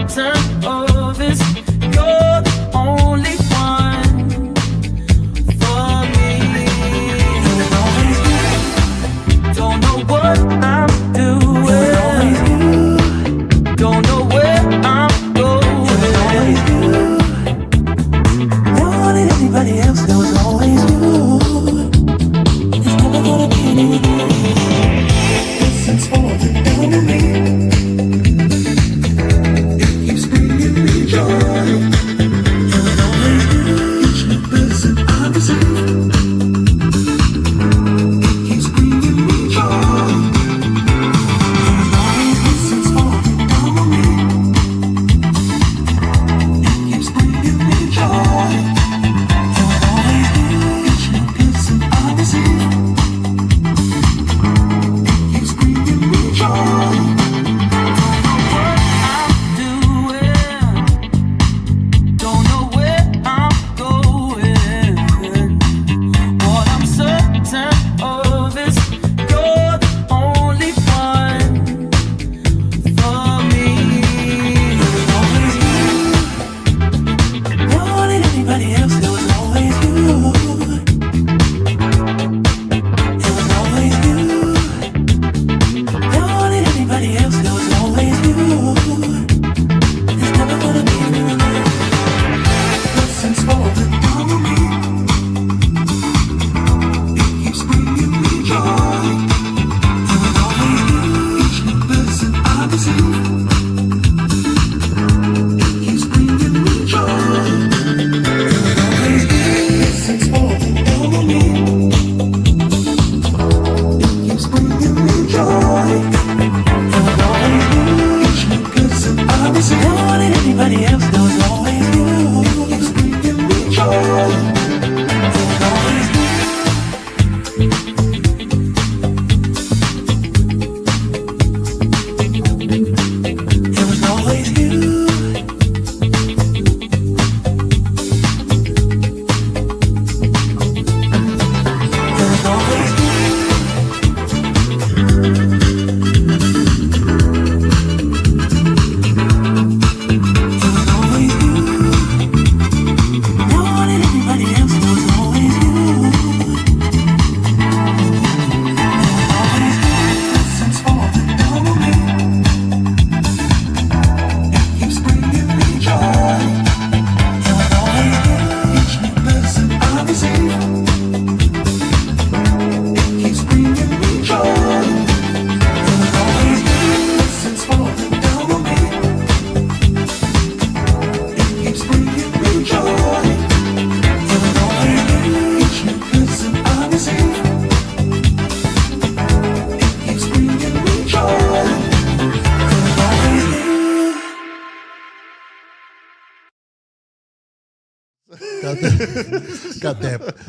certain of this. You're the only one for me. Don't know what I'm doing. Don't know where I'm going. Never wanted anybody else, there was always you. There's never gonna be anyone else. Listens for the down to me. It keeps bringing me joy. There's always you. Each new person I receive. It keeps bringing me joy. There's always listens for the down to me. It keeps bringing me joy.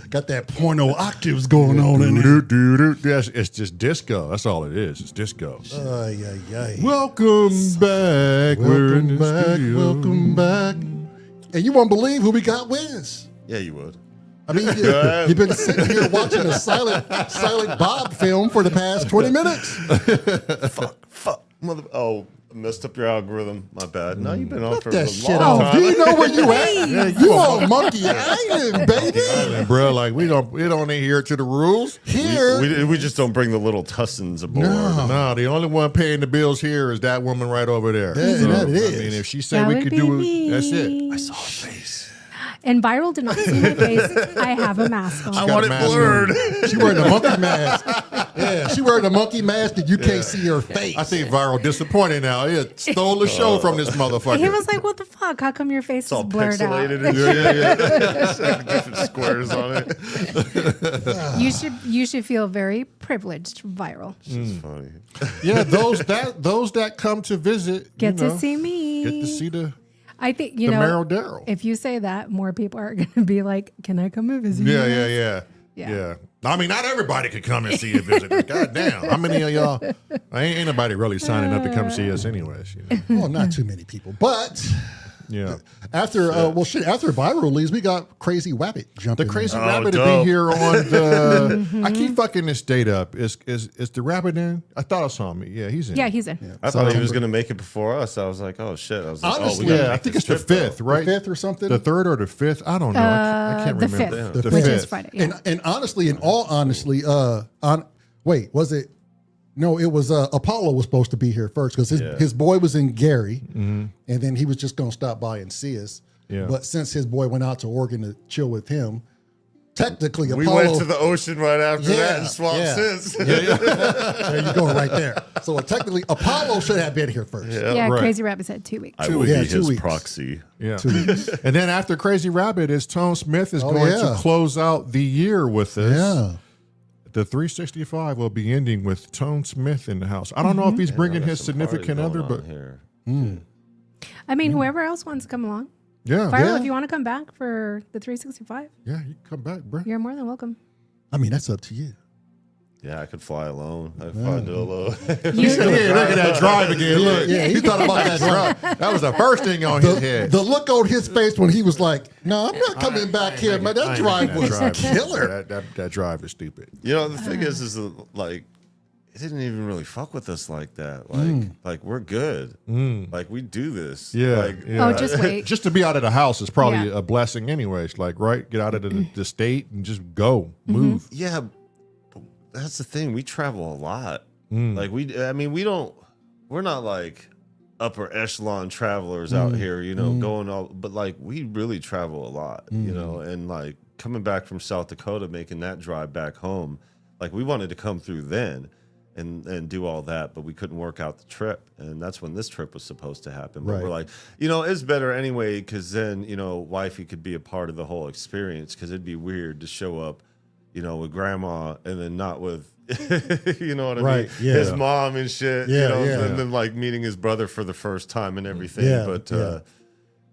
Got that porno octaves going on in there. It's just disco. That's all it is. It's disco. Ay, ay, ay. Welcome back. We're in the studio. Welcome back. And you won't believe who we got with us. Yeah, you would. I mean, you've been sitting here watching a silent Bob film for the past 20 minutes. Fuck. Oh, messed up your algorithm. My bad. No, you've been on for a that long shit time. off. Do you know where you at? You on Monkey Island, baby. Bro, like we don't adhere to the rules. Here. We just don't bring the little tussins aboard. No, the only one paying the bills here is that woman right over there. That it is. I mean, if she said That we would could be do me. it, that's it. I saw a face. And Viral did not see my face. I have a mask on. I want it blurred. She wearing a monkey mask. Yeah, she wearing a monkey mask and you can't see her face. I think Viral disappointed now. He stole the show from this motherfucker. He was like, "What the fuck? How come your face It's all is blurred pixelated out?" and different squares on it. You should feel very privileged, Viral. This is funny. Yeah, those that come to visit Get to see me. Get to see the I think the Merrill Darrell. if you say that, more people are going to be like, "Can I come and visit you?" Yeah. I mean, not everybody could come and see a visitor. God damn. How many of y'all? Ain't nobody really signing up to come see us anyways. You know? Well, not too many people, but Yeah. After after Viral release, we got Crazy Rabbit jumping. The Crazy Oh, Rabbit to dope. be here on the. I keep fucking this date up. Is the rabbit in? I thought I saw him. Yeah, he's in. Yeah, he's in. I thought he was going to make it before us. I was like, oh shit. I was like, Honestly, we gotta Yeah, I make think this it's the trip, 5th, though. right? The 5th or something. The 3rd or the 5th? I don't know. I can't The remember. 5th, The which 5th. is Friday. Yeah. And honestly, in all honesty, was it? No, it was Apollo was supposed to be here first because his boy was in Gary, and then he was just going to stop by and see us. Yeah. But since his boy went out to Oregon to chill with him, technically We Apollo went to the ocean right after that and swapped since. there you go, right there. So technically, Apollo should have been here first. Yeah, Right. Crazy Rabbit said 2 weeks. I will Yeah, be 2 his weeks. proxy. Yeah. And then after Crazy Rabbit is Tone Smith is going to close out the year with us. Yeah. The 365 will be ending with Tone Smith in the house. I don't know if he's bringing his significant other, but here. I mean, whoever else wants to come along. yeah. Viral, if you want to come back for the 365, Yeah, you can come back, bro. you're more than welcome. I mean, that's up to you. Yeah, I could fly alone. I could fly Dolo. Yeah, look at that drive again. Look, Yeah, he thought about that drive. that was the first thing on his head. The look on his face when he was like, "No, I'm not coming back here, man. That drive was killer." That drive is stupid. You know, the thing is like, it didn't even really fuck with us like that. Like we're good. Like we do this. Yeah, Like, yeah. Oh, just wait. Just to be out of the house is probably Yeah. a blessing, anyways. Like, right, get out of the state and just go, move. yeah. But that's the thing. We travel a lot. Like we're not like upper echelon travelers out here, you know, going all, but like we really travel a lot, you know, and like coming back from South Dakota, making that drive back home, like we wanted to come through then and do all that, but we couldn't work out the trip. And that's when this trip was supposed to happen. But we're like, you know, it's better anyway, because then, you know, wifey could be a part of the whole experience, because it'd be weird to show up, you know, with grandma and then not with, you know what I mean? Yeah. His mom and shit, Yeah, you know, yeah. and then like meeting his brother for the first time and everything. Yeah, But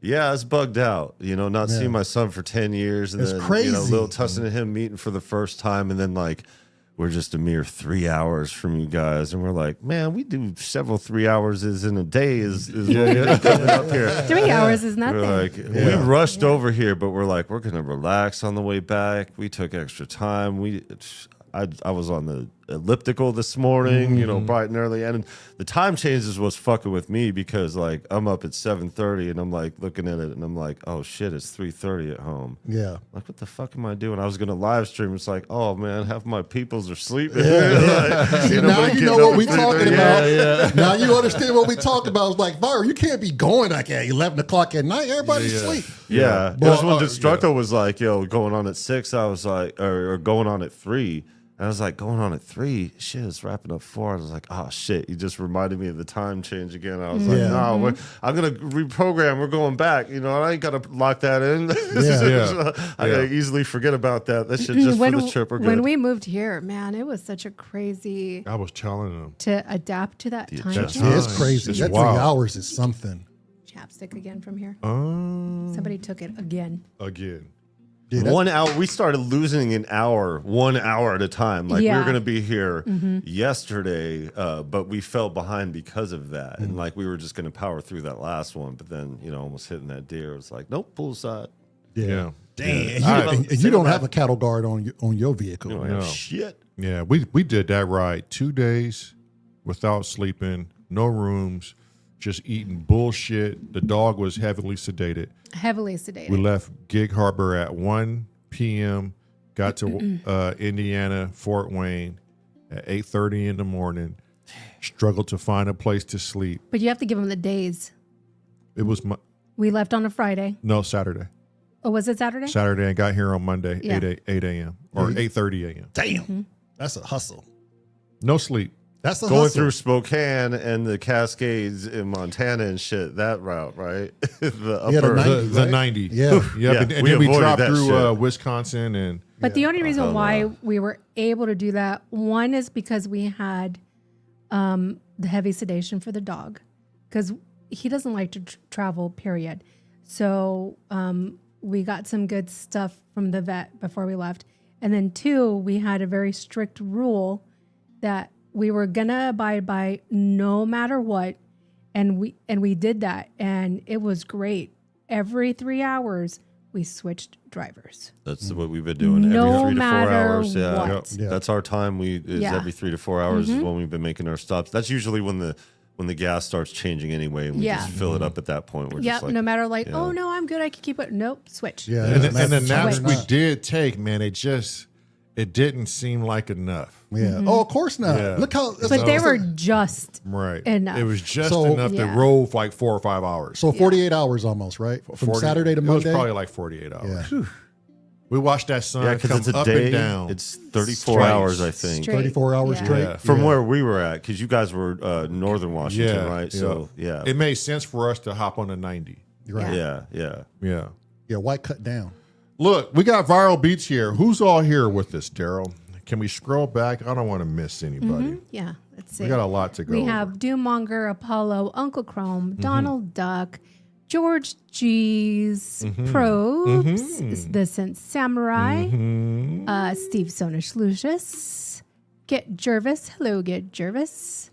yeah, it's bugged out, you know, not seeing my son for 10 years and It's then, crazy. you know, little Tussin and him meeting for the first time. And then like, we're just a mere 3 hours from you guys. And we're like, man, we do several 3 hours in a day is what we're coming up here. 3 hours is nothing. We're like, we rushed over here, but we're like, we're going to relax on the way back. We took extra time. I was on the elliptical this morning, you know, bright and early. And the time changes was fucking with me, because like I'm up at 7:30 and I'm like looking at it and I'm like, oh shit, it's 3:30 at home. Yeah. Like, what the fuck am I doing? I was going to live stream. It's like, oh man, half my peoples are sleeping. See, now you know what we're talking about. Now you understand what we talk about. It's like, Viral, you can't be going like at 11 o'clock at night. Everybody's asleep. Yeah. Well, That's when Destructo was like, yo, going on at 6. I was like, or going on at 3. And I was like, going on at 3? Shit, it's wrapping up 4. I was like, oh shit, you just reminded me of the time change again. I was like, no, I'm going to reprogram. We're going back. You know, I ain't got to lock that in. I got to easily forget about that. That shit just for the trip. We're good. When we moved here, man, it was such a crazy I was telling them. to adapt to that time adjustment. change. Yeah, it's crazy. It's That wild. 3 hours is something. Chapstick again from here. Oh. Somebody took it again. Again. Yeah, 1 hour. We started losing an hour, 1 hour at a time. Like we were Yeah. going to be here yesterday, but we fell behind because of that. And like we were just going to power through that last one, but then, you know, almost hitting that deer. It was like, nope, pull aside. Yeah. Damn. And you don't have a cattle guard on your vehicle. You know, shit. Yeah, we did that ride 2 days without sleeping, no rooms, just eating bullshit. The dog was heavily sedated. Heavily sedated. We left Gig Harbor at 1 p.m., got to Indiana, Fort Wayne at 8:30 in the morning, struggled to find a place to sleep. But you have to give them the days. It was We left on a Friday. Saturday. Oh, was it Saturday? Saturday and got here on Monday, Yeah. 8 a.m. or 8:30 a.m. Damn. That's a hustle. No sleep. That's a Going hustle. through Spokane and the Cascades in Montana and shit, that route, right? the Yeah, the upper. 90. The Right? 90. Yeah. Yep. Yeah, And we then we avoided dropped that through shit. Wisconsin and But the only reason why we were able to do that, one is because we had the heavy sedation for the dog, because he doesn't like to travel, period. So we got some good stuff from the vet before we left. And then 2, we had a very strict rule that we were gonna abide by no matter what. And we did that, and it was great. every 3 hours, we switched drivers. That's what we've been doing No every 3 to 4 matter hours. Yeah. what. Yep. That's our time. Yeah. Every 3 to 4 hours is when we've been making our stops. That's usually when the gas starts changing anyway, and we Yeah. just fill it up at that point. We're Yep. just like, No matter like, yeah. oh no, I'm good. I can keep it. Nope. Switch. Yeah, And, that's- the naps that's- we did take, man, it didn't seem like enough. Yeah. Oh, of course not. Yeah. Look how. But they were just Right. enough. It was just So- enough to Yeah. rove like 4 or 5 hours. so 48 hours almost, right? From 40 Saturday to It Monday. was probably like 48 hours. Yeah. We watched that sun yeah, because come it's a up day. and down. It's 34 Straight. hours, I think. Straight. 34 hours Yeah. straight. Yeah. From Yeah. where we were at, because you guys were Northern Washington, right? So, yeah. It made sense for us to hop on the 90. Right. yeah, yeah. Yeah. Yeah. Why cut down? Look, we got Viral Beats here. Who's all here with us, Daryl? Can we scroll back? I don't want to miss anybody. Yeah. Let's see. We got a lot to go We over. have Doommonger, Apollo, Uncle Chrome, Mm-hmm. Donald Duck, George G's, Mm-hmm. Probes, The Sense Samurai, Steve Sonish Lucius, Get Jervis. Hello, Get Jervis.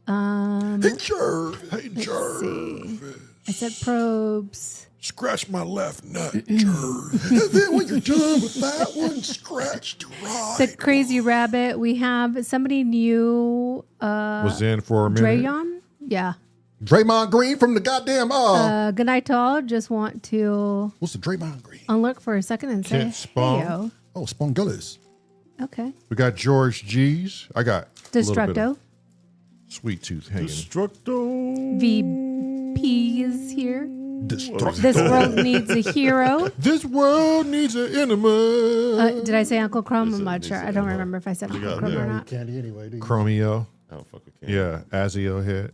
Hey, Jerv. Hey, Let's Jerv. see. I said Probes. Scratch my left nut, Jerv. And then when you're done with that one, scratch the right. The Crazy Rabbit. We have somebody new. Was in for a minute. Drayon. Yeah. Draymond Green from the goddamn. Good night to all. Just want to What's the Draymond Green? unlook for a second and say, Kent Spong. hey, Oh, Spongullis. okay. We got George G's. I got a little bit Destructo. of sweet tooth hanging. Destructo. VP is here. Destructive. This world needs a hero. This world needs an enema. Did I say Uncle Chrome? I'm not sure. I don't remember if I said Uncle Chrome or not. Candy anyway. Do you? Chromeo. I don't fuck with Candy. Yeah, Azio head.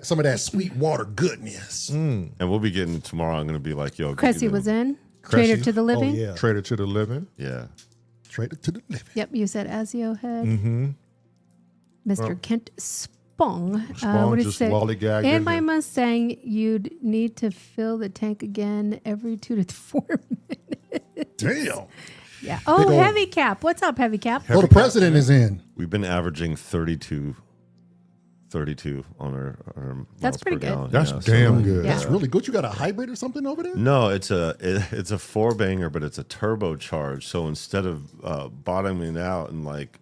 Some of that sweet water goodness. And we'll be getting tomorrow. I'm going to be like, yo, Cressy was in. Traitor to the Oh, Living. yeah. Trader to the living. Yeah. Traded to the living. Yep, you said Azio head. Mm-hmm. Mr. Kent Spong. Spong what did it just say? lollygagged And in my there. Mustang, you'd need to fill the tank again every 2 to 4 minutes. Damn. Yeah. Oh, ol' Heavy Cap. What's up, Heavy Cap? Oh, the president is in. We've been averaging 32 on our That's miles pretty per good. gallon. That's Yeah, damn good. Yeah. That's really good. You got a hybrid or something over there? No, it's a 4-banger, but it's a turbocharged. So instead of bottoming out and like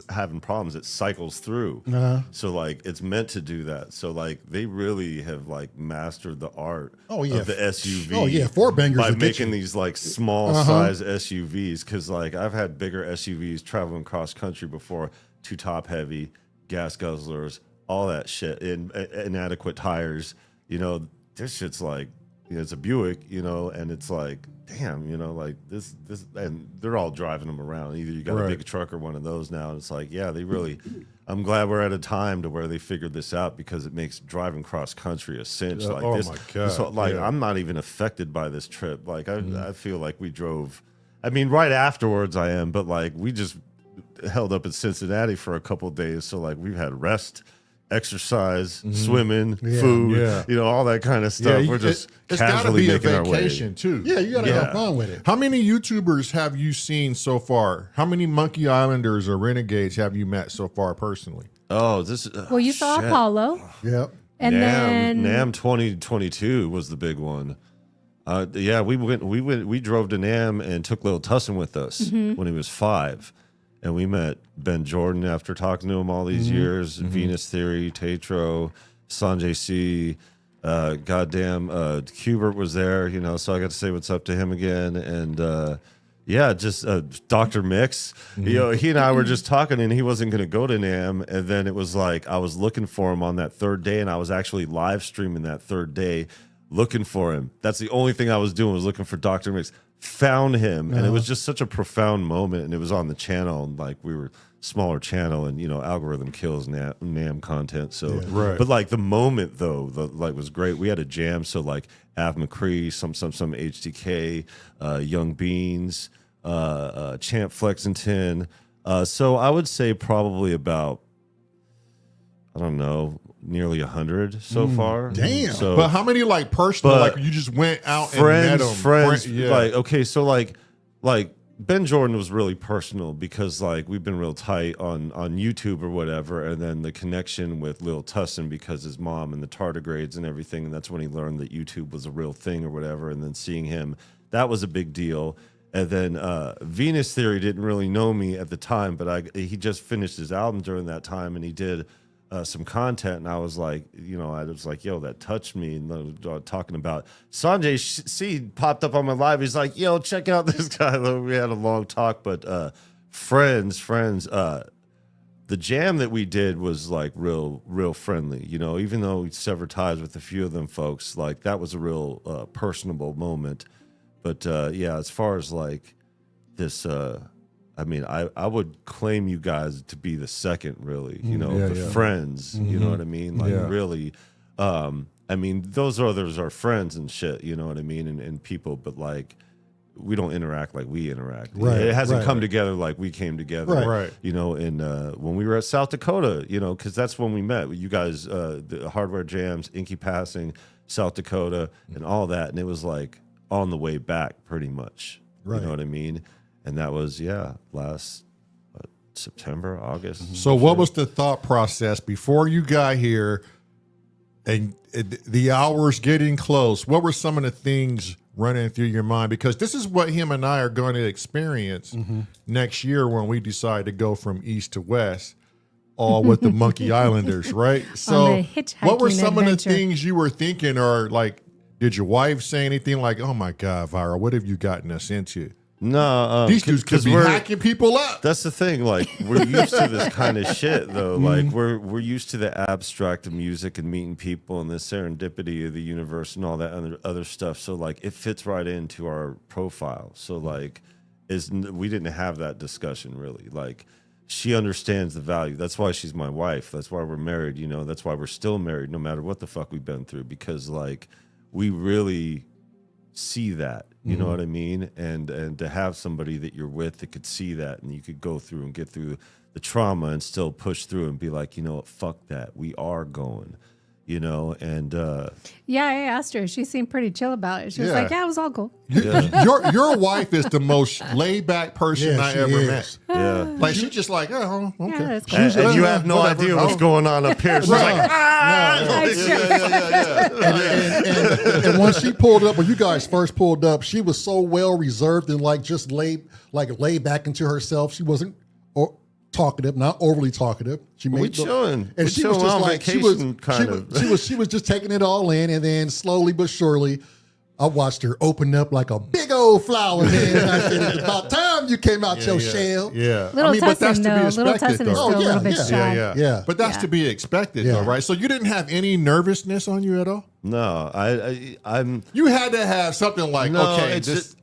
having problems, it cycles through. So like it's meant to do that. So like they really have like mastered the art Oh, yeah. of the SUV. Oh, yeah. 4-bangers by will get making you. these like small size SUVs. Because like I've had bigger SUVs traveling cross country before, too top heavy, gas guzzlers, all that shit, inadequate tires. You know, this shit's like, you know, it's a Buick, you know, and it's like, damn, you know, like this, and they're all driving them around. Either you got Right. a big truck or one of those now. And it's like, yeah, they really, I'm glad we're at a time to where they figured this out, because it makes driving cross country a cinch. Yeah, Like oh this, my this God, like yeah. I'm not even affected by this trip. Like I feel like we drove, I mean, right afterwards I am, but like we just held up in Cincinnati for a couple of days. So like we've had rest, exercise, swimming, food, Yeah. you know, all that kind of stuff. We're just it's gotta casually be a making our way. vacation too. Yeah, you got to Yeah. have fun with it. How many YouTubers have you seen so far? How many Monkey Islanders or Renegades have you met so far personally? Oh, this. Well, you saw shit. Apollo. Yep. And then NAM 2022 was the big one. Yeah, we drove to NAM and took Lil Tussin with us Mm-hmm. when he was 5. And we met Ben Jordan after talking to him all these Mm-hmm. years, Venus Theory, Tatro, Sanjay C, goddamn Hubert was there, you know, so I got to say what's up to him again. And yeah, just Dr. Mix. You know, he and I were just talking, and he wasn't going to go to NAM. And then it was like I was looking for him on that third day, and I was actually live streaming that third day looking for him. That's the only thing I was doing, was looking for Dr. Mix. Found him, and it was just such a profound moment, and it was on the channel, and like we were smaller channel, and you know, algorithm kills NAM content. So Right. but like the moment though, like was great. We had a jam, so like Av McCree, some HDK, Young Beans, Champ Flexington. So I would say probably about, I don't know, nearly 100 so far. Damn. So But how many like personal? But like you just went out friends, and met them? friends, Yeah. like okay, so like Ben Jordan was really personal because like we've been real tight on YouTube or whatever, and then the connection with Lil Tussin because his mom and the tardigrades and everything, and that's when he learned that YouTube was a real thing or whatever, and then seeing him, that was a big deal. And then Venus Theory didn't really know me at the time, but he just finished his album during that time, and he did some content, and I was like, I was like, yo, that touched me. And talking about Sanjay C popped up on my live. He's like, yo, check out this guy. We had a long talk, but friends. The jam that we did was like real friendly. Even though we severed ties with a few of them folks, like that was a real personable moment. But yeah, as far as like this, I mean, I would claim you guys to be the second, really. Friends. You know what I mean? Like really. I mean, those others are friends and shit. You know what I mean? And people, but like, we don't interact like we interact. Right, it hasn't come together like we came together. Right. And when we were at South Dakota, because that's when we met. You guys, the Hardware Jams, Inky Passing, South Dakota, and all that, and it was like on the way back, pretty much. Right. You know what I mean? And that was, last September, August. So what was the thought process before you got here and the hours getting close? What were some of the things running through your mind? Because this is what him and I are going to experience next year when we decide to go from east to west, all with the Monkey Islanders, right? So what were some of the things you were thinking, or like, did your wife say anything like, oh my God, Viral, what have you gotten us into? No, these dudes could be hacking people up. That's the thing. Like, we're used to this kind of shit, though. Like, we're used to the abstract of music and meeting people and the serendipity of the universe and all that other stuff. So, like, it fits right into our profile. So, like, we didn't have that discussion really. Like, she understands the value. That's why she's my wife. That's why we're married. That's why we're still married, no matter what the fuck we've been through. Because, like, we really see that. You know what I mean? And to have somebody that you're with that could see that, and you could go through and get through the trauma and still push through and be like, you know what, fuck that. We are going, and yeah, I asked her. She seemed pretty chill about it. She was like, yeah, it was all cool. Your wife is the most laid back person I ever met. Yeah. Like, she's just like, oh, okay. Yeah, that's cool. And you have no idea what's going on up here. She's like, And when she pulled up, when you guys first pulled up, she was so well reserved and like just laid back into herself. She wasn't talkative, not overly talkative. we chilling. And she was just on like vacation, kind of. She was just taking it all in, and then slowly but surely, I watched her open up like a big old flower. Man, and I said, "It's about time you came out your shell." Yeah, Little but that's Tussin, to be though. expected, Little Tussin is though. still a little bit shy. Yeah. But that's to be expected, though, right? So you didn't have any nervousness on you at all? No, I'm. You had to have something like, No, okay, it's just,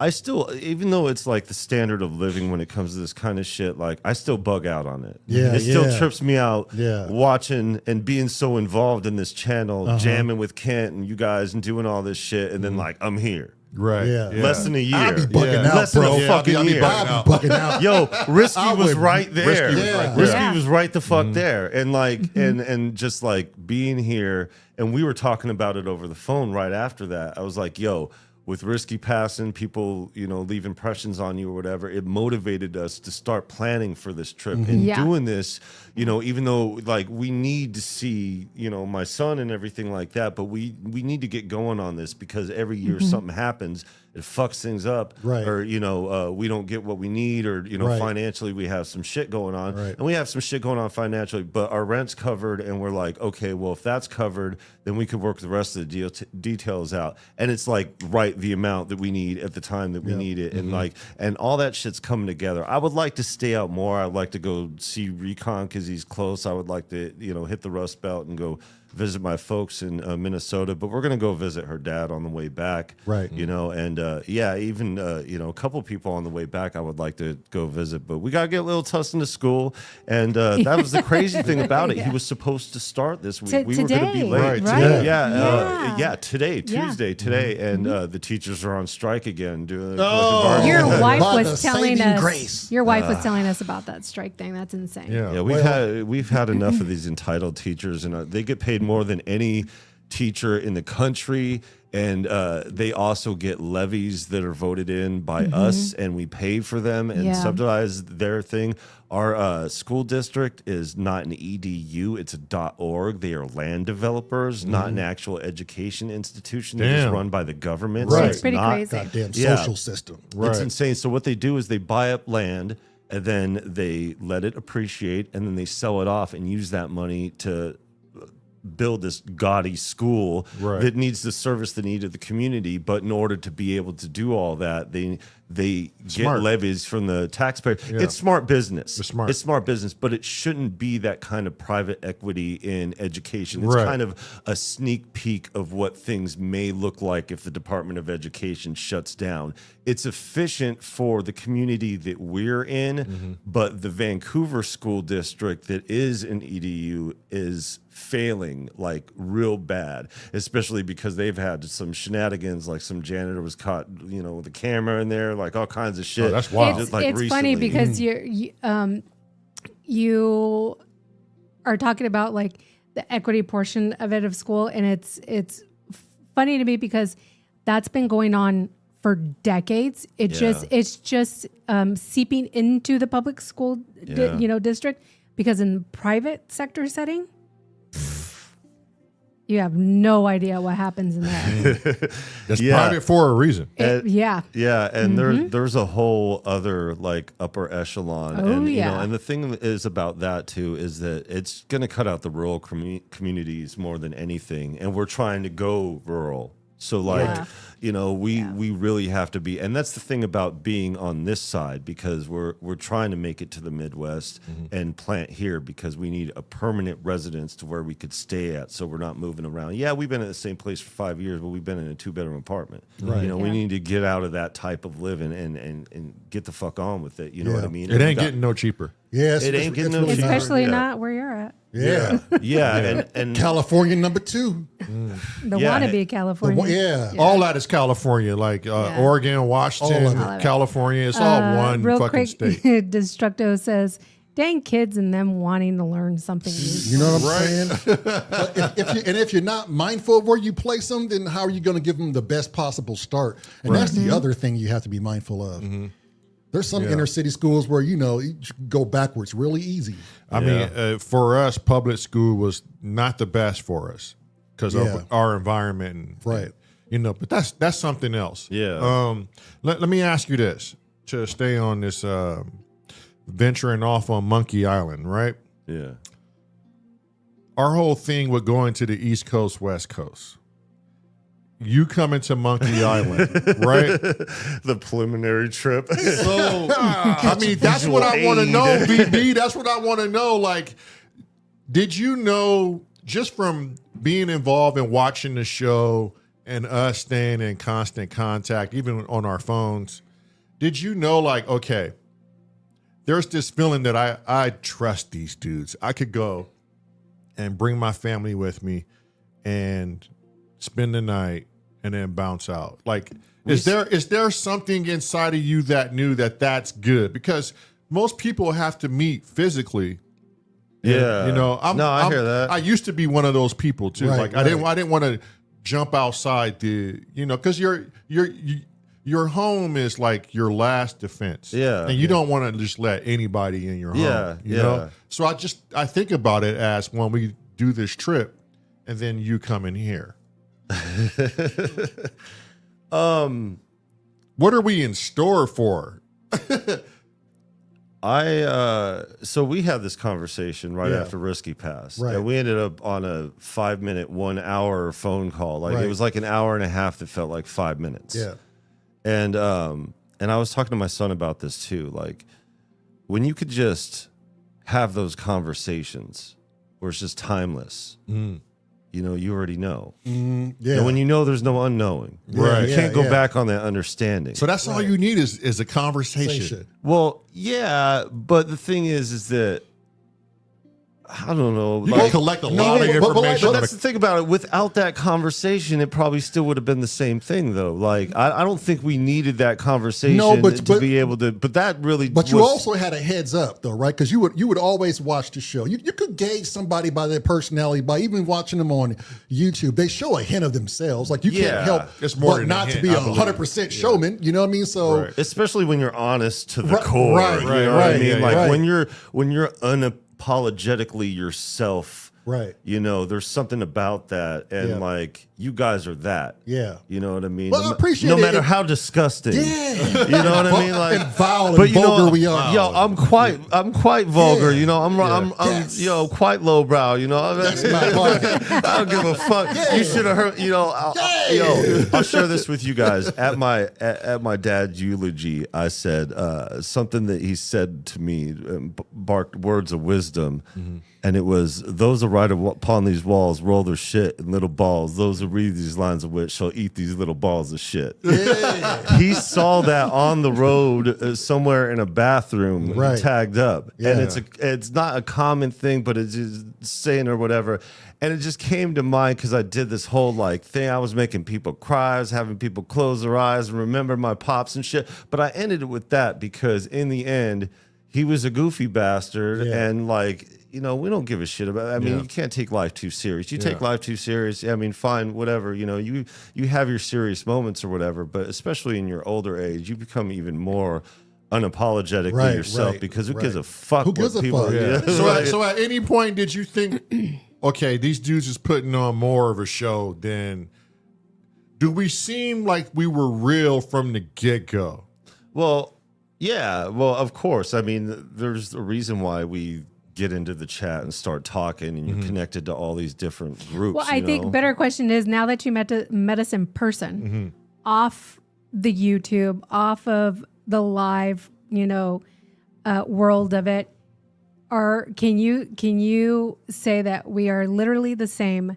I still, even though it's like the standard of living when it comes to this kind of shit, like I still bug out on it. Yeah, it still trips me out. Yeah. Watching and being so involved in this channel, jamming with Kent and you guys and doing all this shit, and then like I'm here. Right. Yeah. Less than a year. I be bugging out, Less than bro. a fucking year. I be bugging out. Yo, Risky was right there. Risky Was right the fuck there. And like and just like being here, and we were talking about it over the phone right after that. I was like, yo, with Risky passing, people, leave impressions on you or whatever, it motivated us to start planning for this trip and doing this, even though like we need to see, my son and everything like that, but we need to get going on this because every year something happens, it fucks things up, right? Or we don't get what we need, or financially we have some shit going on, right? And we have some shit going on financially, but our rent's covered, and we're like, okay, well if that's covered, then we could work the rest of the details out, and it's like the amount that we need at the time that we need it, and and all that shit's coming together. I would like to stay out more. I'd like to go see Recon because he's close. I would like to hit the Rust Belt and go visit my folks in Minnesota, but we're gonna go visit her dad on the way back, right? And even a couple people on the way back I would like to go visit, but we gotta get little Tussin to school, and that was the crazy thing about it. He was supposed to start this week. We were gonna be late. Right. Today, Tuesday, and the teachers are on strike again. Doing your wife By was the telling saving us. grace. Your wife was telling us about that strike thing. That's insane. Yeah, we've had enough of these entitled teachers, and they get paid more than any teacher in the country, And they also get levies that are voted in by us, and we pay for them and subsidize their thing. Our school district is not an EDU; it's a .org. They are land developers, not an actual education institution that is run by the government. Right. So It's pretty crazy. Goddamn Yeah. social system. It's insane. So what they do is they buy up land and then they let it appreciate and then they sell it off and use that money to build this gaudy school that needs to service the need of the community. But in order to be able to do all that, they get levies from the taxpayer. Yeah. It's smart business. It's smart. Business, but it shouldn't be that kind of private equity in education. It's kind of a sneak peek of what things may look like if the Department of Education shuts down. It's efficient for the community that we're in, but the Vancouver school district that is an EDU is failing like real bad, especially because they've had some shenanigans, like some janitor was caught, with a camera in there, like all kinds of shit. Oh, that's wild. It's funny because you are talking about like the equity portion of it of school, and it's funny to me because that's been going on for decades. It's just seeping into the public school district, because in the private sector setting, you have no idea what happens in there. It's private for a reason. Yeah, and there's a whole other like upper echelon, and the thing is about that too is that it's going to cut out the rural communities more than anything, and we're trying to go rural. So we really have to be, and that's the thing about being on this side, because we're trying to make it to the Midwest and plant here, because we need a permanent residence to where we could stay at, so we're not moving around. Yeah, we've been at the same place for 5 years, but we've been in a 2-bedroom apartment. Right. We need to get out of that type of living and get the fuck on with it. You know what I mean? It ain't getting no cheaper. Yes, it ain't getting no cheaper. Especially not where you're at. And California #2. The wannabe California. All that is California, like Oregon, Washington, All of California. It's all one real fucking quick, state. Destructo says, dang kids and them wanting to learn something new. You know what I'm saying? But if you're not mindful of where you place them, then how are you going to give them the best possible start? And that's the other thing you have to be mindful of. There's some inner city schools where, you go backwards really easy. I mean, for us, public school was not the best for us because of our environment. But that's something else. Yeah. Let me ask you this, to stay on this venturing off on Monkey Island, right? Yeah. Our whole thing with going to the East Coast, West Coast. You coming to Monkey Island, right? The preliminary trip. So, I mean, that's what I want to know, BB. That's what I want to know. Like, did you know, just from being involved and watching the show and us staying in constant contact, even on our phones, did you know, like, okay, there's this feeling that I trust these dudes. I could go and bring my family with me and spend the night and then bounce out. Like, is there something inside of you that knew that that's good? Because most people have to meet physically. Yeah, I hear that. I used to be one of those people too. I didn't want to jump outside because your home is like your last defense. Yeah, and you don't want to just let anybody in your home. You know. So I think about it as when we do this trip, and then you come in here. What are we in store for? So we had this conversation right after Risky Pass, and we ended up on a 5-minute, 1 hour phone call. Like it was like an hour and a half that felt like 5 minutes. Yeah. And I was talking to my son about this too. Like, when you could just have those conversations where it's just timeless. You already know. And when you know, there's no unknowing. Right. You can't go back on that understanding. So that's all you need is a conversation. Well, yeah, but the thing is that I don't know. You can collect a lot of but information. But that's the thing about it. Without that conversation, it probably still would have been the same thing, though. Like, I don't think we needed that conversation to be able to. But that really. But you also had a heads up, though, right? Because you would always watch the show. You could gauge somebody by their personality by even watching them on YouTube. They show a hint of themselves. Like you can't help it's more but than not a to hint, be I believe. 100% showman. You know what I mean? So especially when you're honest to the Right, core. right, you know right, what I mean? yeah, Like right. when you're unapologetically yourself. Right. You know, there's something about that, and Yeah. like you guys are that. Yeah. You know what I mean? Well, I appreciate no it. matter how disgusting. Yeah. You know what I mean? Like and vile but and you know, vulgar we are. Yo, I'm quite vulgar. Yeah. You know, I'm Yes. quite lowbrow. You know, That's my part. I don't give a fuck. You should have heard. You know, I'll share this with you guys. At my dad's eulogy, I said something that he said to me, barked words of wisdom, and it was, "Those who write upon these walls roll their shit in little balls. Those who read these lines of wit shall eat these little balls of shit." Yeah. He saw that on the road somewhere in a bathroom, Right. tagged up, Yeah. and it's not a common thing, but it's just saying or whatever. And it just came to mind because I did this whole like thing. I was making people cry. I was having people close their eyes and remember my pops and shit. But I ended it with that because in the end, he was a goofy bastard, Yeah. and like. You know, we don't give a shit about it. I mean, you can't take life too serious. You take life too serious, I mean, fine, whatever. You know, you have your serious moments or whatever, but especially in your older age, you become even more unapologetic Right, with yourself right, because who right. gives a fuck Who gives what a people fuck? Yeah. So at any point, did you think, okay, these dudes is putting on more of a show than? Do we seem like we were real from the get-go? Well, yeah. Well, of course. I mean, there's a reason why we get into the chat and start talking, and you're connected to all these different groups. Well, I think better question is now that you met us in person, off the YouTube, off of the live, world of it, or can you say that we are literally the same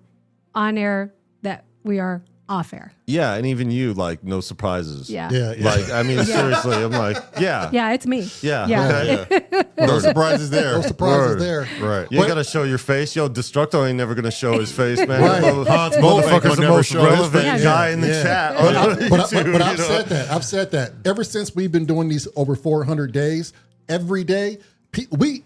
on air that we are off air? Yeah, and even you, like, no surprises. Yeah. Yeah. Like, I mean, seriously, I'm like, yeah. Yeah, it's me. Yeah. Yeah. Okay. No surprises there. No surprises Word. there. Right. You ain't gotta show your face. Yo, Destructo ain't never gonna show his face, man. Right. Hans Motherfucker's the never most show his relevant face. guy in the Yeah. chat. But I've said that. I've said that ever since we've been doing these over 400 days, every day,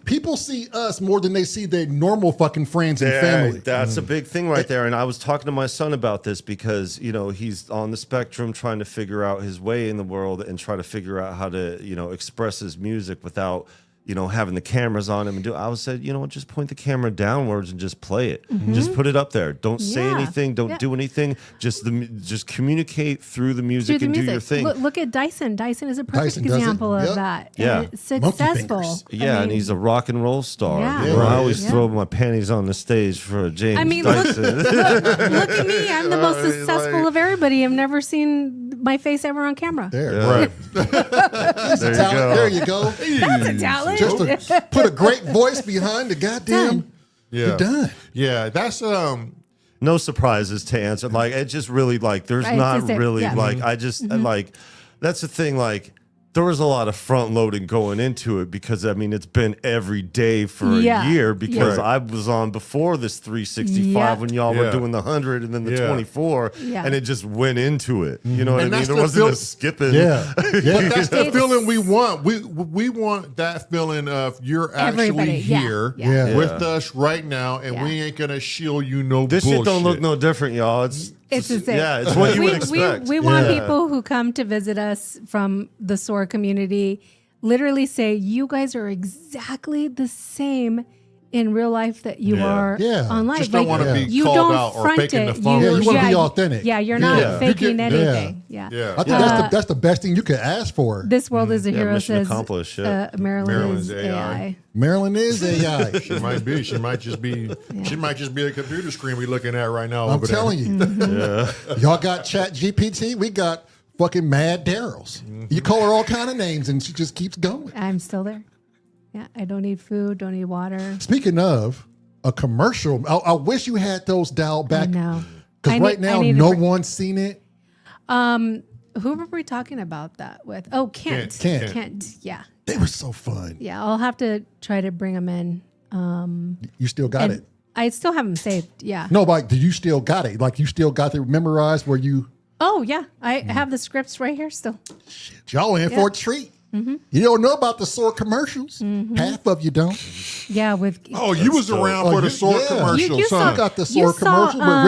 people see us more than they see their normal fucking friends and family. That's a big thing right there. And I was talking to my son about this because, he's on the spectrum trying to figure out his way in the world and try to figure out how to, express his music without, having the cameras on him and I was said, just point the camera downwards and just play it. Just put it up there. Don't say Yeah. anything. Don't do anything. Just communicate through the music Through the and do your thing. Look at Dyson. Dyson is a perfect Dyson does it. example of Yep. that. Yeah. And it's successful. fingers. Yeah, I and mean, he's a rock and roll star. Yeah. You know, Yeah. I always Yeah. throw my panties on the stage for James I mean, look Dyson. look at me. I'm the most Like- successful of everybody. I've never seen my face ever on camera. There. Right. There you go. There you go. That's a talent. Just to put a great voice behind the goddamn. Done. Yeah. You're done. Yeah. That's No surprises to answer. Like, it just really, like, there's Right, not it's just- really, yeah. like, I just, like, that's the thing, like, there was a lot of front loading going into it because, I mean, it's been every day for Yeah. a year because Yeah. I was on before this 365 Yeah. when y'all were Yeah. doing the 100 and then the Yeah. 24 Yeah. and it just went into it. You know what And I mean? that's There the wasn't feel- a skipping. Yeah. But that's the It's- feeling we want. We want that feeling of you're actually Everybody, yeah, here yeah. with us right now, and we Yeah. ain't gonna shield you no This bullshit. shit don't look no different, y'all. It's the same. Yeah, it's what you we, would expect. We want Yeah. people who come to visit us from the S.O.R community literally say, you guys are exactly the same in real life that you Yeah. are Yeah. online. Just don't wanna be you called don't out or front faking the it. funk. Yeah, you wanna be authentic. Yeah, you're not Yeah. faking You get- anything. Yeah. Yeah. I think that's the best thing you could ask for. This world is a hero, mission says accomplished, yeah. Marilyn Marilyn's is AI. AI. Marilyn is AI. She might be. She might just be. She might just be a computer screen we looking at right now. I'm over there. telling you. Y'all got Chat GPT. We got fucking Mad Daryl's. You call her all kind of names, and she just keeps going. I'm still there. Yeah, I don't need food, don't need water. Speaking of a commercial, I wish you had those dialed back. No. Because right now, no one's seen it. Who were we talking about that with? Oh, Kent. Kent. Kent. Yeah. They were so fun. Yeah, I'll have to try to bring them in You still got And it. I still have them saved. Yeah. No, but do you still got it? Like you still got it memorized where you Oh yeah, I have the scripts right here still. y'all in for a treat. You don't know about the S.O.R commercials. Half of you don't. Yeah, with Oh, you was around Oh, for the you- S.O.R yeah. commercials, you huh? You got the you S.O.R commercial with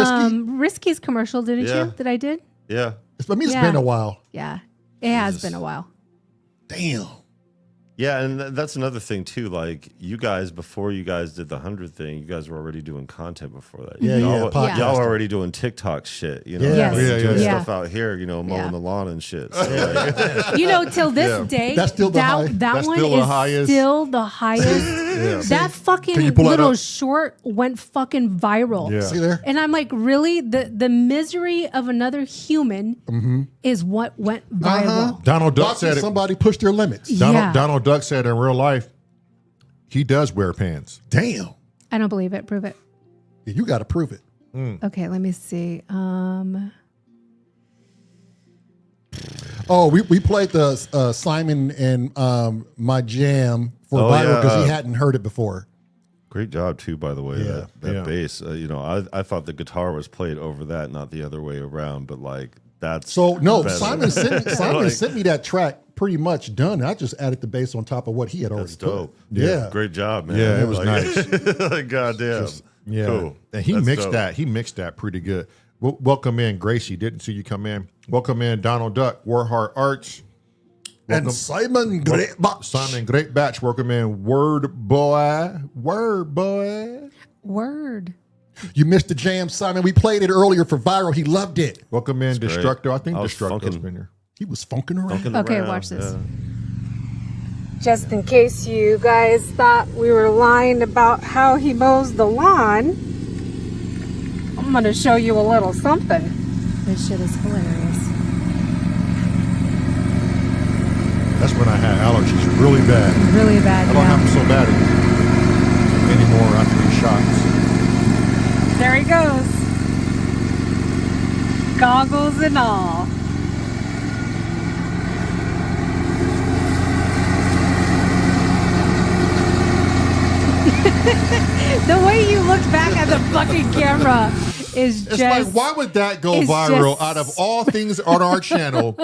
Risky. Risky's commercial, didn't Yeah. you? That I did. Yeah. I mean, it's Yeah. been a while. Yeah, it has been a while. Damn. Yeah, and that's another thing too. Like you guys, before you guys did the 100 thing, you guys were already doing content before that. Yeah, y'all, yeah, podcasting. y'all were already doing TikTok shit. You know, Yeah. like, Yes. doing Yeah. stuff out here. You know, mowing Yeah. the lawn and shit. So, like, You know, till this day, That's still the high- that that's one still the is highest. still the highest. That Can fucking you pull that little up? short went fucking viral. Yeah. See there? And I'm like, really? The misery of another human is what went viral. Donald Duck Watching said it. somebody push their limits. Yeah. Donald Duck said in real life, he does wear pants. Damn. I don't believe it. Prove it. Yeah, you got to prove it. Okay, let me see. Oh, we played the Simon and my jam for Oh, viral yeah, because he hadn't heard it before. great job too, by the way. Yeah. That Yeah. bass. You know, I thought the guitar was played over that, not the other way around. But like that's So no, better. Simon sent me that track pretty much done. I just added the bass on top of what he had already That's put. dope. Yeah. Great job, man. Yeah, it was Like- nice. like, goddamn. Yeah, Cool. and he That's mixed dope. that. He mixed that pretty good. Welcome in, Gracie. Didn't see you come in. Welcome in, Donald Duck, Warheart Arts. And Simon Greatbach. Simon Great Batch. Welcome in, Word Boy. Word Boy. Word. You missed the jam, Simon. We played it earlier for viral. He loved it. Welcome in, great. Destructo. I think I was Destructo's funking- been here. He was funking around. Fucking Okay, around, watch this. yeah. Just in case you guys thought we were lying about how he mows the lawn, I'm going to show you a little something. This shit is hilarious. That's when I had allergies really bad. Really bad. I don't yeah. have them so bad anymore after these shots. There he goes. Goggles and all. The way you looked back at the fucking camera is It's just. like, why would that go it's viral just- out of all things on our channel?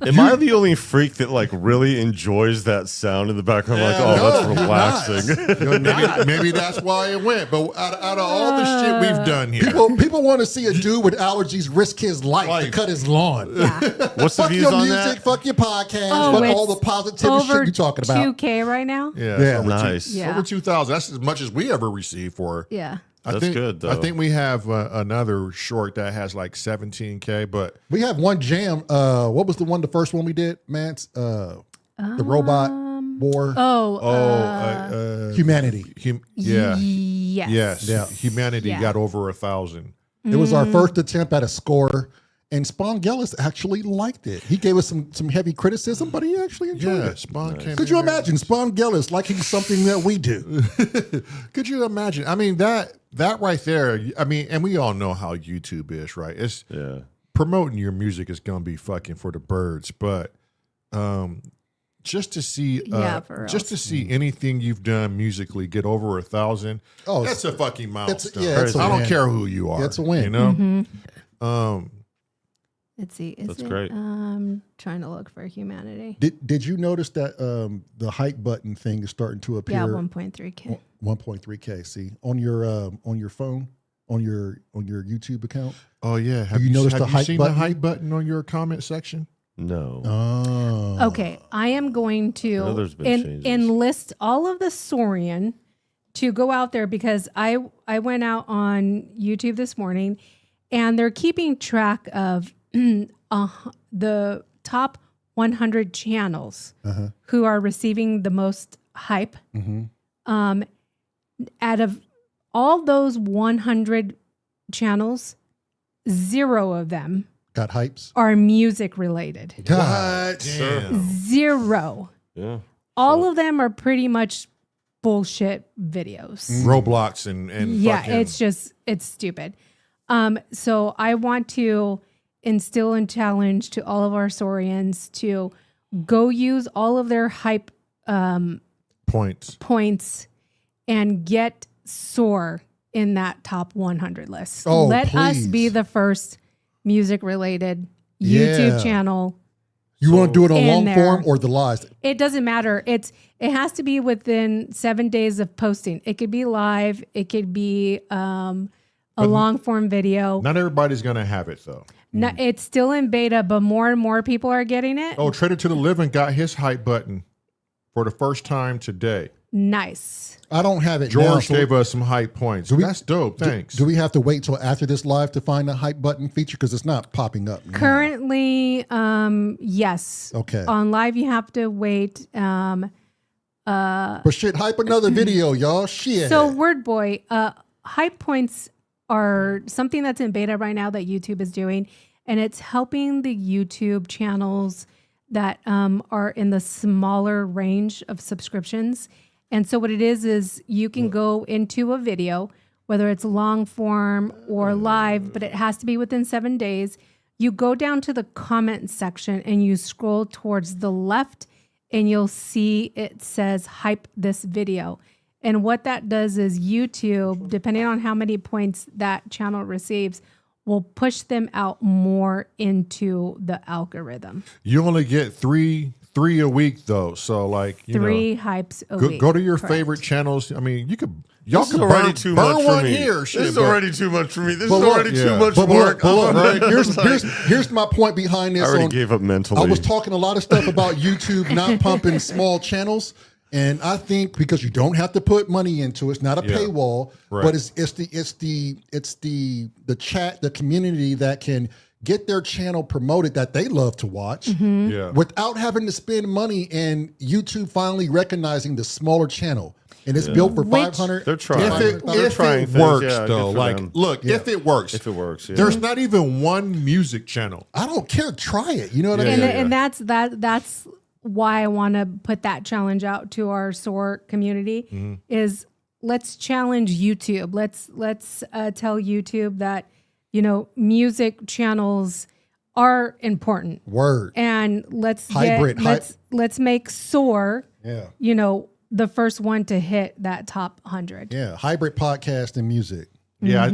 Am I the only freak that like really enjoys that sound in the background? Like, oh, no, that's you're relaxing. maybe that's why it went. But out of all the shit we've done here, People want to see a dude with allergies risk his life to Life. cut his lawn. Yeah. What's the Fuck views your on music, that? fuck your podcast, Oh, fuck it's all the positive over shit you're talking about. 2K right now. yeah, Yeah. over Nice. Yeah. over 2,000. That's as much as we ever received for. Yeah. That's good, though. I think we have another short that has like 17K, but We have one jam. What was the first one we did, Mance? The robot war, humanity. Yeah. Yes. Yes. Yeah. Humanity Yeah. got over 1,000. It was our first attempt at a score, and Spawn Gellis actually liked it. He gave us some heavy criticism, but he actually enjoyed Yeah. it. Spawn came Could in you there. imagine Spawn Gellis liking something that we do? Could you imagine? I mean, that right there, I mean, and we all know how YouTube is, right? It's Yeah. promoting your music is going to be fucking for the birds, but just to see Yeah, for real. just to see anything you've done musically get over 1,000, Oh, that's a fucking milestone. it's a I don't win. care who you are. It's a win. You know? Mm-hmm. Let's see. Is That's it, great. Trying to look for humanity. Did you notice that the hype button thing is starting to appear? Yeah, 1.3K. 1.3K. See on your phone, on your YouTube account. Oh yeah. Have you noticed have the you hype seen button? the hype button on your comment section? No. Oh, Okay, I am going I know to there's been changes. enlist all of the Saurian to go out there because I went out on YouTube this morning and they're keeping track of the top 100 channels who are receiving the most hype. Out of all those 100 channels, 0 of them got hypes. are music related. God, Damn. 0. Yeah. All of them are pretty much bullshit videos. Roblox and Yeah, fucking, it's stupid. So I want to instill and challenge to all of our Saurians to go use all of their hype points. points and get S.O.R in that top 100 list. Oh, Let us please. be the first music related YouTube Yeah. channel. You want to do it on in long there. form or the lives? It doesn't matter. It has to be within 7 days of posting. It could be live. It could be a long form video. Not everybody's gonna have it though. No, it's still in beta, but more and more people are getting it. Oh, Trader to the Living got his hype button for the first time today. Nice. I don't have it now. George so gave us some hype points. That's dope. Thanks. do we have to wait till after this live to find the hype button feature? Because it's not popping up now. Currently, yes. Okay. On live, you have to wait. But shit, hype another video, y'all. Shit. So Word Boy, hype points are something that's in beta right now that YouTube is doing, and it's helping the YouTube channels that are in the smaller range of subscriptions. And so what it is you can go into a video, whether it's long form or live, but it has to be within 7 days. You go down to the comment section and you scroll towards the left and you'll see it says hype this video. And what that does is YouTube, depending on how many points that channel receives, will push them out more into the algorithm. You only get three a week though. So like Three hypes a week. go to your Correct. favorite channels. I mean, y'all This is could already burn, too burn much one for me. here. This Shit, is but- already too much for me. This is But look, already too yeah. much But work. look, I'm here's my point behind this. I already on- gave up mentally. I was talking a lot of stuff about YouTube not pumping small channels, and I think because you don't have to put money into it, it's not a Yeah. paywall, Right. but it's the chat, the community that can get their channel promoted that they love to watch Yeah. without having to spend money, and YouTube finally recognizing the smaller channel. And it's built for Which- 500. They're trying. If They're it trying things, works yeah, good though, for like them. look, if it works, If it works, yeah. there's not even one music channel. I don't care. Try it. You know what I Yeah, mean? And that's why I want to put that challenge out to our S.O.R community is let's challenge YouTube. Let's tell YouTube that, music channels are important. Word. And let's Hybrid, let's make S.O.R, Yeah. the first one to hit that top 100. Yeah. Hybrid podcast and music. Yeah,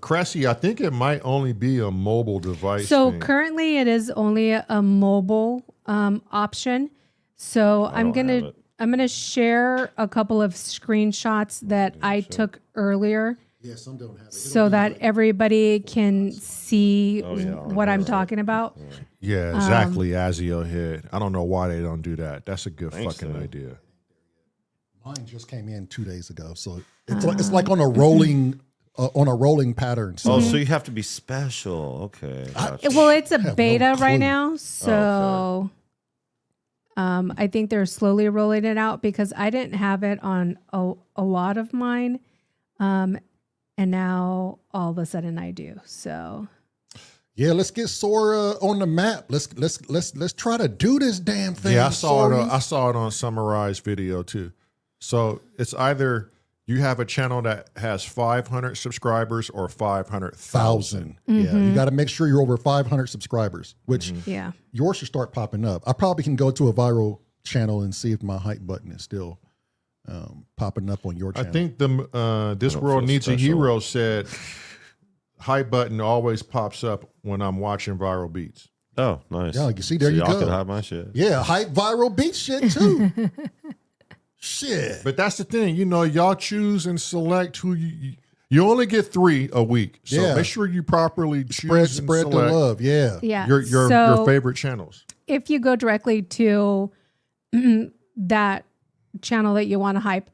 Cressy, I think it might only be a mobile device. So thing. currently it is only a mobile option. So I'm don't have gonna it. share a couple of screenshots that I took earlier Yeah, some don't have it. so that everybody can see what I'm talking about. Yeah, exactly. Azio hit. I don't know why they don't do that. That's a good Thanks, fucking dude. idea. Mine just came in 2 days ago, so it's like on a rolling pattern. So Oh, so you have to be special. Okay. Gotcha. Well, it's a have no beta clue. right now, so I think they're slowly rolling it out because I didn't have it on a lot of mine, and now all of a sudden I do. So yeah, let's get S.O.R on the map. Let's try to do this damn thing. Yeah, I saw it. S.O.R. I saw it on Summarized video too. So it's either you have a channel that has 500 subscribers or 500,000. Yeah, you got to make sure you're over 500 subscribers, which yeah. yours should start popping up. I probably can go to a viral channel and see if my hype button is still popping up on your I channel. think This don't World feel Needs a special. Hero said hype button always pops up when I'm watching Viral Beats. Oh, nice. Yeah, you see, there you y'all go. can have my shit. Yeah, hype viral beat shit too. Shit. But that's the thing, y'all choose and select who you only get 3 a week. So Yeah. make sure you properly choose and Spread the select love. Yeah. Yeah. your so favorite channels. if you go directly to that channel that you want to hype,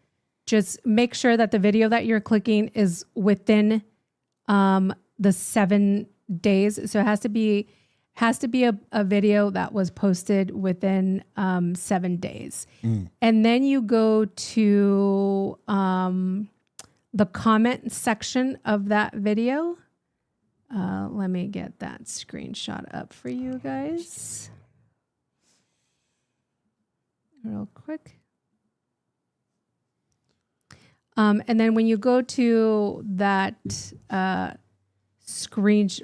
just make sure that the video that you're clicking is within the 7 days. So it has to be a video that was posted within 7 days. And then you go to the comment section of that video. Let me get that screenshot up for you guys real quick. And then when you go to that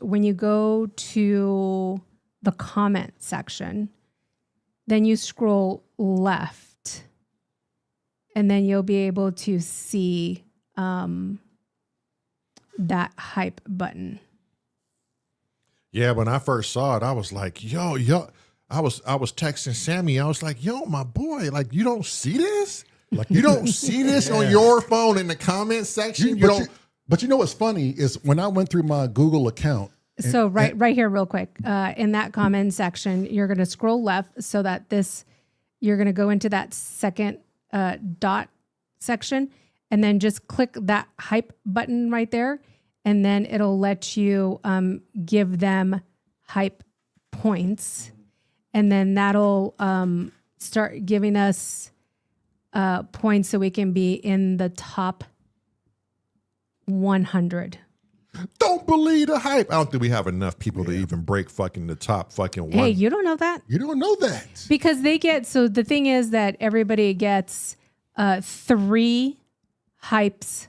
when you go to the comment section, then you scroll left. and then you'll be able to see that hype button. Yeah, when I first saw it, I was like, yo. I was texting Sammy. I was like, yo, my boy, like, you don't see this? Like, you don't see this on your phone in the comment section? But you know what's funny is when I went through my Google account. So right here, real quick, in that comment section, you're going to scroll left so that you're going to go into that second dot section, and then just click that hype button right there, and then it'll let you give them hype points, and then that'll start giving us points so we can be in the top 100. Don't believe the hype. I don't think we have enough people to even break fucking the top fucking one. Hey, you don't know that? You don't know that. Because they get, so the thing is that everybody gets 3 hypes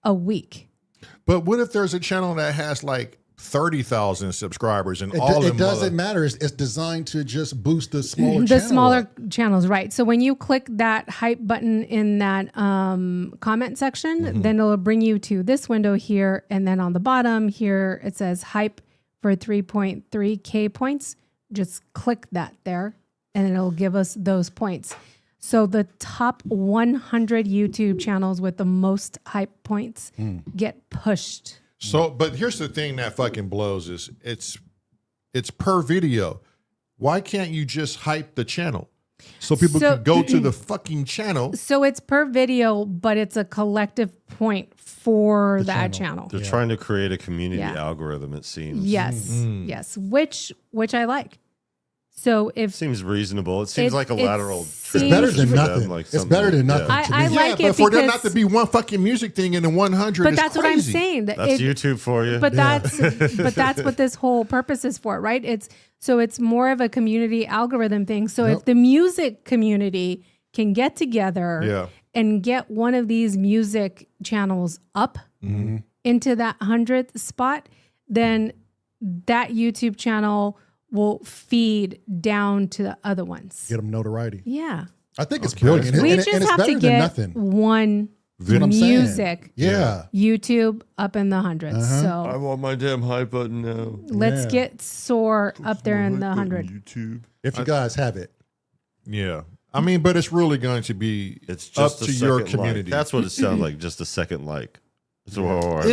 a week. But what if there's a channel that has like 30,000 subscribers and It doesn't matter. It's designed to just boost the smaller The channel smaller up. channels, right. So when you click that hype button in that comment section, then it'll bring you to this window here. And then on the bottom here, it says hype for 3.3K points. Just click that there and it'll give us those points. So the top 100 YouTube channels with the most hype points get pushed. So, but here's the thing that fucking blows is it's per video. Why can't you just hype the channel so people can go to the fucking channel? So it's per video, but it's a collective point for that channel. They're trying to create a community algorithm, it seems. Yes, yes, which I like. So if Seems reasonable. It seems like a lateral. seems- It's better than for them, nothing. like It's something better than like- nothing. to I me. like But it for there because- not to be one fucking music thing and then 100 but is that's what I'm crazy. saying. That's YouTube for you. But that's what this whole purpose is for, right? It's more of a community algorithm thing. So if the music community can get together and get one of these music channels up into that 100th spot, then that YouTube channel will feed down to the other ones. Get them notoriety. Yeah. I think it's brilliant. We and just it's have better to than get nothing. one What I'm saying. music Yeah. YouTube up in the 100s. I So want my damn hype button now. let's get S.O.R up there in the 100. YouTube. If you guys have it. Yeah. I mean, but it's really going to be It's just up a to your second community. Like. That's what it sounds like. Just a second like. It's It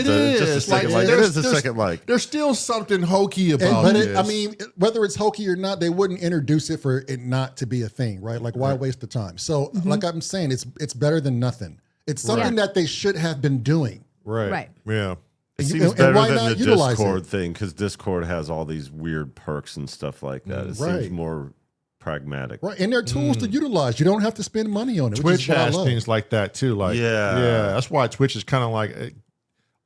just a is. second like. It is a second like. There's still something hokey And, about but this. I mean, whether it's hokey or not, they wouldn't introduce it for it not to be a thing, right? Like, why waste the time? So, like I'm saying, it's better than nothing. It's something that they should have been doing. Right. Yeah. It And seems and better why than not the utilize Discord it? thing because Discord has all these weird perks and stuff like that. It Right. seems more pragmatic. Right. And there are tools to utilize. You don't have to spend money on it. which Twitch is what I has love. things like that too. Like, Yeah. That's why Twitch is kind of like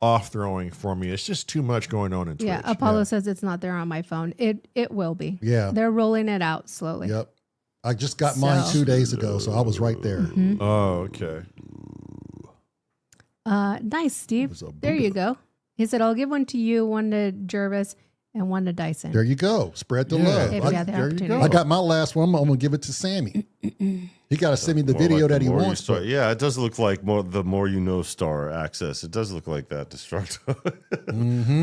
off throwing for me. It's just too much going on in Twitch. Yeah, Apollo says it's not there on my phone. It will be. Yeah. They're rolling it out slowly. Yep. I just got mine So- 2 days ago, so I was right there. Oh, okay. Nice, Steve. was a There you go. He said, I'll give one to you, one to Jervis, and one to Dyson. There you go. Spread the Yeah. love. If you had the there you opportunity. go. I got my last one. I'm going to give it to Sammy. He got to send me the More video like that the he more you wants. start- but- yeah, it does look like the more you know star access. It does look like that, Destructo.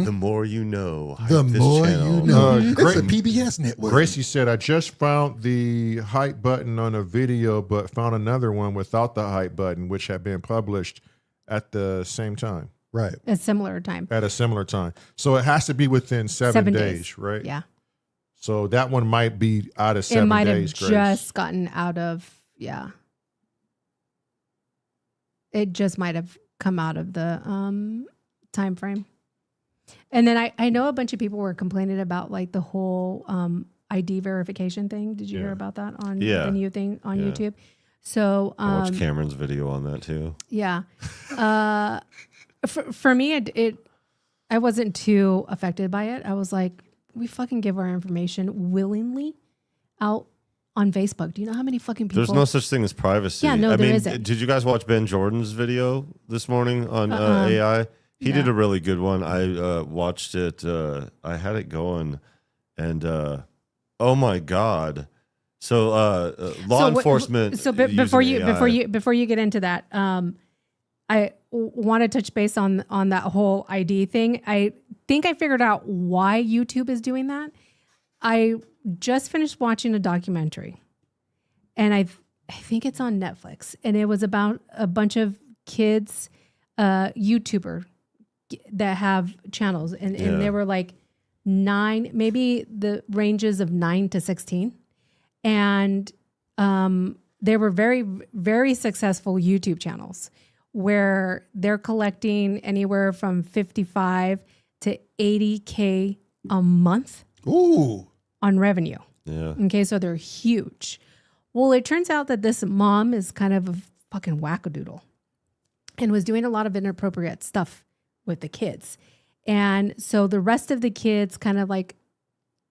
The more you know. hype The this more channel. you know. It's Great. a PBS network. Gracie said, I just found the hype button on a video, but found another one without the hype button, which had been published at the same time, Right. A similar time. at a similar time. So it has to be within 7 days, right? Yeah. So that one might be out of It 7 might have days, Grace. just gotten out of, yeah. It just might have come out of the time frame. And then I know a bunch of people were complaining about like the whole ID verification thing. Did you hear about that on Yeah. the new thing on Yeah. YouTube? So I watched Cameron's video on that too. yeah. For me, I wasn't too affected by it. I was like, we fucking give our information willingly out on Facebook. Do you know how many fucking people? There's no such thing as privacy. Yeah, no, I there mean, isn't. did you guys watch Ben Jordan's video this morning on AI? He did a really good one. I watched it. I had it going, and oh my god! So law enforcement. Before using AI. you get into that, I want to touch base on that whole ID thing. I think I figured out why YouTube is doing that. I just finished watching a documentary, and I think it's on Netflix, and it was about a bunch of kids, YouTuber that have channels, and they were like 9, maybe the ranges of 9 to 16. And they were very, very successful YouTube channels where they're collecting anywhere from 55 to 80K a month on revenue. Yeah. Okay, so they're huge. Well, it turns out that this mom is kind of a fucking wackadoodle and was doing a lot of inappropriate stuff with the kids. And so the rest of the kids kind of like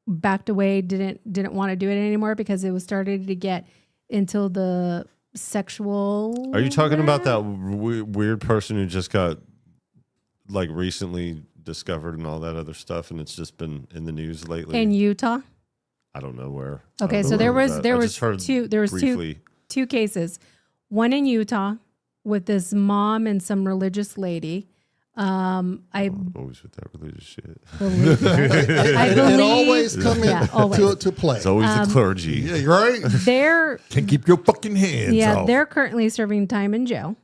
backed away, didn't want to do it anymore because it was starting to get into the sexual. Are you talking about that weird person who just got like recently discovered and all that other stuff, and it's just been in the news lately? In Utah? I don't know where. Okay, so there was two cases. One in Utah with this mom and some religious lady. Always with that religious shit. I believe It always come to play. It's always the clergy. Yeah, you're right. They're Can't keep your fucking hands off. they're currently serving time in jail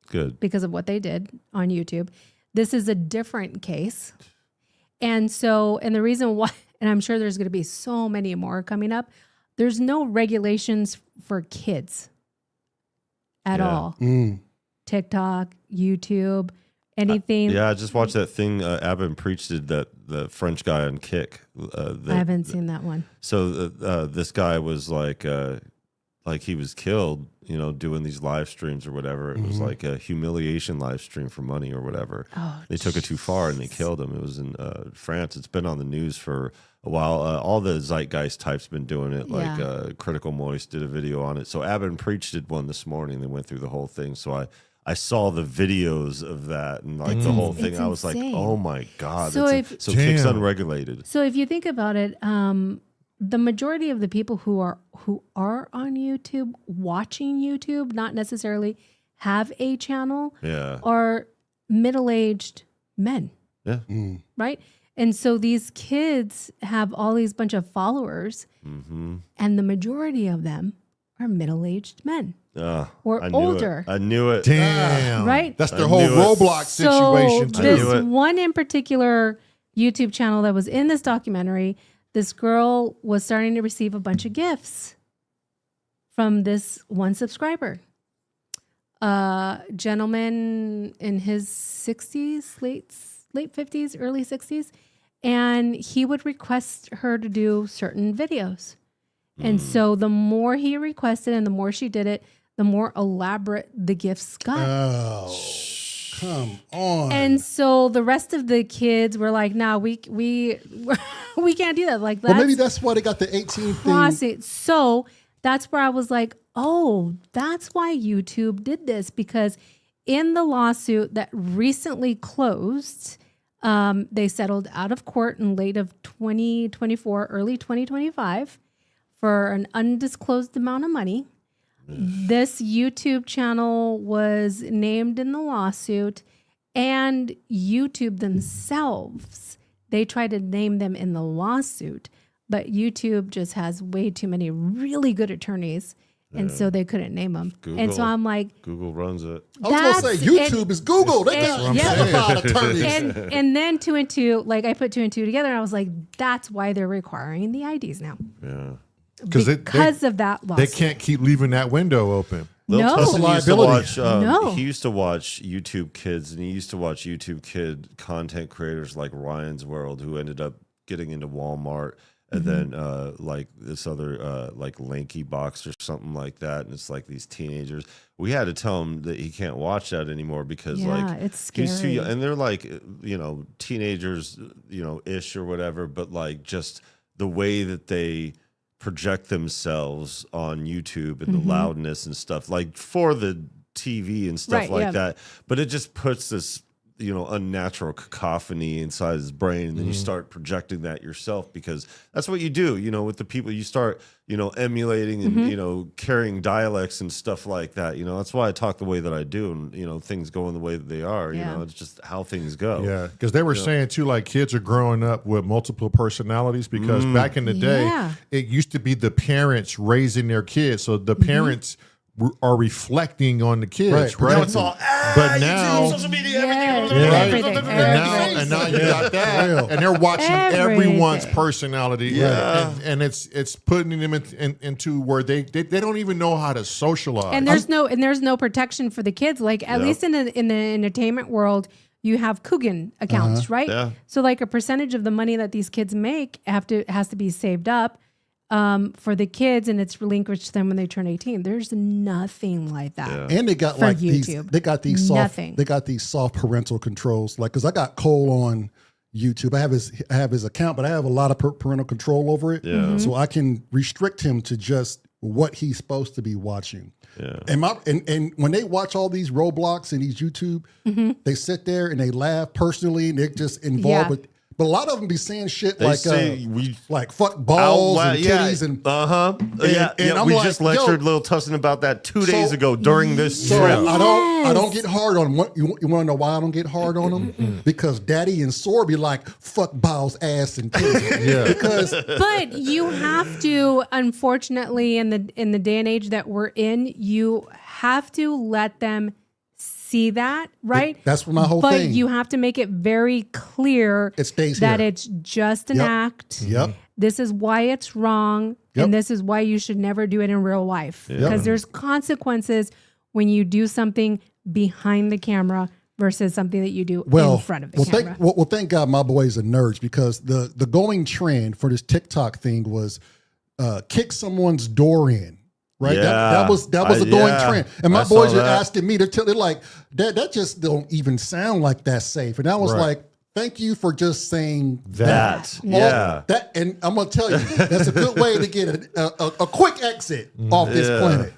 Good. because of what they did on YouTube. This is a different case. And the reason why, and I'm sure there's going to be so many more coming up, there's no regulations for kids at all. TikTok, YouTube, anything. I just watched that thing Abin Preach did, that the French guy on Kick. I haven't seen that one. So this guy was like he was killed, doing these live streams or whatever. It was like a humiliation live stream for money or whatever. Oh, they took it too far and they killed him. It was in France. It's been on the news for a while. All the Zeitgeist types been doing it. Like Critical Moist did a video on it. So Abin Preach did one this morning. They went through the whole thing. So I saw the videos of that and like the whole thing. It's I was insane. like, oh my God. So Kick's unregulated. So if you think about it, the majority of the people who are on YouTube, watching YouTube, not necessarily have a channel, are middle-aged men. Yeah. Right? And so these kids have all these bunch of followers, and the majority of them are middle-aged men or older. I knew it. Damn. Right? That's their whole Roblox situation, too. This one in particular YouTube channel that was in this documentary, this girl was starting to receive a bunch of gifts from this one subscriber. Gentleman in his 60s, late 50s, early 60s. And he would request her to do certain videos. And so the more he requested and the more she did it, the more elaborate the gifts got. Oh, come on. And so the rest of the kids were like, "No, we can't do that." Like, well, maybe that's why they got the 18 thing. So that's where I was like, "Oh, that's why YouTube did this," because in the lawsuit that recently closed, they settled out of court in late of 2024, early 2025. For an undisclosed amount of money. This YouTube channel was named in the lawsuit, and YouTube themselves, they tried to name them in the lawsuit, but YouTube just has way too many really good attorneys, and so they couldn't name them. And so I'm like, Google runs it. I was going to say, YouTube is Google. They got certified attorneys. And then 2 and 2, like I put 2 and 2 together, and I was like, that's why they're requiring the IDs now. Yeah. Because of that lawsuit. They can't keep leaving that window open. No. Tussin used to watch, No. He used to watch YouTube Kids, and he used to watch YouTube Kid content creators like Ryan's World, who ended up getting into Walmart, and then like this other like Lanky Box or something like that. And it's like these teenagers. We had to tell him that he can't watch that anymore because it's scary. he's too young, and they're like teenagers, ish or whatever. But like just the way that they project themselves on YouTube and the loudness and stuff, like for the TV and stuff that. But it just puts this unnatural cacophony inside his brain, and then you start projecting that yourself, because that's what you do, with the people. You start, emulating and carrying dialects and stuff like that. That's why I talk the way that I do, and things going the way that they are. It's just how things go. Yeah, because they were saying too, like kids are growing up with multiple personalities, because back in the day, it used to be the parents raising their kids, so the parents are reflecting on the kids, right? Now it's all, but now social media, Everything. and now you got that, and they're watching everyone's personality, and it's putting them into where they don't even know how to socialize. And there's no protection for the kids. Like at least in the entertainment world, you have Coogan accounts, right? Yeah. So like a percentage of the money that these kids make has to be saved up for the kids, and it's relinquished to them when they turn 18. There's nothing like that. And they got for like YouTube. they got these soft parental controls. Like, cause I got Cole on YouTube. I have his account, but I have a lot of parental control over it. Yeah. So I can restrict him to just what he's supposed to be watching. Yeah. And when they watch all these Roblox and these YouTube, they sit there and they laugh personally, and they're just involved with. But a lot of them be saying shit They like say like fuck balls and titties and and I'm we like, just lectured yo, Lil Tussin about that 2 days ago during this so trip. I don't get hard on them. You want to know why I don't get hard on them? Because Daddy and S.O.R be like fuck balls, ass, and titties. Because But you have to, unfortunately, in the day and age that we're in, you have to let them see that, right? That's my whole but thing. But you have to make it very clear It stays that here. it's just an act. Yep. This is why it's wrong, and this is why you should never do it in real life. Because there's consequences when you do something behind the camera versus something that you do in front of the camera. Thank God my boys are nerds, because the going trend for this TikTok thing was kick someone's door in. Right, that was a going trend, and my boys are asking me. They're like, that just don't even sound like that's safe. And I was like, thank you for just saying that. That, and I'm gonna tell you, that's a good way to get a quick exit off this planet.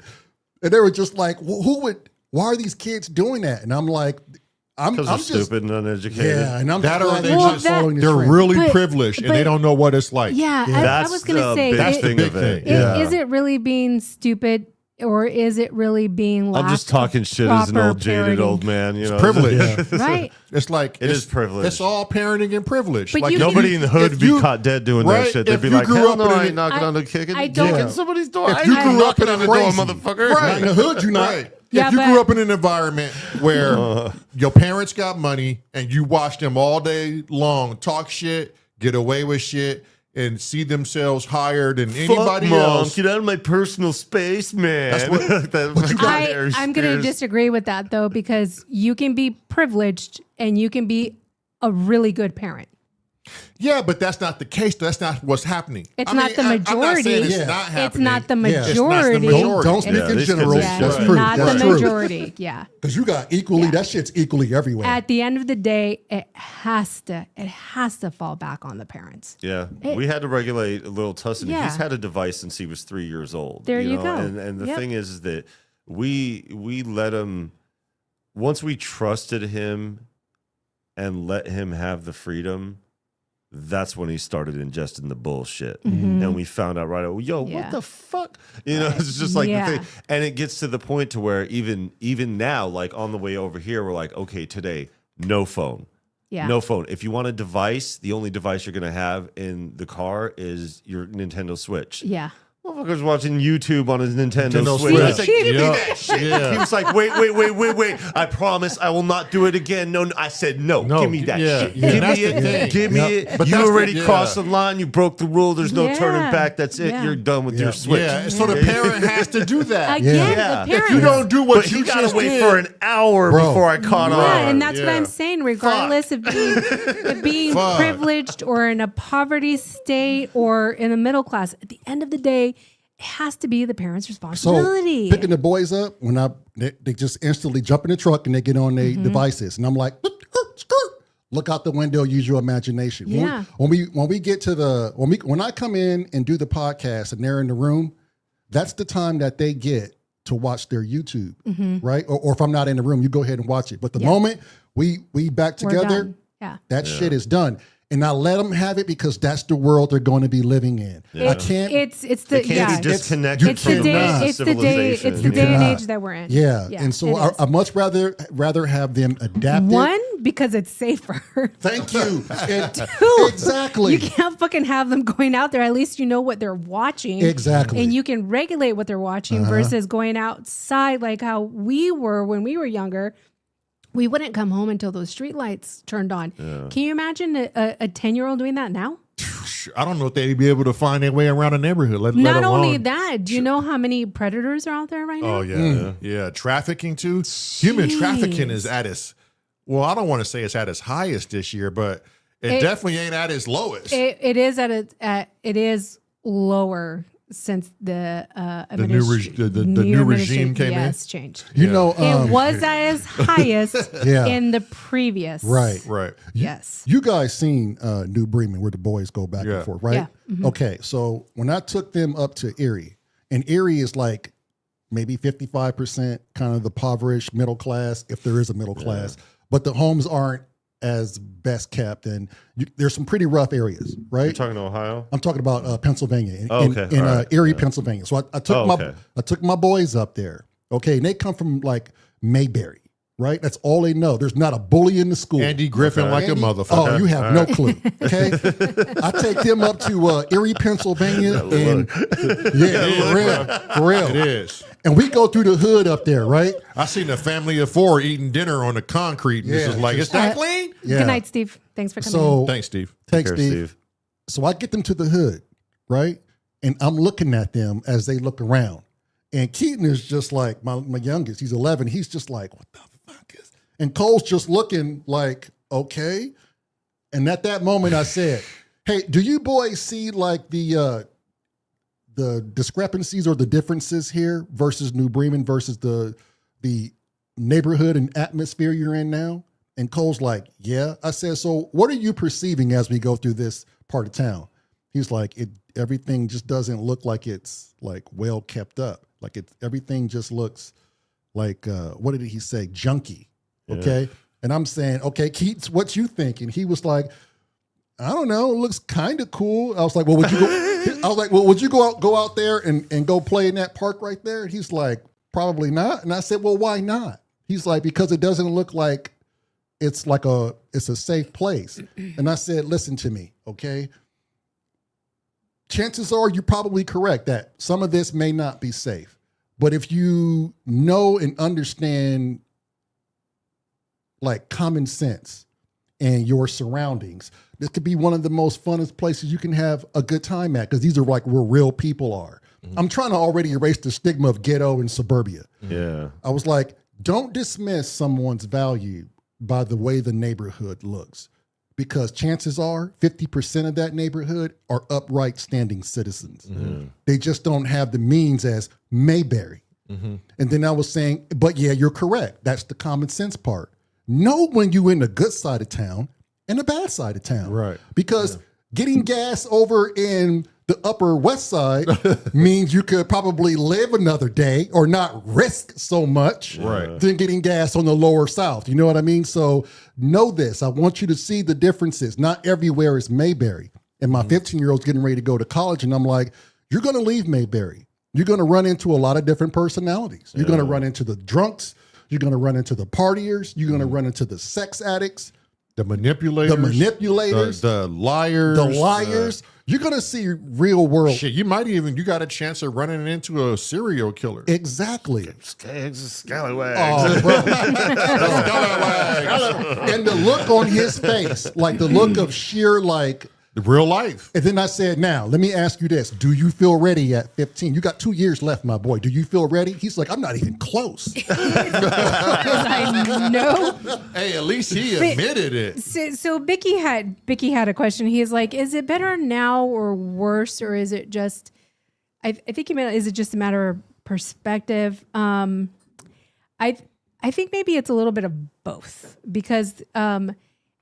And they were just like, why are these kids doing that? And I'm like, I'm just stupid and uneducated. Yeah, and I'm that just or they glad just following the they're trend. really privileged and they don't know what it's like. Yeah, I was going to the say, big thing of it. Is it really being stupid, or is it really being I'm just talking shit as an old jaded old man. It's privilege. Right. It's like it is privilege. It's all parenting and privilege. But like nobody in the hood would be caught dead doing that shit. They'd be like, hell no, I ain't knocking on the kicking. I don't- Kicking somebody's door. If you grew up in on a the door, crazy, motherfucker. Not in the hood, you not. Right. Yeah, if you but- grew up in an environment where your parents got money and you watch them all day long talk shit, get away with shit, and see themselves higher than anybody Fuck, else. Mom, get out of my personal space, man. That's what- I'm going to disagree with that, though, because you can be privileged and you can be a really good parent. Yeah, but that's not the case. That's not what's happening. It's not the majority. I'm not saying it's Yeah. not happening. It's not the Yeah. It's not the majority. majority. Don't speak in these general. kids Yeah, That's it's true. not That's the true. majority. Yeah. Because you got equally, that shit's equally everywhere. At the end of the day, it has to fall back on the parents. Yeah, we had to regulate Lil Tussin. Yeah. He's had a device since he was 3 years old. There you know? go. And the Yep. thing is that we let him, once we trusted him and let him have the freedom, that's when he started ingesting the bullshit. And we found out right away, yo, Yeah. what the fuck? You know, it's just like Yeah. the thing. And it gets to the point to where even now, like on the way over here, we're like, okay, today, no phone. Yeah. No phone. If you want a device, the only device you're going to have in the car is your Nintendo Switch. Yeah. Motherfucker's watching YouTube on his Nintendo Nintendo Switch. I Switch. said, give me Yeah. that shit. Yeah. He was like, wait. I promise I will not do it again. No. I said, no. Give me that shit. Yeah. Give That's me the it. thing. Give me Yeah. it. But You that's the- already yeah. crossed the line. You broke the rule. There's no Yeah. turning back. That's it. Yeah. You're done with your Switch. Yeah, so the parent has to do that. Again, Yeah. the If parents. If you don't do what But you he got just to wait did, for an hour Bro. before I caught Yeah, on. and that's what Yeah. I'm saying. Regardless of being Fuck. privileged or in a poverty state or in the middle class, at the end of the day, it has to be the parents' So responsibility. picking the boys up, they just instantly jump in the truck and they get on their Mm-hmm. devices, and I'm like, look out the window, use your imagination. Yeah. When we get to when I come in and do the podcast and they're in the room, that's the time that they get to watch their YouTube, right? Or if I'm not in the room, you go ahead and watch it. But the moment we back We're together, done. Yeah. that shit is done. And I let them have it because that's the world they're going to be living in. I can't. It's the They can't be disconnected it's the from day. It's the day. civilization. It's the day and age that we're in. Yeah. And so it is. I much rather have them adapt it. One, because it's safer. Thank you. And Two, exactly. You can't fucking have them going out there. At least you know what they're watching. Exactly. And you can regulate what they're watching versus going outside like how we were when we were younger. We wouldn't come home until those street lights turned on. Can you imagine a 10-year-old doing that now? I don't know if they'd be able to find their way around a neighborhood. Let Not alone. only that, do you know how many predators are out there right now? Oh yeah. Trafficking too. Human trafficking is at its. Well, I don't want to say it's at its highest this year, but it definitely ain't at its lowest. It is it is lower since the new regime came in? changed. You know, It was at its highest in the previous. right. Right. Yes. You guys seen New Bremen where the boys go back Yeah. and forth, right? Yeah. Mm-hmm. Okay, so when I took them up to Erie, and Erie is like maybe 55% kind of the impoverished middle class, if there is a middle class, but the homes aren't as best kept, and there's some pretty rough areas, right? You're talking Ohio? I'm talking about Pennsylvania, in All right. Erie, Pennsylvania. So I took my boys up there. Okay, and they come from like Mayberry, right? That's all they know. There's not a bully in the school. Andy Griffin like a motherfucker. Oh, you have no clue. Okay, I take them up to Erie, Pennsylvania, and for real, It is. and we go through the hood up there, right? I seen a family of 4 eating dinner on the concrete, and this is like, is that clean? Yeah. Good night, Steve. Thanks for coming. So Thanks, Steve. thanks, Take care, Steve. So I get them to the hood, right? And I'm looking at them as they look around. And Keaton is just like, my youngest, he's 11. He's just like, what the fuck is? And Cole's just looking like, okay. And at that moment I said, hey, do you boys see like the discrepancies or the differences here versus New Bremen versus the neighborhood and atmosphere you're in now? And Cole's like, yeah. I said, so what are you perceiving as we go through this part of town? He's like, everything just doesn't look like it's like well kept up. Like everything just looks like, what did he say? Junky. Okay. And I'm saying, okay, Keats, what you think? And he was like, I don't know. It looks kind of cool. I was like, well, would you go? I was like, well, would you go out there and go play in that park right there? And he's like, probably not. And I said, well, why not? He's like, because it doesn't look like it's a safe place. And I said, listen to me, okay? Chances are you're probably correct that some of this may not be safe. But if you know and understand like common sense and your surroundings, this could be one of the most funnest places you can have a good time at, because these are like where real people are. Mm-hmm. I'm trying to already erase the stigma of ghetto and suburbia. Yeah. I was like, don't dismiss someone's value by the way the neighborhood looks, because chances are 50% of that neighborhood are upright standing citizens. Mm-hmm. They just don't have the means as Mayberry. Mm-hmm. And then I was saying, but yeah, you're correct. That's the common sense part. Know when you're in the good side of town and the bad side of town. Right. Because getting gas over in the Upper West Side means you could probably live another day or not risk so much than getting gas on the Lower South. You know what I mean? So know this. I want you to see the differences. Not everywhere is Mayberry. And my 15-year-old's getting ready to go to college, and I'm like, you're going to leave Mayberry. You're going to run into a lot of different personalities. You're going to run into the drunks. You're going to run into the partiers. You're going to run into the sex addicts. The manipulators. The liars. The liars. You're going to see real world. Shit, you got a chance of running into a serial killer. Exactly. Scallywags. Oh, bro. And the look on his face, like the look of sheer like. The real life. And then I said, now, let me ask you this. Do you feel ready at 15? You got 2 years left, my boy. Do you feel ready? He's like, I'm not even close. I know. Hey, at least he admitted it. So Bicky had a question. He's like, is it better now or worse, or is it just? I think he meant, is it just a matter of perspective? I think maybe it's a little bit of both, because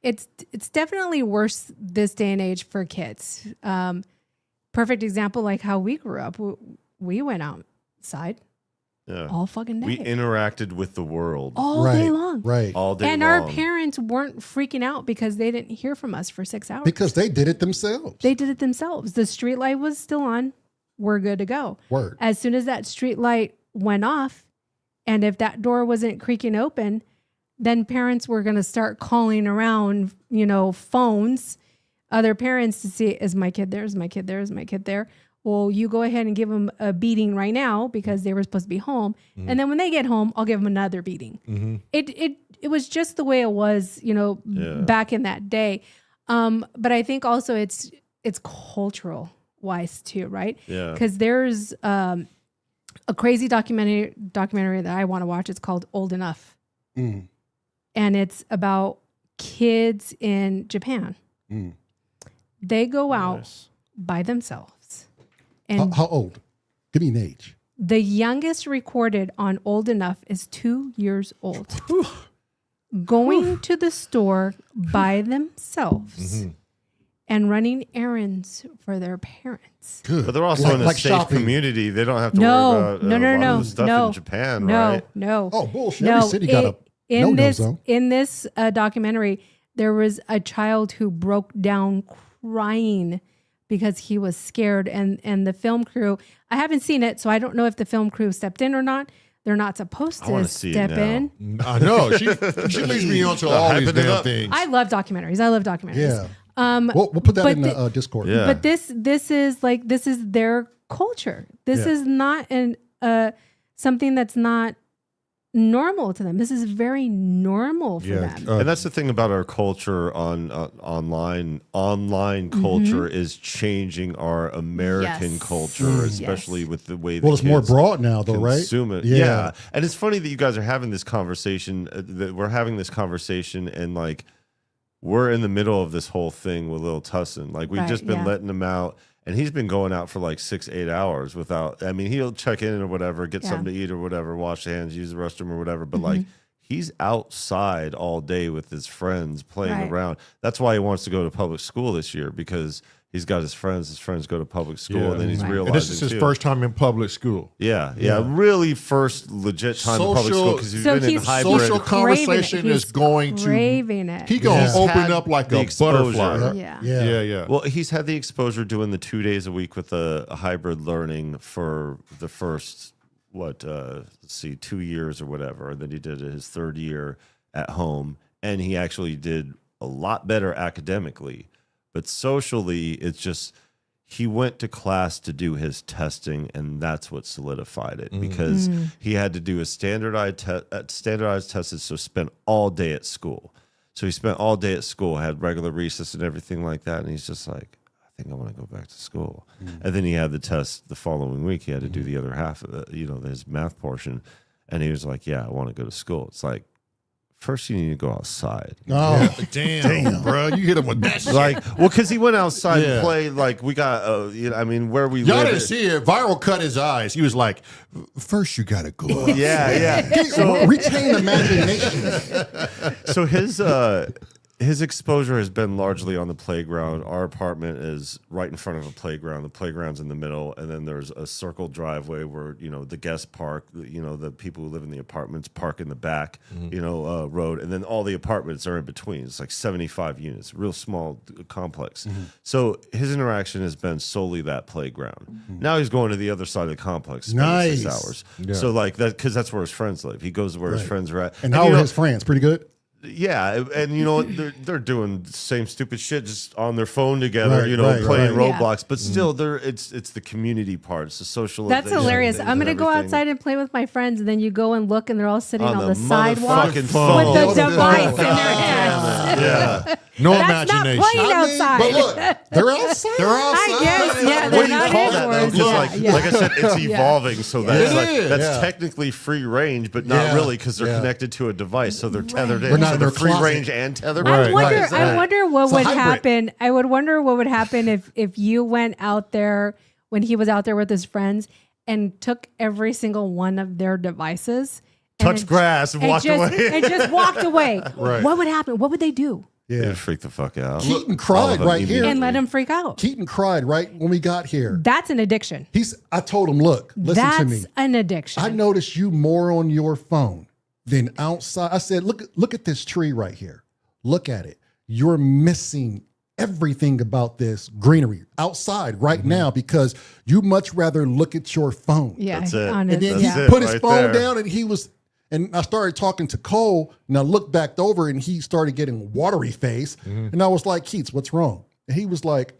it's definitely worse this day and age for kids. Perfect example, like how we grew up. We went outside. all fucking day. We interacted with the world all right, day long. right. all day And long. our parents weren't freaking out because they didn't hear from us for 6 hours. Because they did it themselves. They did it themselves. The street light was still on. We're good to go. Word. As soon as that street light went off, and if that door wasn't creaking open, then parents were going to start calling around, phones, other parents to see, is my kid there? Is my kid there? Is my kid there? Well, you go ahead and give them a beating right now because they were supposed to be home. And then when they get home, I'll give them another beating. It was just the way it was, back in that day. But I think also it's cultural wise too, right? Yeah. Because there's a crazy documentary that I want to watch. It's called Old Enough. Mm. And it's about kids in Japan. Mm. They go out by themselves. And How old? Give me an age. the youngest recorded on Old Enough is 2 years old. Going to the store by themselves and running errands for their parents. Good. But they're also in a safe shopping. community. They don't have to worry about a lot of the stuff in Japan, right? No. Oh, bullshit. Every city got a no-no zone. In this documentary, there was a child who broke down crying because he was scared. And the film crew, I haven't seen it, so I don't know if the film crew stepped in or not. They're not supposed to step in. I know. She leads me on to all these hyping it damn up. things. I love documentaries. Yeah. We'll put that but in the Discord. Yeah. But this is their culture. This is not something that's not normal to them. This is very normal for them. And that's the thing about our culture on online. Online culture is changing our American Yes. culture, especially with the way Well, it's more broad now, though, right? consume it. Yeah. And it's funny that you guys are having this conversation. That we're having this conversation, and like we're in the middle of this whole thing with Lil Tussin. Like we've just been letting him out. And he's been going out for like 6-8 hours without, I mean, he'll check in or whatever, get something to eat or whatever, wash the hands, use the restroom or whatever. But like, he's outside all day with his friends playing around. That's why he wants to go to public school this year, because he's got his friends. His friends go to public school, and then he's realizing And this is his first time in public school. Yeah, really first legit time in public school, because he's been in hybrid. Social conversation is going to craving it. He gonna He's open had up like the a exposure. butterfly. Yeah. Well, he's had the exposure doing the 2 days a week with a hybrid learning for the first, 2 years or whatever. And then he did his third year at home, and he actually did a lot better academically. But socially, it's just he went to class to do his testing, and that's what solidified it, because he had to do a standardized tests, so spent all day at school. So he spent all day at school, had regular recess and everything like that, and he's just like, I think I want to go back to school. And then he had the test the following week. He had to do the other half of it, his math portion, and he was like, yeah, I want to go to school. It's like, first, you need to go outside. Oh, Damn, bro, you hit him with that shit. Like, well, because he went outside and played. Like, we got, where we Y'all live. didn't see it. Viral cut his eyes. He was like, first you got to go. Yeah. so retain imagination. So his exposure has been largely on the playground. Our apartment is right in front of a playground. The playground's in the middle, and then there's a circle driveway where the guests park. The people who live in the apartments park in the back, road, and then all the apartments are in between. It's like 75 units, real small complex. So his interaction has been solely that playground. Now he's going to the other side of the complex, spending 6 hours. Yeah. So like that, because that's where his friends live. He goes where his friends are at. And how are his friends? Pretty good? Yeah, and they're doing the same stupid shit just on their phone together, playing right. Roblox. But still, it's the community part. It's the social. That's hilarious. I'm gonna go outside and play with my friends, and then you go and look, and they're all sitting on the sidewalk motherfucking with phone. the device in their hands. Yeah. No That's not imagination. playing outside. But look, they're outside. I guess, yeah, What they're do you not call that though? indoors. 'Cause like I said, it's evolving, so that's It is. that's technically free range, but not really, because they're connected to a device, so they're tethered in. We're not So in they're their free closet. range and tethered. I wonder. Right. I wonder what It's a would hybrid. happen. I would wonder what would happen if you went out there when he was out there with his friends and took every single one of their devices, Touched grass and walked away. and just walked away. Right. What would happen? What would they do? Yeah. It'd freak the fuck out. Keaton All cried of them right here. immediately. And let him freak out. Keaton cried right when we got here. That's an addiction. I told him, look, listen That's to me. an addiction. I noticed you more on your phone than outside. I said, look at this tree right here. Look at it. You're missing everything about this greenery outside right now because you much rather look at your phone. Yeah, That's it. on And then That's he it put his right phone there. down and I started talking to Cole and I looked back over and he started getting watery face. And I was like, Keats, what's wrong? And he was like,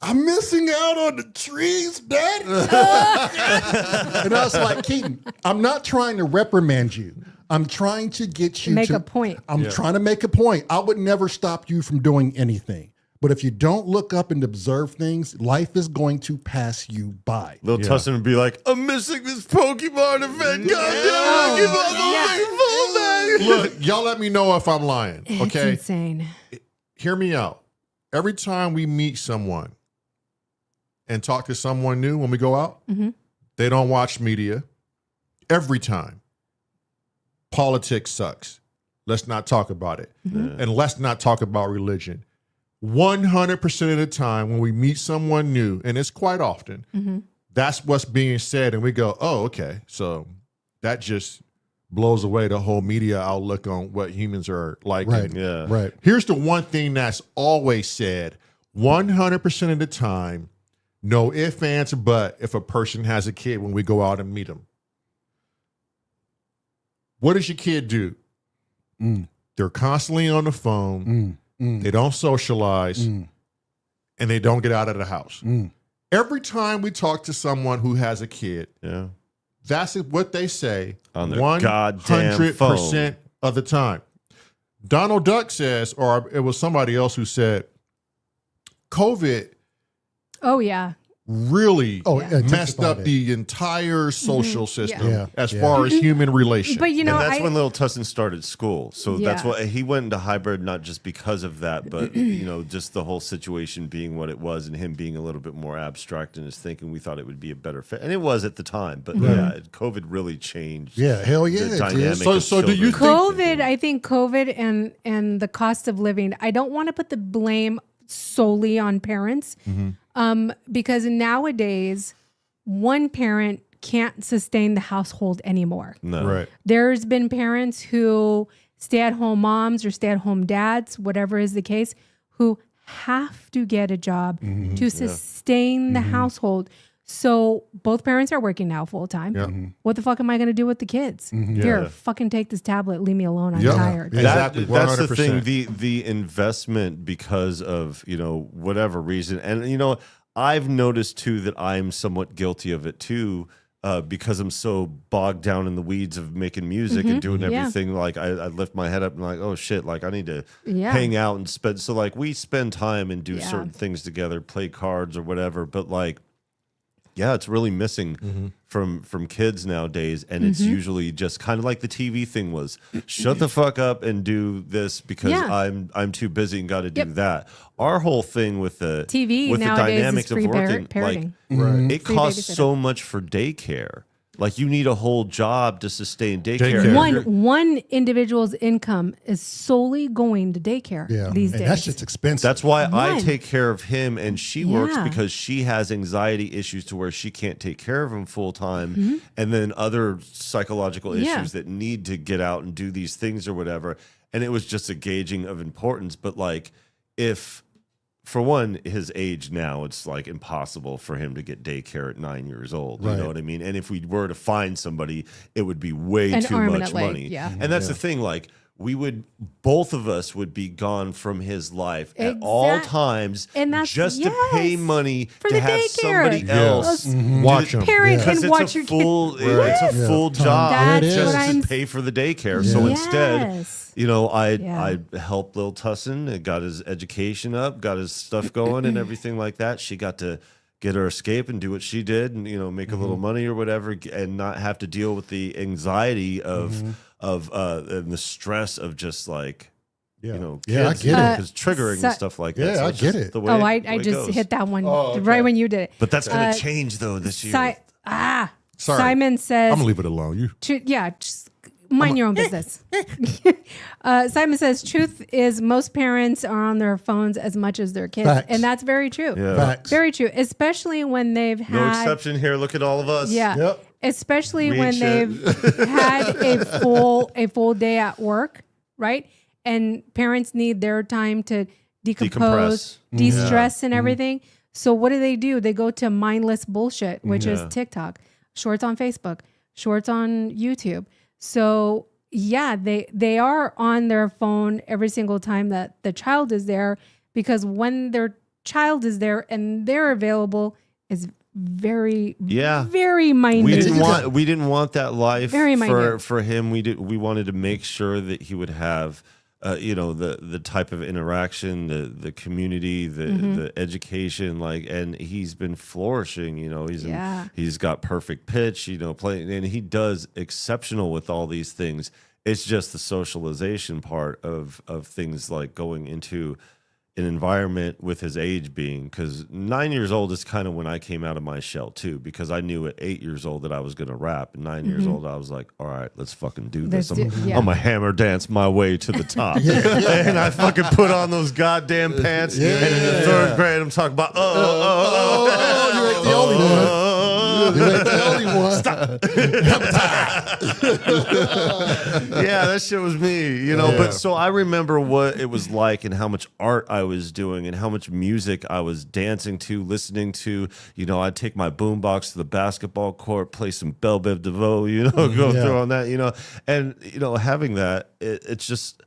I'm missing out on the trees, Daddy. And I was like, Keaton, I'm not trying to reprimand you. I'm trying to get you Make to a point. I'm trying to make a point. I would never stop you from doing anything. But if you don't look up and observe things, life is going to pass you by. Little Tussin would be like, I'm missing this Pokemon event. God damn it, give up. Look, y'all let me know if I'm lying. It's Okay. insane. Hear me out. Every time we meet someone and talk to someone new when we go out, they don't watch media. Every time. Politics sucks. Let's not talk about it. And let's not talk about religion. 100% of the time when we meet someone new, and it's quite often, that's what's being said. And we go, oh, okay. So that just blows away the whole media outlook on what humans are like. Right. And Yeah. Right. here's the one thing that's always said 100% of the time, no ifs, ands, or but if a person has a kid when we go out and meet them. What does your kid do? They're constantly on the phone. They don't socialize and they don't get out of the house. Every time we talk to someone who has a kid, Yeah. that's what they say On their goddamn 100% of the time. Donald Duck says, or it was somebody else who said, COVID Oh, yeah. really messed intensified up it. the entire social system Yeah. as Yeah. far as human relations. But, you know, And that's when little Tussin started school. So that's Yeah. what he went into hybrid, not just because of that, but you know, just the whole situation being what it was and him being a little bit more abstract in his thinking. We thought it would be a better fit. And it was at the time. But yeah, COVID really changed Yeah, hell yeah, the it dynamic did. of So do you children. COVID, I think COVID and the cost of living, I don't want to put the blame solely on parents because nowadays one parent can't sustain the household anymore. No. right. There's been parents who stay-at-home moms or stay-at-home dads, whatever is the case, who have to get a job to sustain the household. So both parents are working now full time. What the fuck am I going to do with the kids? Here, fucking take this tablet. Leave me alone. I'm Yeah. tired. Yeah. Exactly, That's the 100%. thing. The investment because of, you know, whatever reason. And, you know, I've noticed too that I'm somewhat guilty of it too. Because I'm so bogged down in the weeds of making music and doing Yeah. everything, like I lift my head up and like, oh shit, like I need to Yeah. hang out and spend. So like we spend time and do Yeah. certain things together, play cards or whatever. But like, yeah, it's really missing from kids nowadays, and it's usually just kind of like the TV thing was: shut the fuck up and do this because Yeah. I'm too busy and got to do that. Our whole thing with the TV with the nowadays is dynamics free of working, parenting. like it Free costs babysitter. so much for daycare. Like you need a whole job to sustain daycare. Daycare. One individual's income is solely going to daycare Yeah. these and days. that shit's expensive. That's why I One. take care of him and she works Yeah. because she has anxiety issues to where she can't take care of him full time. Mm-hmm. And then other psychological Yeah. issues that need to get out and do these things or whatever. And it was just a gauging of importance. But like, if for one, his age now, it's like impossible for him to get daycare at 9 years old. You Right. know what I mean? And if we were to find somebody, it would be way An too arm and much a leg, money. yeah. And that's the thing, like, both of us would be gone from his life at all times And that's- just to pay yes, money for to the have daycare. somebody Yes. else Watch them. Parent Yeah. because and it's watch a your full kid. it's a Yeah. full Time. job That's It just what I'm to pay for the daycare. So instead, Yes. you know, I Yeah. helped Lil Tussin, and got his education up, got his stuff going and everything like that. She got to get her escape and do what she did and, you know, make a little money or whatever and not have to deal with the anxiety of and the stress of just like, Yeah. you know, Yeah, I kids, get it. because triggering So- and stuff like that. Yeah, So I it's get just it. the way Oh, the I way it just goes. hit that one Oh, okay. right when you did it. But that's going to change though this year. Si- Sorry. Simon says, I'm going to leave it alone. You. just mind your own business. Simon says, truth is most parents are on their phones as much as their kids. Facts. And that's very true. Yeah. Facts. Very true. Especially when they've had. No exception here. Look at all of us. Yeah. Yep. Especially We when ain't they've had a full day at work, right? And parents need their time to decompose, Decompress. de-stress and everything. So what do? They go to mindless bullshit, which is Yeah. TikTok, shorts on Facebook, shorts on YouTube. So yeah, they are on their phone every single time that the child is there, because when their child is there and they're available is very, Yeah. very minute. We didn't want that life Very minute. for him. We wanted to make sure that he would have the type of interaction, the community, the education, and he's been flourishing. He's got perfect pitch, playing, and he does exceptional with all these things. It's just the socialization part of things, like going into an environment with his age being, because 9 years old is kind of when I came out of my shell too, because I knew at 8 years old that I was going to rap. At 9 years old, I was like, all right, let's fucking do this. I'm going to hammer dance my way to the top. And I fucking put on those goddamn pants. And in the third grade, I'm talking about, you ain't the only one. You ain't the only one. yeah, that shit was me, But so I remember what it was like and how much art I was doing and how much music I was dancing to, listening to. I'd take my boombox to the basketball court, play some Belle Biv DeVoe, go through on that, and having that, it's just.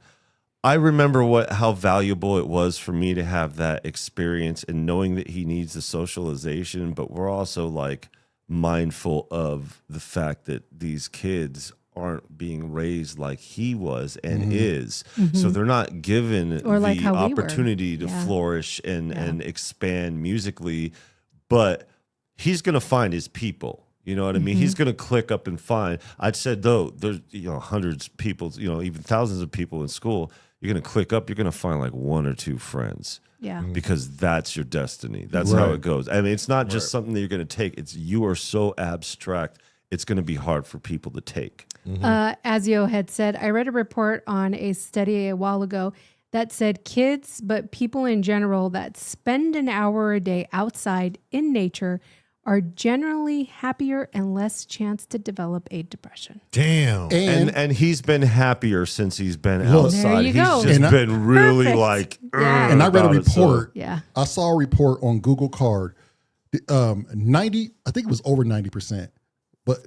I remember how valuable it was for me to have that experience and knowing that he needs the socialization, but we're also like mindful of the fact that these kids aren't being raised like he was and is. So they're not given Or the like how we were. opportunity to flourish and expand musically, but he's going to find his people. You know what I mean? He's going to click up and find. I'd said, though, there's hundreds of people, even thousands of people in school. You're going to click up, you're going to find like one or two friends. Yeah. Because that's your destiny. That's how it goes. I mean, it's not just something that you're going to take. You are so abstract, it's going to be hard for people to take. As Yo had said, I read a report on a study a while ago that said kids, but people in general that spend an hour a day outside in nature are generally happier and less chance to develop a depression. Damn. And he's been happier since he's been Look, outside. There you go. He's just been really Perfect. like, Yeah. And I read a about it, so- report. Yeah. I saw a report on Google Card. 90, I think it was over 90%, but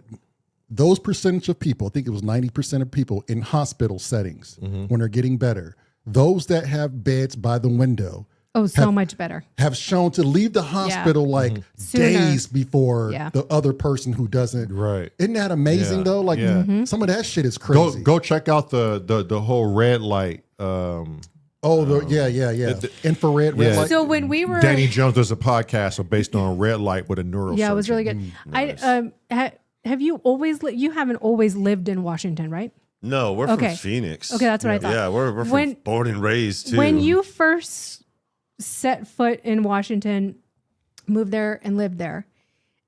those percentage of people, I think it was 90% of people in hospital settings when they're getting better, those that have beds by the window Oh, so much better. have shown to leave the hospital like days before Yeah. the other person who doesn't. Right. Isn't that amazing Yeah. though? Like some of that shit is Go crazy. go check out the whole red light. Yeah. Infrared red Yeah. light. So when we were, Danny Jones does a podcast based on red light with a neurosurgeon. yeah, it was really good. Have you always, you haven't always lived in Washington, right? No, we're Okay. from Phoenix. Okay, that's what I thought. Yeah, we're When- born and raised too. When you first set foot in Washington, moved there and lived there,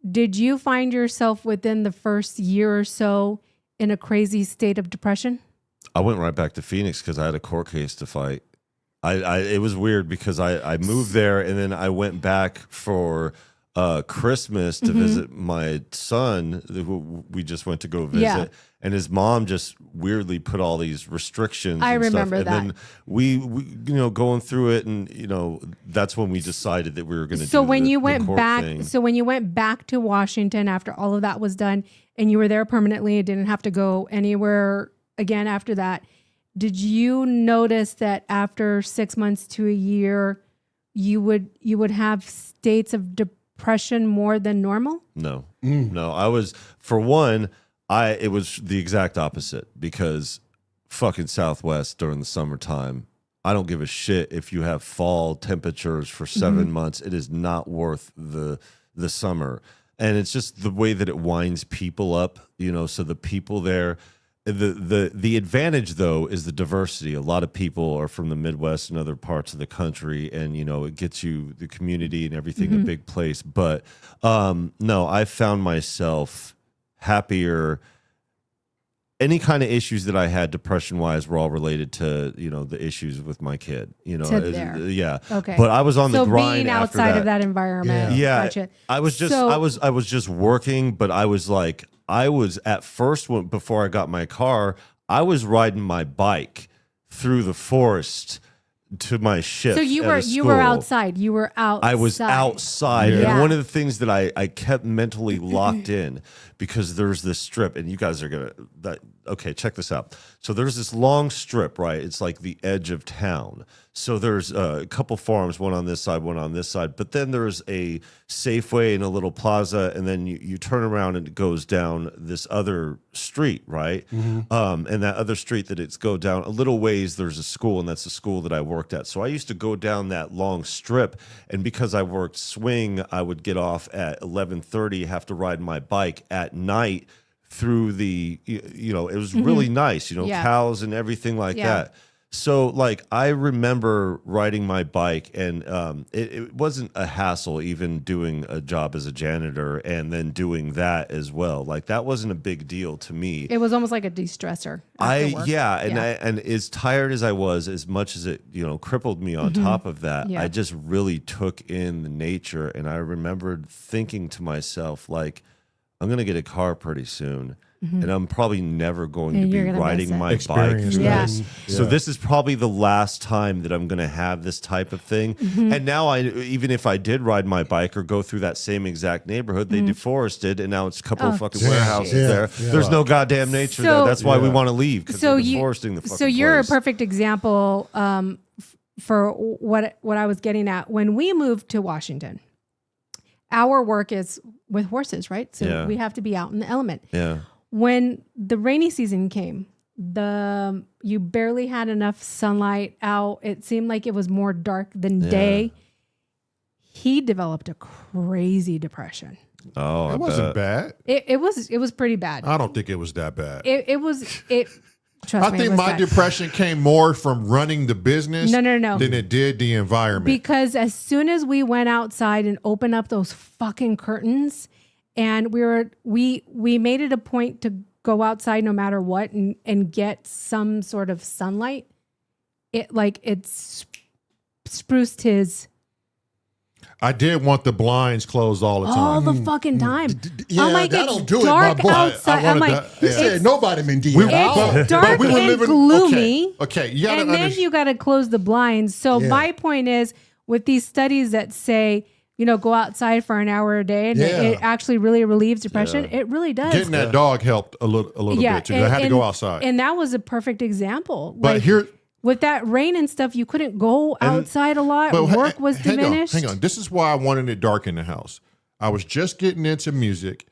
did you find yourself within the first year or so in a crazy state of depression? I went right back to Phoenix because I had a court case to fight. It was weird because I moved there and then I went back for Christmas to visit my son, who we just went to go visit. Yeah. And his mom just weirdly put all these restrictions. I and remember stuff. that. And then we going through it, and that's when we decided that we were going to. So do when the, you the went court back, thing. so when you went back to Washington after all of that was done, and you were there permanently and didn't have to go anywhere again after that, did you notice that after 6 months to a year, you would have states of depression more than normal? No, no. I was, for one, it was the exact opposite, because fucking Southwest during the summertime, I don't give a shit if you have fall temperatures for 7 months. It is not worth the summer. And it's just the way that it winds people up, so the people there, the advantage though is the diversity. A lot of people are from the Midwest and other parts of the country, and it gets you the community and everything, a big place. But no, I found myself happier any kind of issues that I had depression wise were all related to, the issues with my kid, yeah. Okay. But I was on the So grind being after outside that. of that environment. Yeah. Gotcha. I was just So- I was just working, but I was at first before I got my car, I was riding my bike through the forest to my shift. So you at were a you were school. outside. You were outside. I was outside. Yeah. And one of the things that I kept mentally locked in, because there's this strip, and you guys are okay, check this out. So there's this long strip, right? It's like the edge of town. So there's a couple farms, one on this side, one on this side. But then there's a Safeway and a little plaza, and then you turn around and it goes down this other street, right? And that other street that it's go down a little ways, there's a school, and that's the school that I worked at. So I used to go down that long strip, and because I worked swing, I would get off at 11:30, have to ride my bike at night through the, it was really nice, Yeah. cows and everything like Yeah. that. So I remember riding my bike, and it wasn't a hassle even doing a job as a janitor and then doing that as well. That wasn't a big deal to me. It was almost like a de-stressor. after work. And as tired as I was, as much as it crippled me on top of that, Yeah. I just really took in the nature, and I remembered thinking to myself, I'm gonna get a car pretty soon. And I'm probably never going And to be you're gonna riding miss it. my bike Experience through that. this. So this is probably the last time that I'm going to have this type of thing. And now even if I did ride my bike or go through that same exact neighborhood, they deforested, and now it's a couple of fucking warehouses shit. there. Yeah. There's no goddamn nature there. So- That's why we want to leave, because So they're you, deforesting the fucking so you're place. a perfect example for what I was getting at. When we moved to Washington, our work is with horses, right? So Yeah. we have to be out in the element. Yeah. When the rainy season came, you barely had enough sunlight out. It seemed like it was more dark than day. He developed a crazy depression. Oh, I It wasn't bet. bad. It was pretty bad. I don't think it was that bad. Trust I me, it think was my bad. depression came more from running the business No. than it did the environment. Because as soon as we went outside and opened up those fucking curtains, and we made it a point to go outside no matter what and get some sort of sunlight, it spruced his I did want the blinds closed all the all time. the fucking time. Yeah, I'm like, that'll it's do it, my dark boy. outside. I'm like, He it's said no vitamin D. We- at all. it's dark we were and living- gloomy. Okay, you gotta And then understand. you got to close the blinds. So Yeah. my point is, with these studies that say, go outside for an hour a day, and Yeah. it actually really relieves depression. It really does. Getting that dog helped a little bit too. I had to go outside. And that was a perfect example. But here- with that rain and stuff, you couldn't go outside a lot. But Work was diminished. Hang on. This is why I wanted it dark in the house. I was just getting into music.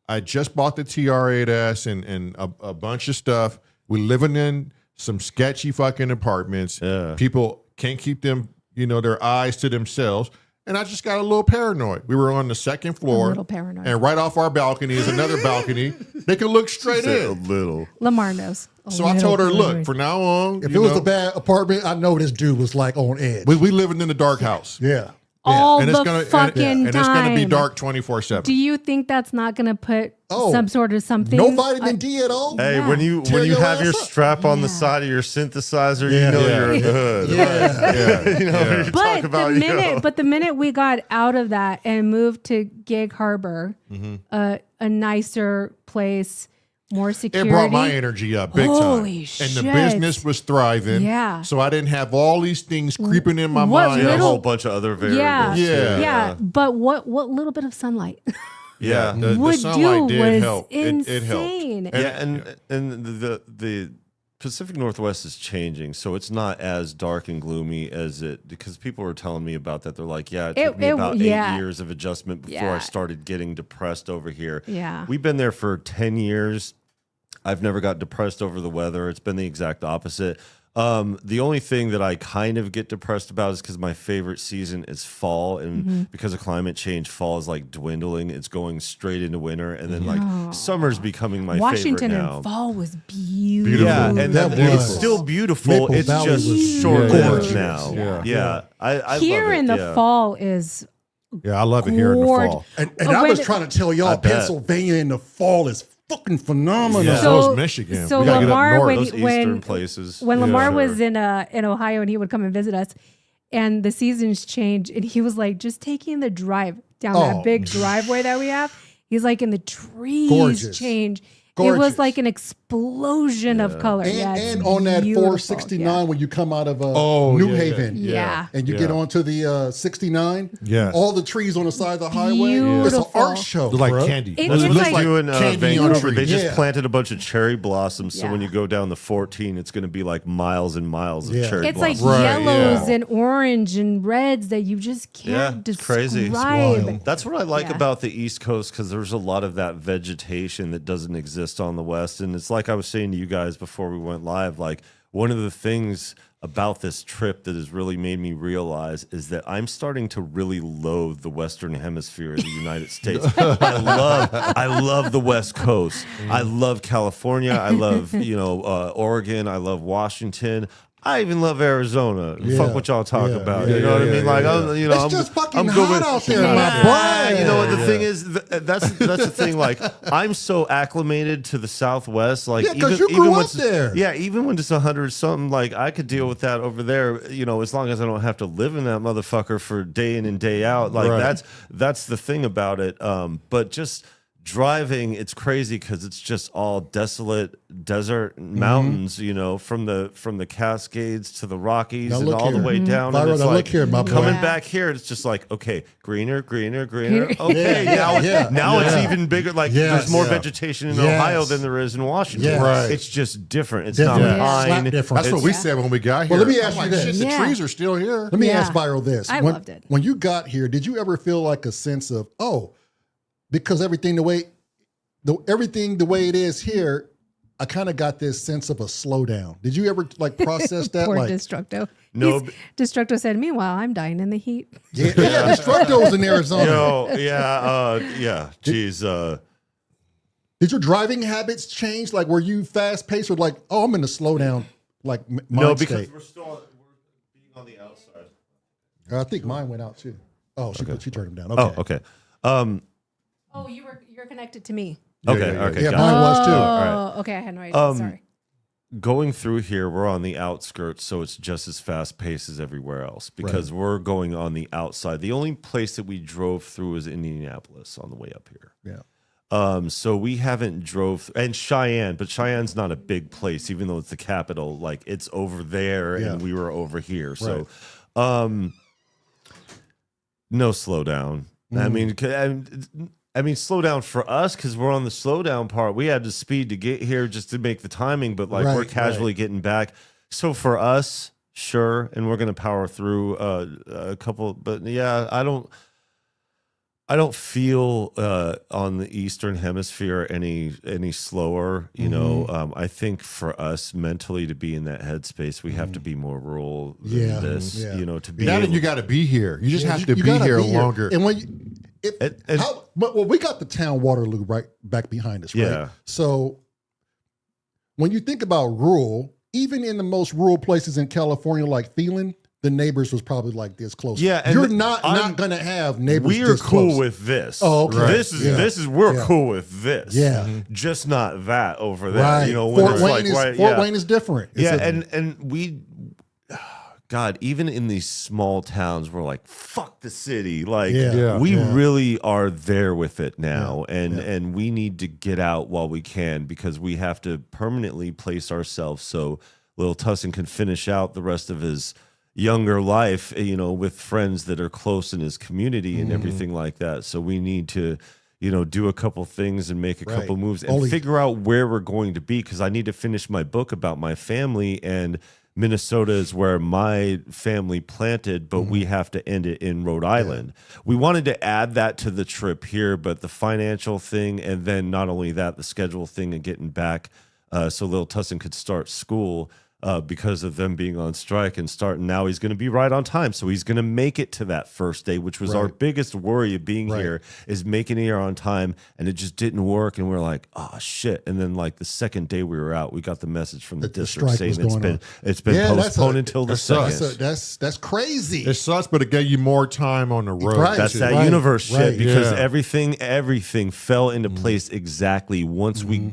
I just bought the TR8S and a bunch of stuff. We're living in some sketchy fucking apartments. Yeah. People can't keep them, their eyes to themselves. And I just got a little paranoid. We were on the second floor. A little paranoid. And right off our balcony is another balcony. They could look straight A in. little. Lamar knows. So I told her, look, from now on, If it was a bad apartment, I know this dude was on edge. we living in the dark house. Yeah. All And the it's gonna fucking and time. it's gonna be dark 24/7. Do you think that's not going to put Oh. some sort of something? No vitamin D at all. Hey, Yeah. when you Tear your have your ass up. strap on the Yeah. side of your synthesizer, Yeah. you know Yeah. you're in the hood. Yeah. You But talk about the minute we got out of that and moved to Gig Harbor, a nicer place, more It security. brought my energy up big Holy time. And the shit. business was thriving. Yeah. So I didn't have all these things creeping in my What mind. Yeah, a little- whole bunch of other variables. Yeah, Yeah. yeah. But what little bit of sunlight Yeah. The would sunlight do did was help. It helped. insane. And the Pacific Northwest is changing, so it's not as dark and gloomy as it, because people were telling me about that. They're like, yeah, it took me about 8 years of adjustment before I Yeah. started getting depressed over here. Yeah. We've been there for 10 years. I've never got depressed over the weather. It's been the exact opposite. The only thing that I kind of get depressed about is because my favorite season is fall, and because of climate change, fall is like dwindling. It's going straight into winter, and then like summer's becoming my Washington favorite now. in fall was beautiful. Yeah, and That it's was. still beautiful. Maple It's Valley just was short-lived gorgeous. now. Yeah. I Here love it. in the yeah. fall is Yeah, I love it here in the fall. And Oh, I when was it- trying to tell y'all, I bet. Pennsylvania in the fall is fucking phenomenal. Yeah, so is Michigan. So We gotta get up Lamar, north. when, Those he- eastern when, places. when Yeah. Lamar Sure. was in Ohio and he would come and visit us, and the seasons change, and he was like just taking the drive down Oh. that big driveway that we have. He's like, and the trees Gorgeous. change. It Gorgeous. was like an explosion of color. And, it's and on that beautiful. 469 when you come out of Oh, New yeah, Haven. Yeah. And you get onto the 69. Yes. All the trees on the side of the highway. It's an Beautiful. art show. They're like bruh. candy. It That's is what like- they do in candy on Vancouver. They trees. just Yeah. planted a bunch of cherry blossoms, so when Yeah. you go down the 14, it's going to be like miles and miles of Yeah. cherry It's like blossoms. Right, yellows yeah. and orange and reds that you just can't Yeah, it's crazy. It's describe. That's what I like Yeah. about the East Coast, because there's a lot of that vegetation that doesn't exist on the West. And it's like I was saying to you guys before we went live, like one of the things about this trip that has really made me realize is that I'm starting to really loathe the Western Hemisphere of the United States. I love the West Coast. I love California. I love, Oregon. I love Washington. I even love Arizona. Fuck what y'all talk about. You know what I mean? Like, It's just fucking I'm hot good out there, my Yeah, boy. you know what the thing is? That's the thing. Like, I'm so acclimated to the Southwest. Like, Yeah, 'cause you grew when up there. Yeah, even when it's 100 something, like I could deal with that over there. As long as I don't have to live in that motherfucker for day in and day out. Like Right. that's the thing about it. But just driving, it's crazy because it's just all desolate desert mountains. From the Cascades to the Rockies Now and look all the here. way down. Byron, And it's now like look here, my boy. coming Yeah. back here, it's just like, okay, greener. Okay, Yeah, now yeah. it's even bigger. Like Yes. there's more Yeah. vegetation in Yes. Ohio than there is in Washington. Yes. Right. It's just different. It's Different. not Yeah. pine. Slap different. That's what we said when we got here. Well, let me I'm ask you like, this. shit, the Yeah. trees are still here. Let me Yeah. ask Viral this. I loved it. When you got here, did you ever feel like a sense of, because everything the way it is here, I kind of got this sense of a slowdown. Did you ever process that? Poor like, Destructo. No, Destructo said, meanwhile, I'm dying in the heat. yeah, Destructo's in Arizona. Geez. Did your driving habits change? Like, were you fast paced or like, I'm in a slowdown, like mind No, because state? we're being on the outside. I think mine went out too. Oh, she turned them down. Oh, okay. Oh, you're connected to me. Okay. yeah. Okay. Yeah, got mine it. was too. right. Okay, I had no idea. Sorry. Going through here, we're on the outskirts, so it's just as fast paced as everywhere else because we're going on the outside. The only place that we drove through was Indianapolis on the way up here. Yeah. So we haven't and Cheyenne, but Cheyenne's not a big place, even though it's the capital. Like it's over there, Yeah. and we were over here. So, no slowdown. I mean, slow down for us because we're on the slow down part. We had to speed to get here just to make the timing, but like we're Right, casually getting back. So for us, sure, and we're gonna power through a couple. But yeah, I don't feel on the Eastern Hemisphere any slower. I think for us mentally to be in that headspace, we have to be more rural than Yeah. this. Yeah. To be Now that able- you got to be here. You just have to You be gotta here be longer. And when And- but we got the town Waterloo right back behind us, right? Yeah. So when you think about rural, even in the most rural places in California, like Phelan, the neighbors was probably like this close. Yeah, and you're I'm- not gonna have neighbors. We are this cool close. with this. Oh, okay. This is we're Yeah. cool with this. Yeah. Just not that over there. Right. When Fort it's Wayne like, is Fort Wayne is different. It's Yeah, a- and we God, even in these small towns, we're like, fuck the city. Like Yeah. we Yeah. really are there with it now. And we need to get out while we can because we have to permanently place ourselves so Lil Tussin can finish out the rest of his younger life, with friends that are close in his community and everything like that. So we need to, do a couple things and make a Right. couple moves and figure out where we're going to be because I need to finish my book about my family and Minnesota is where my family planted, but we have to end it in Rhode Island. We wanted to add that to the trip here, but the financial thing, and then not only that, the schedule thing and getting back so Lil Tussin could start school. because of them being on strike and starting. Now he's going to be right on time. So he's going to make it to that first day, which was our biggest worry of being here, is making it here on time. And it just didn't work. And we're like, oh, shit. And then like the second day we were out, we got the message from the district saying it's been postponed until the second. That's crazy. It sucks, but it gave you more time on the road. Right. That's that universe shit, because everything fell into place exactly once we,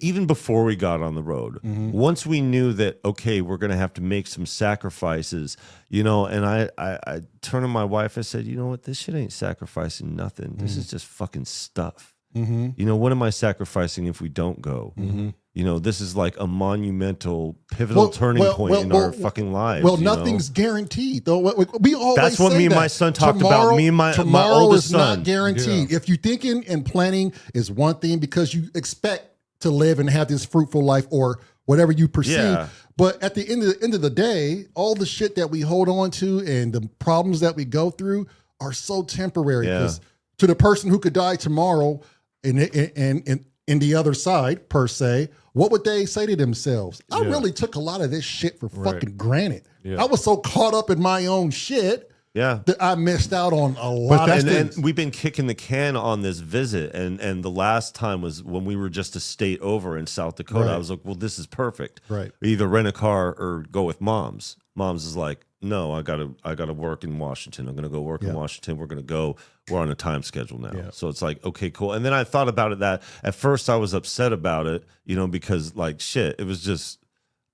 even before we got on the road, once we knew that, okay, we're going to have to make some sacrifices, you know, and I turned to my wife, I said, you know what, this shit ain't sacrificing nothing. This is just fucking stuff. You know, what am I sacrificing if we don't go? You know, this is like a monumental, pivotal turning point in our fucking lives. Well, nothing's guaranteed, though. We always That's what say me and that. my son talked about. Me and my oldest son. Tomorrow is not guaranteed. If you thinking and planning is one thing because you expect to live and have this fruitful life or whatever you perceive. But at the end of the day, all the shit that we hold on to and the problems that we go through are so temporary. Because to the person who could die tomorrow and in the other side, per se, what would they say to themselves? I really took a lot of this shit for fucking granted. I was so caught up in my own shit that I missed out on a lot of things. And we've been kicking the can on this visit, and the last time was when we were just a state over in South Dakota. I was like, well, this is perfect. We either rent a car or go with Mom's. Mom's is like, no, I gotta work in Washington. I'm gonna go work in Washington. We're on a time schedule now. So it's like, okay, cool. And then I thought about it that at first I was upset about it, you know, because like shit, it was just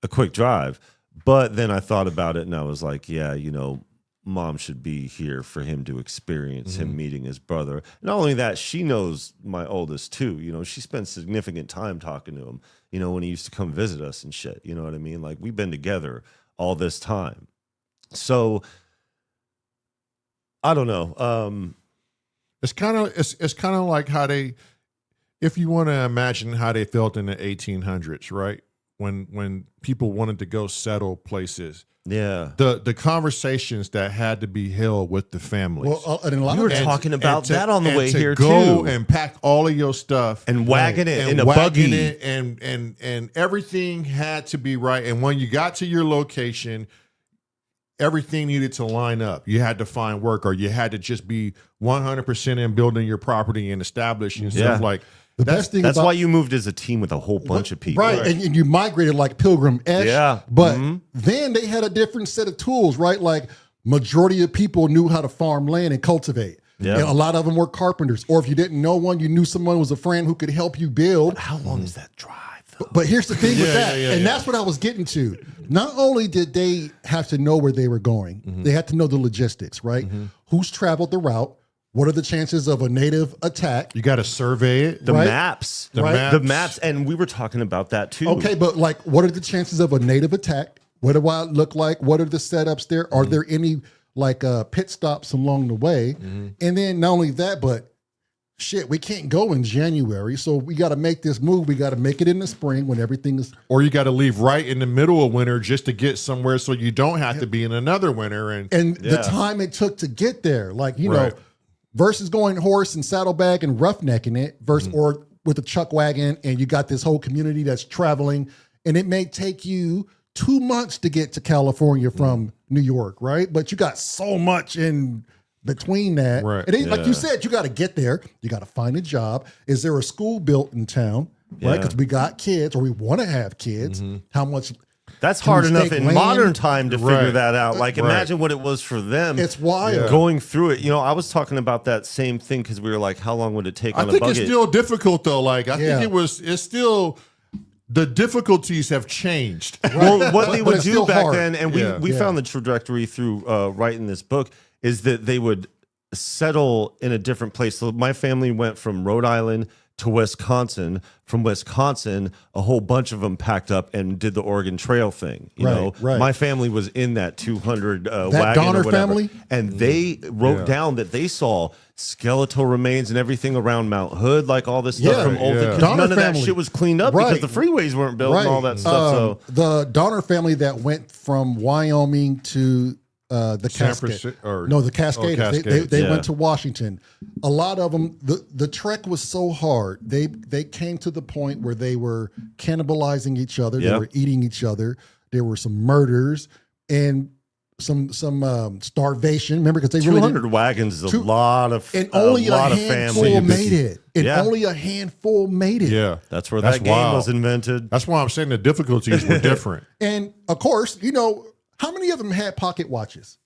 a quick drive. But then I thought about it and I was like, yeah, you know, Mom should be here for him to experience him meeting his brother. Not only that, she knows my oldest too. You know, she spent significant time talking to him, you know, when he used to come visit us and shit. You know what I mean? Like, we've been together all this time. So I don't know. It's kind of like how they, if you want to imagine how they felt in the 1800s, right? When people wanted to go settle places. The conversations that had to be held with the families. Well, and a lot we were of talking about that on the way here go too, and pack all of your stuff and wagging it and in a buggy, and everything had to be right. And when you got to your location, everything needed to line up. You had to find work, or you had to just be 100% in building your property and establishing stuff like. The best thing that's about, why you moved as a team with a whole bunch of people. Right. And you migrated like Pilgrim-esque. Yeah. But then they had a different set of tools, right? Like majority of people knew how to farm land and cultivate. Yeah. And a lot of them were carpenters. Or if you didn't know one, you knew someone was a friend who could help you build. How long is that drive, though? But here's the thing with that. And that's what I was getting to. Not only did they have to know where they were going, they had to know the logistics, right? Who's traveled the route? What are the chances of a native attack? You got to survey it. The maps. The maps. And we were talking about that too. Okay, but like, what are the chances of a native attack? What do I look like? What are the setups there? Are there any like pit stops along the way? And then not only that, but shit, we can't go in January. So we got to make this move. We got to make it in the spring when everything is. Or you got to leave right in the middle of winter just to get somewhere so you don't have to be in another winter. And the time it took to get there, like, you know, versus going horse and saddlebag and roughnecking it versus or with a chuck wagon, and you got this whole community that's traveling, and it may take you 2 months to get to California from New York, right? But you got so much in between that. Right. It ain't like you said, you got to get there. You got to find a job. Is there a school built in town? Right? Because we got kids, or we want to have kids. How much? That's hard enough in modern time to figure that out. Like, imagine what it was for them. It's wild. Going through it. You know, I was talking about that same thing because we were like, how long would it take on a I think budget? it's still difficult, though. Like, I think it's still, the difficulties have changed. Well, what they But would it's do still back hard. then, and we found the trajectory through writing this book, is that they would settle in a different place. So my family went from Rhode Island to Wisconsin. From Wisconsin, a whole bunch of them packed up and did the Oregon Trail thing. You know, my family was in that 200 wagon Donner or whatever, family? and they wrote down that they saw skeletal remains and everything around Mount Hood, like all this stuff from old. Donner None of that family. shit was cleaned up because the freeways weren't built and all that stuff. So the Donner family that went from Wyoming to the Cascade, the Cascades. They went to Washington. A lot of them, the trek was so hard. They came to the point where they were cannibalizing each other. They were eating each other. There were some murders and some starvation. Remember, because they really 200 wagons is a lot of and only a lot of handful families. made it. And Yeah. only a handful made it. Yeah. That's where That's that game wild. was invented. That's why I'm saying the difficulties were different. And of course, you know, how many of them had pocket watches?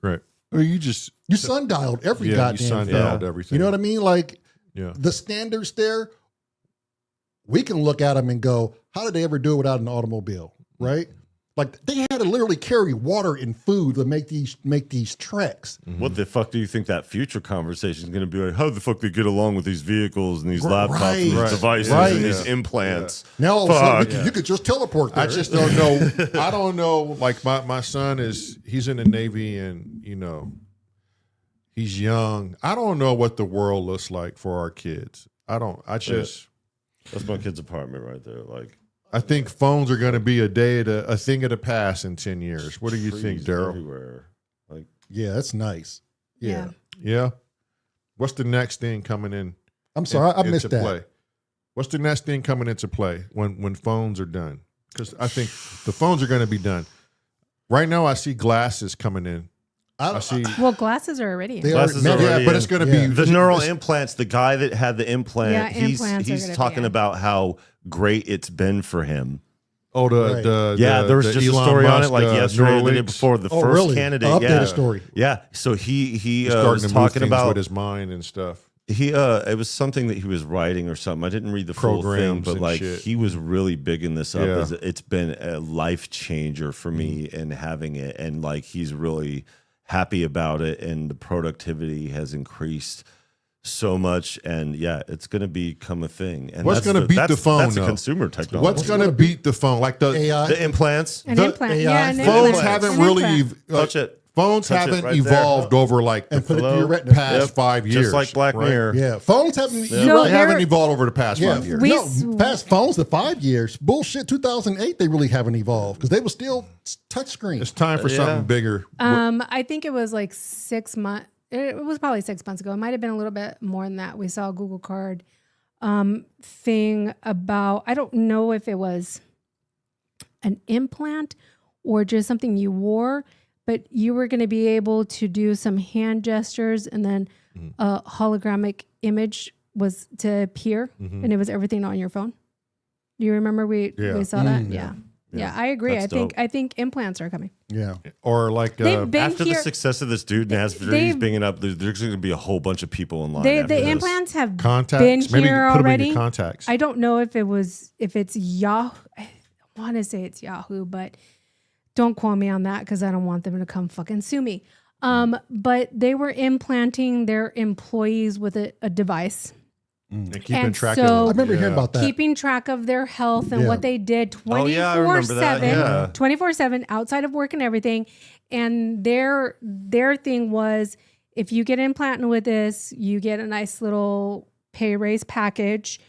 Right. Or you just You sundialed every you goddamn sundialed thing. everything. You know what I mean? Like Yeah. the standards there, we can look at them and go, how did they ever do it without an automobile? Right? Like they had to literally carry water and food to make these treks. What the fuck do you think that future conversation is going to be like? How the fuck they get along with these vehicles and these laptops and these Right. devices Right. and these implants? Now all of a Fuck. sudden you could just teleport there. I just don't know. I don't know. Like my son he's in the Navy and you know he's young. I don't know what the world looks like for our kids. That's my kid's apartment right there. Like I think phones are going to be a thing of the past in 10 years. What do you think, trees Daryl? everywhere. Like Yeah, that's nice. Yeah. Yeah. What's the next thing coming in? I'm sorry, I missed into that. play? What's the next thing coming into play when phones are done? Because I think the phones are going to be done. Right now, I see glasses coming in. I see. Well, glasses are already in. They are, Glasses man, already yeah, but in. it's going to Yeah. be the neural implants, the guy that had the implant, Yeah, he's implants are gonna be talking in. about how great it's been for him. Oh, Right. There was just a Elon story on it Musk, like yesterday or the day Neuralink. before. The Oh, first really? candidate, Update yeah, the story. yeah. So he He's was starting to move talking things about with his mind and stuff. it was something that he was writing or something. I didn't read the full thing, Programs but and like shit. he was really bigging this up. Yeah. As it's been a life changer for me Mm-hmm. in having it, and like he's really happy about it, and the productivity has increased so much, and yeah, it's going to become a thing. And What's that's going to beat the phone? That's a though? consumer technology. What's going to beat the phone? Like the AI. the implants? An the implant. AI Yeah, an phones implant. haven't An really implant. Touch it. Phones Touch it haven't right there. evolved over like the And put it through your Hello? retina. past Yep. 5 years. Just like Black right? Mirror. Yeah, phones haven't. They You're right. haven't they're- evolved over the past Yeah, 5 years. We- no, past phones to 5 years. Bullshit. 2008, they really haven't evolved because they were still touchscreen. It's time for Yeah. something bigger. I think it was like 6 months. It was probably 6 months ago. It might have been a little bit more than that. We saw a Google Card thing about, I don't know if it was an implant or just something you wore, but you were going to be able to do some hand gestures and then a holographic image was to appear and it was everything on your phone. Do you remember we saw that? Yeah, I agree. That's I think implants are coming. Yeah. Or like They've been After here. the success of this dude and as he's they've- bringing up, there's going to be a whole bunch of people in line. The after this. implants have contacts. been Maybe here put them in already. your contacts. I don't know if it's Yahoo. I want to say it's Yahoo, but don't quote me on that because I don't want them to come fucking sue me. But they were implanting their employees with a device, and keeping and track so- I of it. remember hearing about that. keeping track of their health and Yeah. what they did Oh, yeah, I remember that, 24/7, yeah. 24/7 outside of work and everything. And their thing was, if you get implanted with this, you get a nice little pay raise package,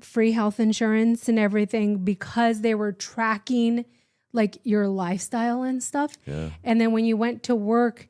free health insurance and everything, because they were tracking like your lifestyle and stuff. Yeah. And then when you went to work,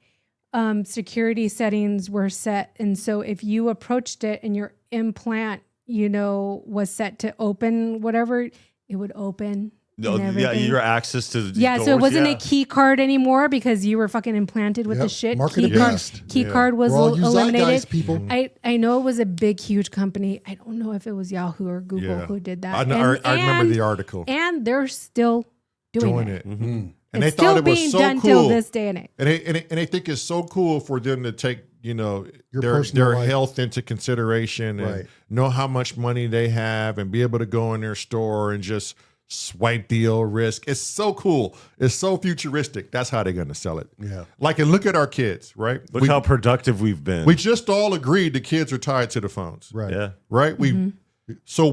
security settings were set. And so if you approached it and your implant, was set to open whatever, it would open. No, and yeah, everything. your access to the Yeah, doors, so it wasn't yeah. a key card anymore because you were fucking implanted with the Yep. shit. Mark of the beast. Key card was We're all you eliminated. zeitgeist people. I know it was a big, huge company. I don't know if it was Yahoo or Google Yeah. who did that. I remember the article. And they're still doing Doing it. it. Mm-hmm. And It's they still thought it was being so done cool. till this day and age. And they think it's so cool for them to take, Your their personal life. health into consideration and Right. know how much money they have and be able to go in their store and just swipe the old risk. It's so cool. It's so futuristic. That's how they're going to sell it. Yeah. Like, and look at our kids, right? Look how productive we've been. we just all agreed the kids are tied to the phones. Right. yeah. Right? So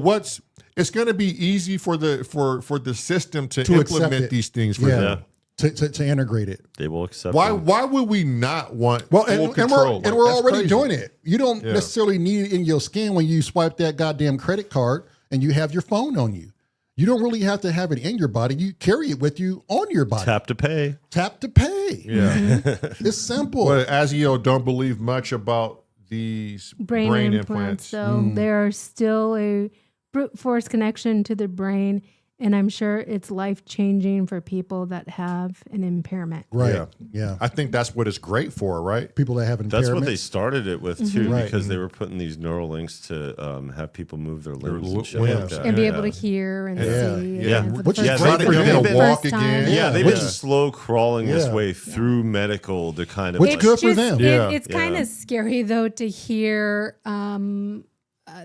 it's going to be easy for the system to To accept implement it. these things for Yeah. them. To integrate it. They will accept Why them. would we not want Well, full and control? we're That's already crazy. doing it. You don't Yeah. necessarily need it in your skin when you swipe that goddamn credit card and you have your phone on you. You don't really have to have it in your body. You carry it with you on your body. Tap to pay. Tap to pay. Yeah. It's simple. But Azio don't believe much about these Brain implants. So Mm. they're still a brute force connection to the brain. And I'm sure it's life-changing for people that have an impairment. Right. Yeah. I think that's what it's great for, right? People that have impairments. That's what they started it with too, Right. because they were putting these neural links to have people move their limbs and shit limbs. like that. And be able to hear and see. Yeah. And for the Which is first great time- for the them to first walk time. again. Yeah, they've Which been is- slow crawling this Yeah. way through medical to kind of Which like, good for them. Yeah. It's kind of scary though to hear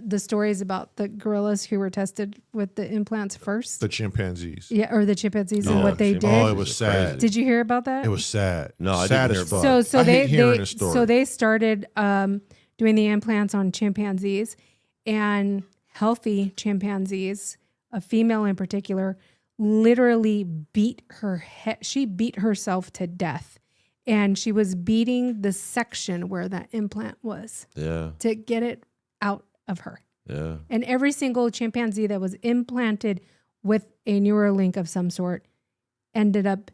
the stories about the gorillas who were tested with the implants first. The chimpanzees. Yeah, or the chimpanzees and Yeah, what they did. Oh, it was sad. Did you hear about that? It was sad. No, I sad didn't as hear fuck. about So I they hate hearing the story. so they started doing the implants on chimpanzees, and healthy chimpanzees, a female in particular, literally beat her head. She beat herself to death, and she was beating the section where that implant was yeah, to get it out of her. yeah. And every single chimpanzee that was implanted with a Neuralink of some sort ended up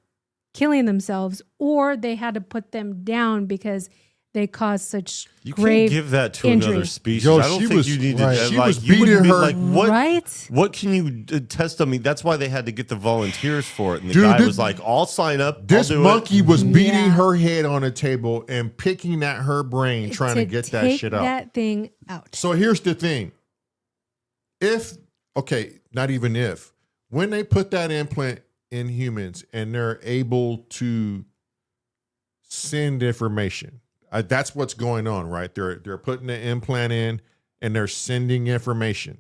killing themselves, or they had to put them down because they caused such You grave can't give that to injury. another species. Yo, I don't she think was- you need to. right. She Like, was you wouldn't beating be her- Like what? Right? What can you test on me? That's why they had to get the volunteers for it. And the Dude, guy this- was like, "I'll sign up." This I'll do monkey it. was beating Yeah. her head on a table and picking at her brain, trying to get that take shit out. that thing out. So here's the thing. Not even if, when they put that implant in humans and they're able to send information, that's what's going on, right? They're putting the implant in and they're sending information,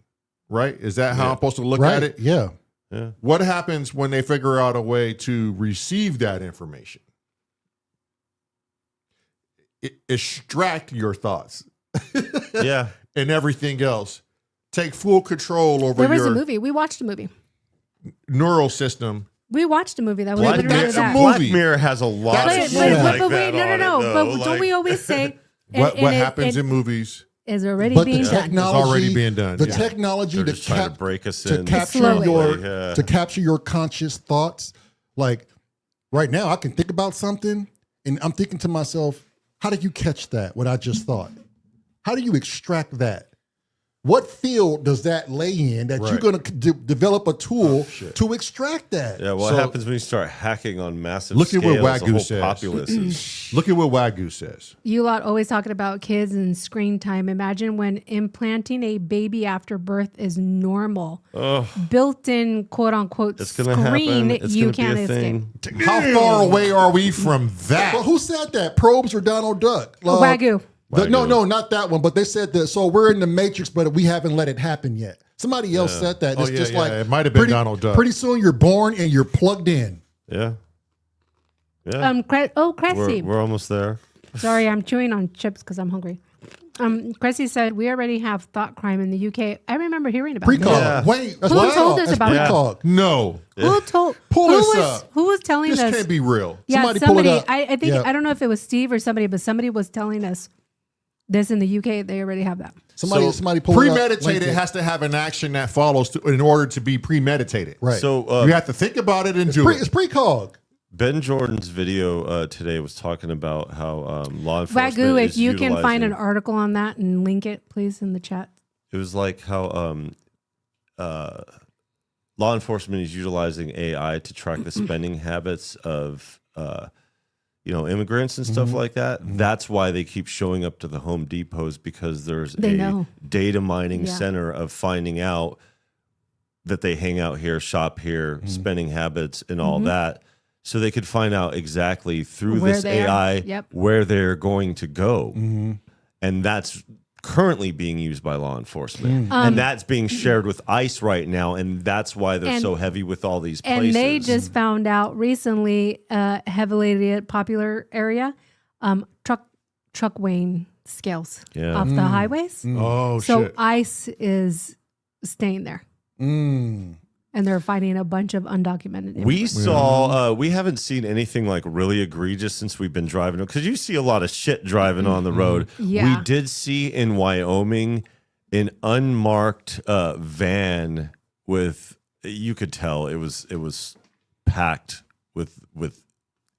right? Is that how Yeah. I'm supposed to look Right. at it? Yeah. Yeah. What happens when they figure out a way to receive that information? Extract your thoughts Yeah. and everything else. Take full control over There was a your movie. We watched a movie. neural system. We watched a movie that was Black, literally that's a that. movie. Black Mirror has a lot That's of a shit movie. like but that wait, on no. it, though. But don't Like- we always say What and happens it in movies? is already But the being done? technology, It's already being done, The yeah. technology They're to, just trying to break us to in capture Slowly. your Yeah. to capture your conscious thoughts. Like right now, I can think about something, and I'm thinking to myself, "How did you catch that? What I just thought? How do you extract that? What field does that lay in that you're Right. going to develop a tool to extract that?" Yeah, what happens when you start hacking on massive Look at scales? what The Wagyu whole says. populace is- Look at what Wagyu says. You lot always talking about kids and screen time. Imagine when implanting a baby after birth is normal. Built-in quote unquote It's gonna screen happen. It's you gonna be can't a escape. thing. How far away are we from that? Well, who said that? Probes or Donald Duck? Wagyu. No, not that one. But they said that. So we're in the Matrix, but we haven't let it happen yet. Somebody else said that. Oh, It's yeah, just yeah. like It might have been pretty- Donald Duck. Pretty soon you're born and you're plugged in. Yeah. Yeah. Cressy. We're almost there. Sorry, I'm chewing on chips because I'm hungry. Cressy said we already have thought crime in the UK. I remember hearing about Precog. this. Yeah. Wait, that's Who wow, told us that's about that? precog. No, Who told? Pull who this was, up. Who was telling this us? can't be real. Yeah, Somebody pull it somebody. up. I think Yeah. I don't know if it was Steve or somebody, but somebody was telling us this in the UK. They already have that. Somebody pull it up. Premeditated link it. has to have an action that follows in order to be premeditated. Right. So You have to think about it and do It's it. precog. Ben Jordan's video today was talking about how law enforcement Wagyu, is if you can find an utilizing- article on that and link it, please, in the chat. It was like how law enforcement is utilizing AI to track the spending habits of immigrants and stuff like that. That's why they keep showing up to the Home Depots, because there's They a know. data mining Yeah. center of finding out that they hang out here, shop here, spending habits and all that. So they could find out exactly through Where this they are. AI Yep. where they're going to go. And that's currently being used by law enforcement. And that's being shared with ICE right now. And that's why they're And- so heavy with all these places. And they just found out recently, heavily popular area, truck weighing scales Yeah. off the highways. Oh So shit! ICE is staying there, and they're finding a bunch of undocumented. We immigrants. saw, we haven't seen anything like really egregious since we've been driving, because you see a lot of shit driving on the road. Yeah. We did see in Wyoming an unmarked van with, you could tell it was packed with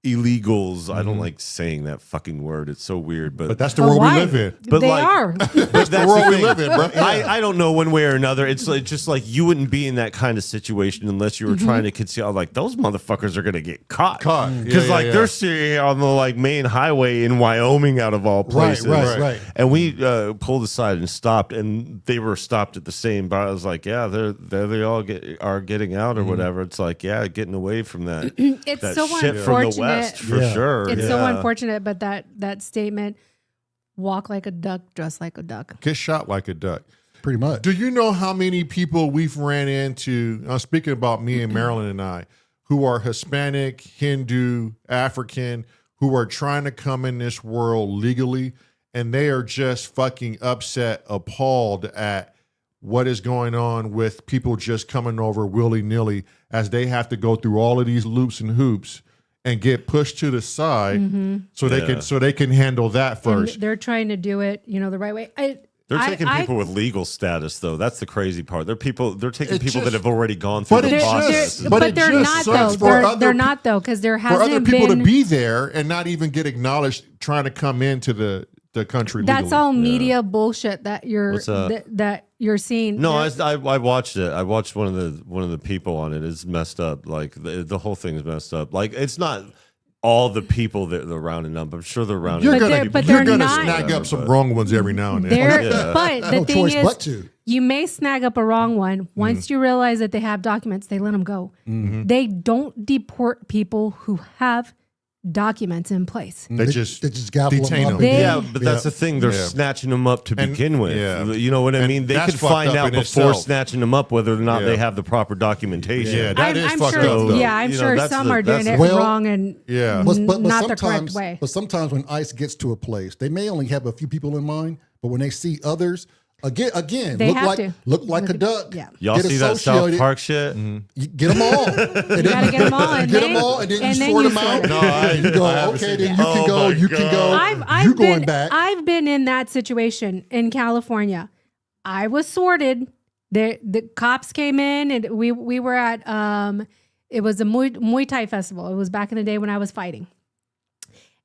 illegals. I don't like saying that fucking word. It's so weird, But that's the world why? we live in. But they like- are. That's The world we live in, bro. I don't know one way or another. It's like, just like you wouldn't be in that kind of situation unless you were trying to conceal. Like those motherfuckers are gonna get caught. Because Yeah, like yeah. they're sitting here on the like main highway in Wyoming, out of all places. right. And we pulled aside and stopped, and they were stopped at the same bar. I was like, yeah, they all are getting out or whatever. It's like, yeah, getting away from that. It's that so shit from the unfortunate. West for Yeah. sure. It's so Yeah. unfortunate, but that statement, walk like a duck, dress like a duck. Get shot like a duck. Pretty much. Do you know how many people we've ran into? I'm speaking about me and Marelyn and I, who are Hispanic, Hindu, African, who are trying to come in this world legally, and they are just fucking upset, appalled at what is going on with people just coming over willy-nilly as they have to go through all of these loops and hoops and get pushed to the side so they can handle that And first. they're trying to do it, the right way. They're taking people with legal status, though. That's the crazy part. They're taking It people just- that have already gone through but the it process. just- but it they're just not though. sucks for other They're pe- not though, because there For other hasn't people been. to be there and not even get acknowledged trying to come into the country That's legally. all media bullshit that you're What's that? that you're seeing. No, There- I watched it. I watched one of the people on it. It's messed up. Like the whole thing is messed up. Like it's not all the people that they're rounding up. I'm sure they're rounding You're up. But gonna they're not- snag up some wrong ones every now and then. They're, Yeah. but the No thing choice is, but to. you may snag up a wrong one. Once you realize that they have documents, they let them go. They don't deport people who have documents in place. They just gavel detain them up. them. Yeah, but that's the thing. They're Yeah. snatching them up to And- begin with. yeah. You know what I And mean? They that's could fucked find up out in before itself. snatching them up whether or not Yeah. they have the proper documentation. Yeah, that is I'm fucked sure. up, though. Yeah, I'm You know, sure that's some the- are doing that's it the- Well, wrong and yeah. not the correct way. But sometimes when ICE gets to a place, they may only have a few people in mind, but when they see others, again, They have look to. like a duck. Yeah. Y'all Get see that South associated. Park shit? You get them all. You gotta get them all, and Get then, them all, and then you sort you them sort out. them. No, I- You go, I haven't okay, seen then that. you can Oh go. my You can go. I've You been, going back? I've been in that situation in California. I was sorted. The cops came in, and we were at it was a Muay Thai festival. It was back in the day when I was fighting.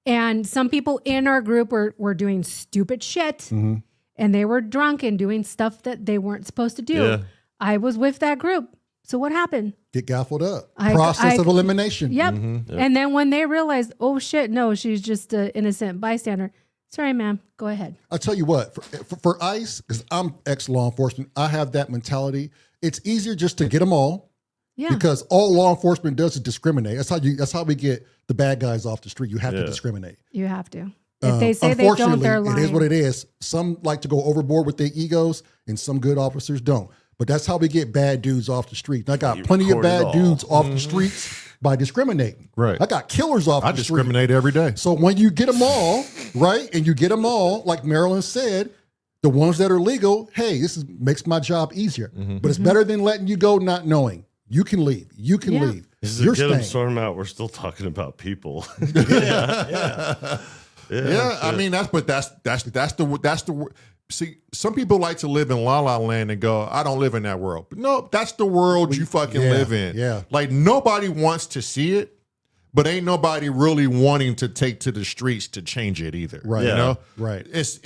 And some people in our group were doing stupid shit, and they were drunk and doing stuff that they weren't supposed to do. Yeah. I was with that group. So what happened? Get gaffled up. I- Process of elimination. Yep. And then when they realized, oh shit, no, she's just an innocent bystander. Sorry, ma'am. Go ahead. I'll tell you what, for ICE, because I'm ex-law enforcement, I have that mentality. It's easier just to get them all Yeah. because all law enforcement does is discriminate. That's how we get the bad guys off the street. You have to discriminate. You have to. If they say they don't, Unfortunately, they're lying. it is what it is. Some like to go overboard with their egos, and some good officers don't. But that's how we get bad dudes off the street. And I got plenty of record it bad all. dudes off the streets by discriminating. Right. I got killers off I the street. discriminate every day. So when you get them all, right, and you get them all, like Marelyn said, the ones that are legal, hey, makes my job easier. But it's better than letting you go not knowing. You can leave. You can Yeah. leave. This is You're get them staying. sort them out. We're still talking about people. Yeah, I mean that's the see. Some people like to live in La La Land and go, I don't live in that world. But no, that's the world you fucking yeah, live in. yeah. Like nobody wants to see it, but ain't nobody really wanting to take to the streets to change it either. Right. You Yeah. know. Right. It's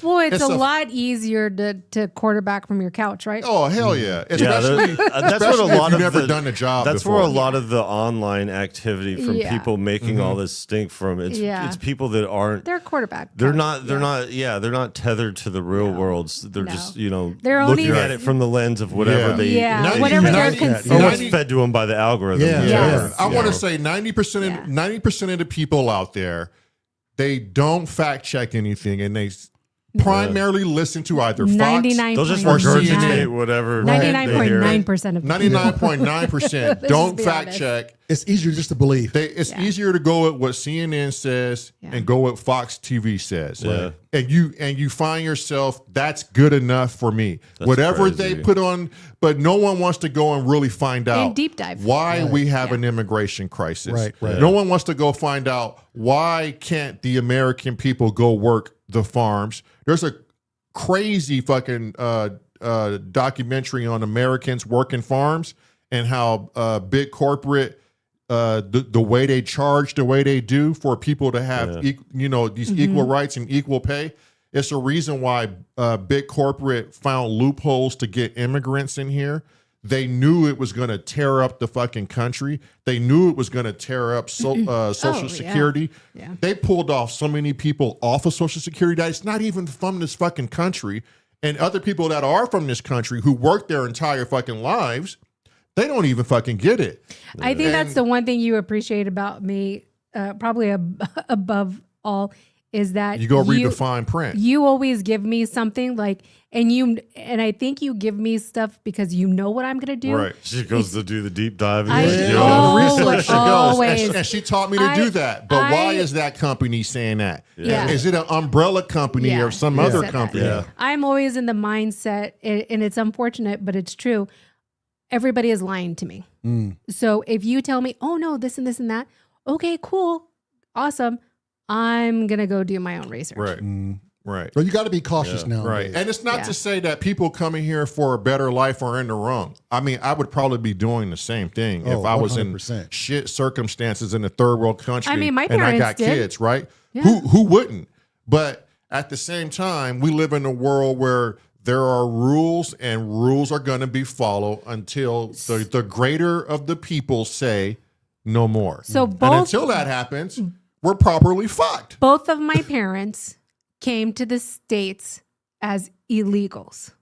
Well, it's a a lot easier to quarterback from your couch, right? Oh hell yeah! Yeah, Especially, that's especially what a lot if you've of never done the job. That's before. where a lot of the online activity from Yeah. people making all this stink from. It's Yeah. it's people that aren't. They're quarterback. They're couch. not. They're not. Yeah, they're not tethered to the real world. They're No. just They're looking only- at it from the lens of whatever Yeah. they. Yeah, they whatever they're or consuming. what's fed to them by the algorithm. Yeah. Yes. I want Yeah. to say 90% Yeah. 90% of the people out there, they don't fact check anything, and they primarily listen to either Fox, 99. They'll just 99. regurgitate whatever. they hear. 99.9% of 99.9% don't just be fact honest. check. It's easier just to believe. It's Yeah. easier to go with what CNN says and go with Fox TV says. Yeah. And you find yourself, that's good enough for me. Whatever crazy. they put on, but no one wants to go and really find out deep dive. why we have an immigration crisis. Right, right. No one wants to go find out why can't the American people go work the farms. There's a crazy fucking documentary on Americans working farms and how big corporate the way they charge, the way they do for people to have these equal rights and equal pay. It's a reason why big corporate found loopholes to get immigrants in here. They knew it was going to tear up the fucking country. They knew it was going to tear up Social Security. Yeah. They pulled off so many people off of Social Security that it's not even from this fucking country. And other people that are from this country who work their entire fucking lives, they don't even fucking get it. I think that's the one thing you appreciate about me, probably above all, is that you go read the fine print. You always give me something and I think you give me stuff because you know what I'm gonna do. Right. She goes to do the deep dive. Always. And she taught me to do that. But why is that company saying that? Yeah. Is it an umbrella company or some other company? Yeah. I'm always in the mindset, and it's unfortunate, but it's true. Everybody is lying to me. So if you tell me, oh no, this and this and that, okay, cool, awesome. I'm going to go do my own research. Right. Right. Well, you got to be cautious now. Right. And it's not to say that people coming here for a better life are in the wrong. I mean, I would probably be doing the same thing if I was in 100%. shit circumstances in a third world country. I mean, my and I parents got did. kids, right? Yeah. Who wouldn't? But at the same time, we live in a world where there are rules and rules are going to be followed until the greater of the people say no more. So and until that happens, we're properly fucked. Both of my parents came to the States as illegals.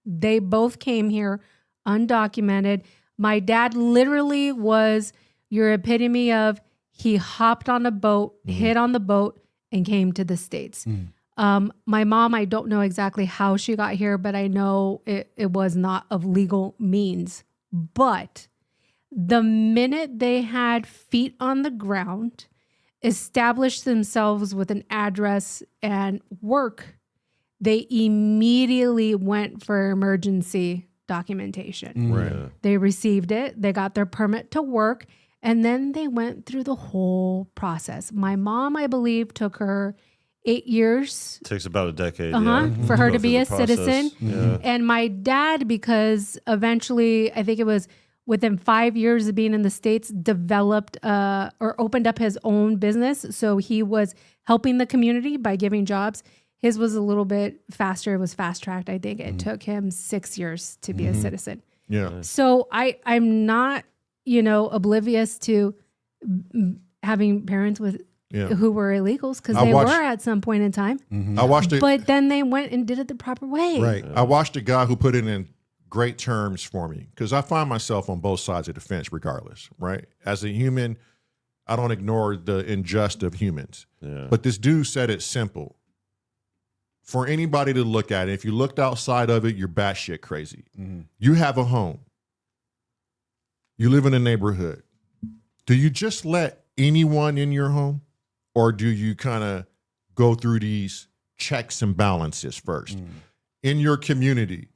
They both came here undocumented. My dad literally was your epitome of he hopped on a boat, hit on the boat, and came to the States. My mom, I don't know exactly how she got here, but I know it was not of legal means. But the minute they had feet on the ground, established themselves with an address and work, they immediately went for emergency documentation. Right. They received it. They got their permit to work. And then they went through the whole process. My mom, I believe, took her 8 years. Takes about a decade. For her to be through a the process. citizen. Yeah. And my dad, because eventually, I think it was within 5 years of being in the States, developed or opened up his own business. So he was helping the community by giving jobs. His was a little bit faster. It was fast-tracked. I think it took him 6 years to be a citizen. Yeah. So I'm not, oblivious to having parents with who were illegals because they were at some point in time. I watched it. But then they went and did it the proper way. Right. I watched a guy who put it in great terms for me because I find myself on both sides of the fence regardless, right? As a human, I don't ignore the injustice of humans. Yeah. But this dude said it simple. For anybody to look at it, if you looked outside of it, you're batshit crazy. You have a home. You live in a neighborhood. Do you just let anyone in your home? Or do you kind of go through these checks and balances first? In your community,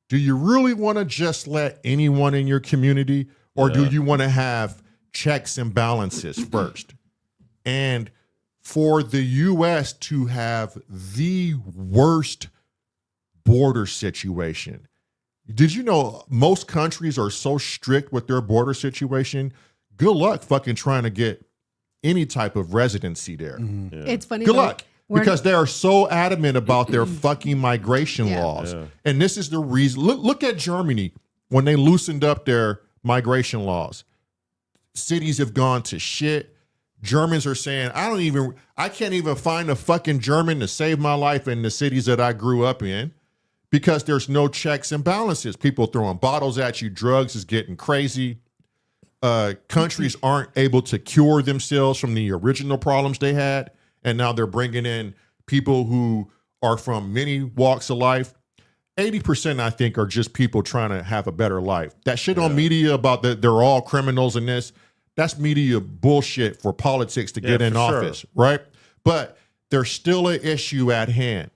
do you really want to just let anyone in your community? Or do you want to have checks and balances first? And for the U.S. to have the worst border situation, did you know most countries are so strict with their border situation? Good luck fucking trying to get any type of residency there. It's funny. Good though, luck. Because they are so adamant about their fucking migration Yeah. laws. Yeah. And this is the reason. Look at Germany when they loosened up their migration laws. Cities have gone to shit. Germans are saying, I can't even find a fucking German to save my life in the cities that I grew up in because there's no checks and balances. People throwing bottles at you. Drugs is getting crazy. Countries aren't able to cure themselves from the original problems they had. And now they're bringing in people who are from many walks of life. 80%, I think, are just people trying to have a better life. That shit on media about that they're all criminals in this, that's media bullshit for politics to get in for sure. office, right? But there's still an issue at hand.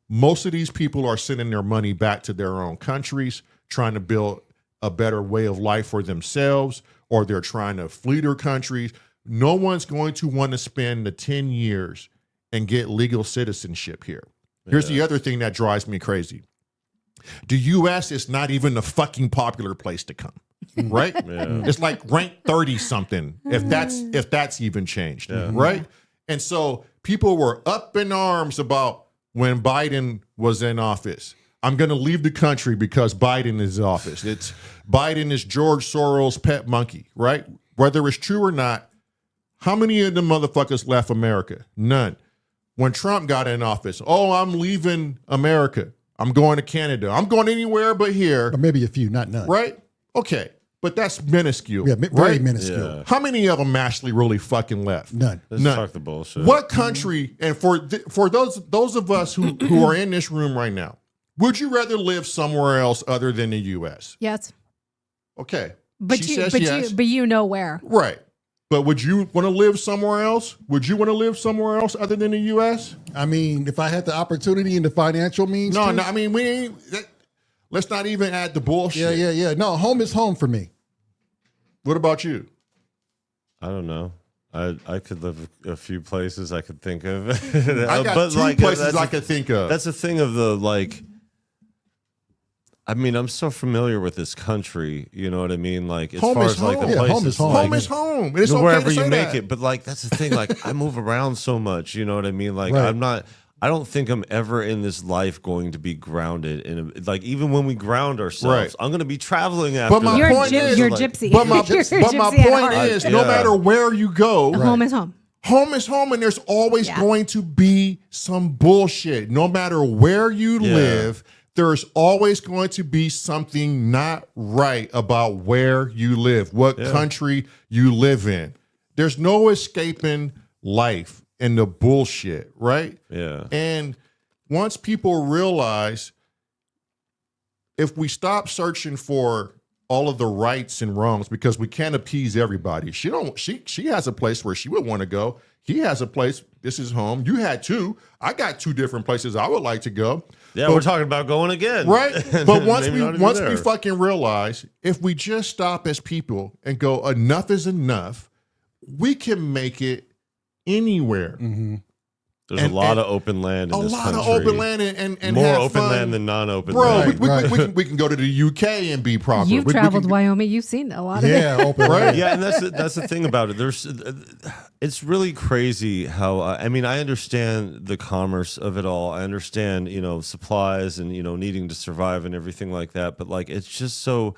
Most of these people are sending their money back to their own countries, trying to build a better way of life for themselves, or they're trying to flee their countries. No one's going to want to spend the 10 years and get legal citizenship here. Here's the other thing that drives me crazy. The U.S. is not even a fucking popular place to come. right? It's like ranked 30 something, if that's even changed, right? And so people were up in arms about when Biden was in office. I'm going to leave the country because Biden is in office. Biden is George Soros' pet monkey, right? Whether it's true or not, how many of them motherfuckers left America? None. When Trump got in office, I'm leaving America. I'm going to Canada. I'm going anywhere but here. Or maybe a few, not none. Right? Okay. But that's minuscule. Yeah, very right? minuscule. Yeah. How many of them actually really fucking left? None. Let's None. talk the bullshit. What country, and for those of us who are in this room right now, would you rather live somewhere else other than the U.S.? Yes. Okay. But She you, says but yes. you know where. Right. But would you want to live somewhere else? Would you want to live somewhere else other than the U.S.? I mean, if I had the opportunity and the financial means No, to, no. I mean, we ain't. Let's not even add the bullshit. Yeah. No, home is home for me. What about you? I don't know. I could live a few places I could think of. I got two places I could think of. That's the thing of the like. I mean, I'm so familiar with this country. You know what I mean? Like as Home far is as like home. the Yeah, places, home is home. like, Home is home. It's okay wherever to say you make that. it. But like that's the thing. Like I move around so much. You know what I mean? Like Right. I'm not. I don't think I'm ever in this life going to be grounded in like even when we ground ourselves, Right. I'm going to be traveling after. my that. You're, point is, you're like- gypsy. But my, You're but my gypsy at point heart. is, no Yeah. matter where you go, Home is home. home is home, and there's always Yeah. going to be some bullshit. No matter where you Yeah. live, there's always going to be something not right about where you live, what country you live in. There's no escaping life in the bullshit, right? Yeah. And once people realize, if we stop searching for all of the rights and wrongs, because we can't appease everybody. She has a place where she would want to go. He has a place. This is home. You had two. I got two different places I would like to go. Yeah, But- we're talking about going again, right? But once Maybe not even we there. fucking realize, if we just stop as people and go, enough is enough, we can make it anywhere. There's and- a lot and of open land in A this lot country. of open land and More have open fun. land than non-open Bro, land. we can go to the UK and be proper. You've We traveled can, Wyoming. You've seen a lot of Yeah, it. open Right. Yeah, and that's the thing about it. It's really crazy how I mean, I understand the commerce of it all. I understand, supplies and needing to survive and everything like that. But like, it's just so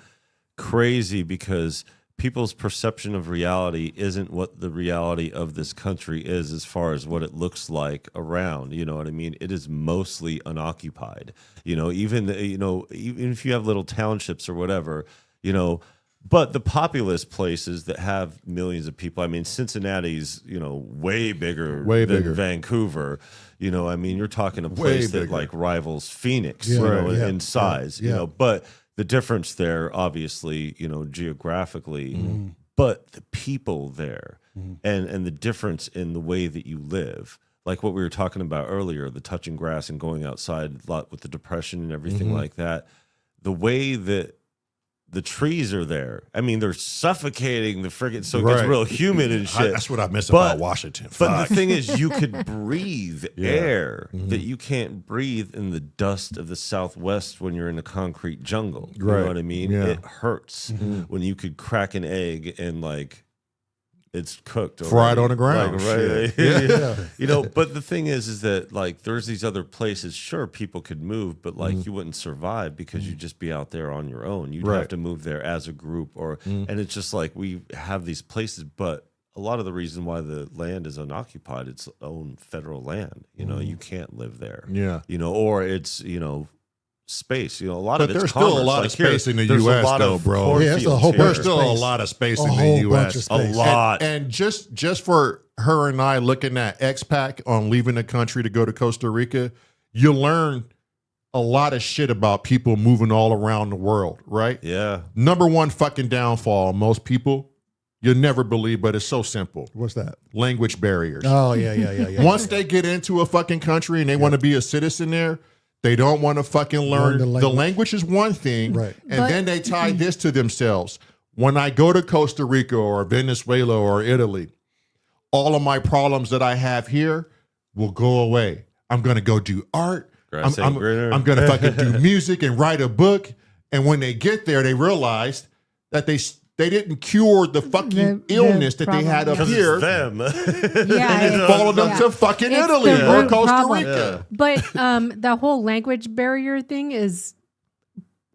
crazy because people's perception of reality isn't what the reality of this country is as far as what it looks like around. You know what I mean? It is mostly unoccupied. Even if you have little townships or whatever, but the populous places that have millions of people, I mean, Cincinnati's, way bigger Way than bigger. Vancouver. I mean, you're talking a Way place that bigger. like rivals Phoenix, Yeah, right, yeah, in size, yeah. but the difference there, obviously, geographically, but the people there and the difference in the way that you live, like what we were talking about earlier, the touching grass and going outside a lot with the depression and everything like that, the way that the trees are there. I mean, they're suffocating the friggin', so it gets Right. real humid and shit. That's what I miss But- about Washington. But Fuck. the thing is, you could breathe air Mm-hmm. that you can't breathe in the dust of the Southwest when you're in a concrete jungle. You Right. know what I mean? Yeah. It hurts when you could crack an egg and like it's cooked, Fried already. on the ground. Like, right? Shit. Yeah. But the thing is that like there's these other places. Sure, people could move, but like you wouldn't survive because you'd just be out there on your own. You'd Right. have to move there as a group, and it's just like we have these places, but a lot of the reason why the land is unoccupied, it's own federal land. You can't live there. Yeah. Or it's space. A lot But of it's there's still a commerce. lot of Like here, space in the there's a US lot though, of bro. cornfields Yeah, there's a whole here. bunch There's of still a space. lot of space A in the whole bunch U.S. of space. A lot. And just for her and I looking at XPAC on leaving the country to go to Costa Rica, you learn a lot of shit about people moving all around the world, right? Yeah. Number one fucking downfall, most people, you'll never believe, but it's so simple. What's that? Language barriers. Oh, yeah. Once they get into a fucking country and they want to be a citizen there, they don't want to fucking learn. the The language. language is one thing, Right. and But- then they tie this to themselves. When I go to Costa Rica or Venezuela or Italy, all of my problems that I have here will go away. I'm going to go do art. Grass ain't greener. I'm going to fucking do music and write a book. And when they get there, they realize that they didn't cure the fucking The illness that they problem, had up yeah. here. It's them. Yeah, And followed them to fucking It's Italy the or root Costa problem. Rica. But the whole language barrier thing is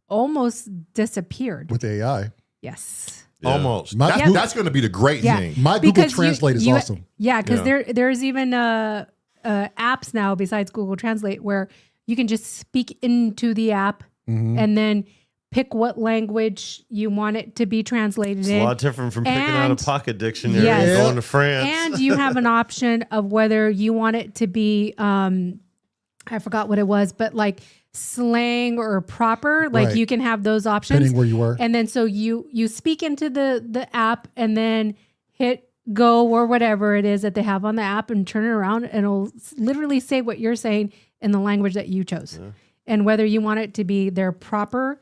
almost disappeared. with AI. Yes. Almost. My That's, Google- that's going to be the great Yeah. thing. My Google Because Translate is awesome. Yeah, because Yeah. there's even apps now besides Google Translate where you can just speak into the app Mm-hmm. and then pick what language you want it to be translated It's in. a lot different from picking out a And- pocket dictionary Yes. and going to France. And you have an option of whether you want it to be I forgot what it was, but like slang or proper. Like Right. you can have those options. Depending where you were. And then so you speak into the app and then hit go or whatever it is that they have on the app and turn it around and it'll literally say what you're saying in the language that you chose. And whether you want it to be their proper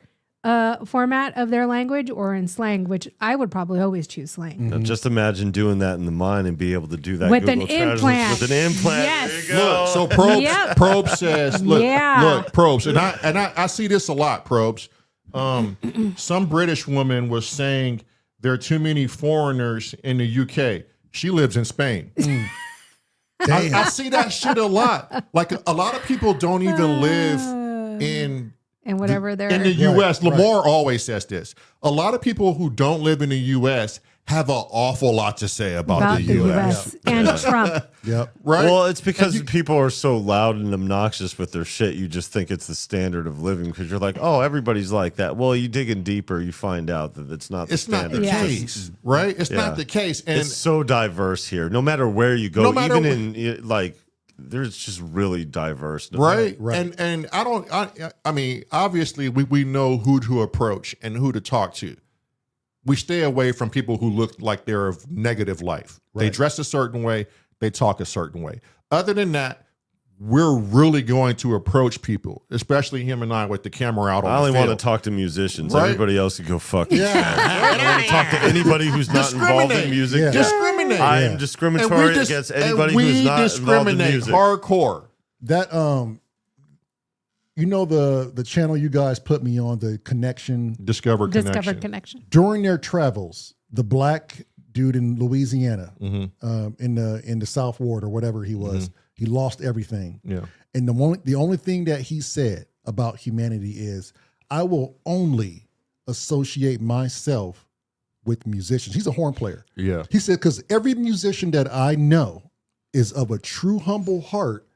format of their language or in slang, which I would probably always choose slang. Now, just imagine doing that in the mind and be able to do that With an Google Translate implant. With an implant. Yes. There you go. Look, so Probes, Yep. Probes says, look, Yeah. look, Probes, and I see this a lot, Probes. Some British woman was saying there are too many foreigners in the UK. She lives in Spain. I see that shit a lot. Like a lot of people don't even live in And whatever they're in the Right, U.S. Lamar always says this. A lot of people who don't live in the U.S. have an awful lot to say about, the US and Trump. Yep. right? Well, it's because people are so loud and obnoxious with their shit. You just think it's the standard of living because you're like, oh, everybody's like that. Well, you dig in deeper, you find out that it's not the it's not standard. the Yeah. case, right? It's not the case, and It's so diverse here. No matter where you go, No matter even in like, there's just really diverse. right, Right. and I mean, obviously, we know who to approach and who to talk to. We stay away from people who look like they're of negative life. They Right. dress a certain way, they talk a certain way. Other than that, we're really going to approach people, especially him and I with the camera out on I only the want field. to talk to musicians. Right. Everybody else can go fuck. Yeah. I don't want to talk to anybody who's not involved in Discriminate. music. Yeah. Discriminate. I Yeah. am discriminatory against anybody and who's we not involved in discriminate music. hardcore. That you know the channel you guys put me on, the connection. Discover connection. Discovered connection. During their travels, the black dude in Louisiana, in the South Ward or whatever he was, he lost everything. Yeah. And the only thing that he said about humanity is, I will only associate myself with musicians. He's a horn player. Yeah. He said, because every musician that I know is of a true humble heart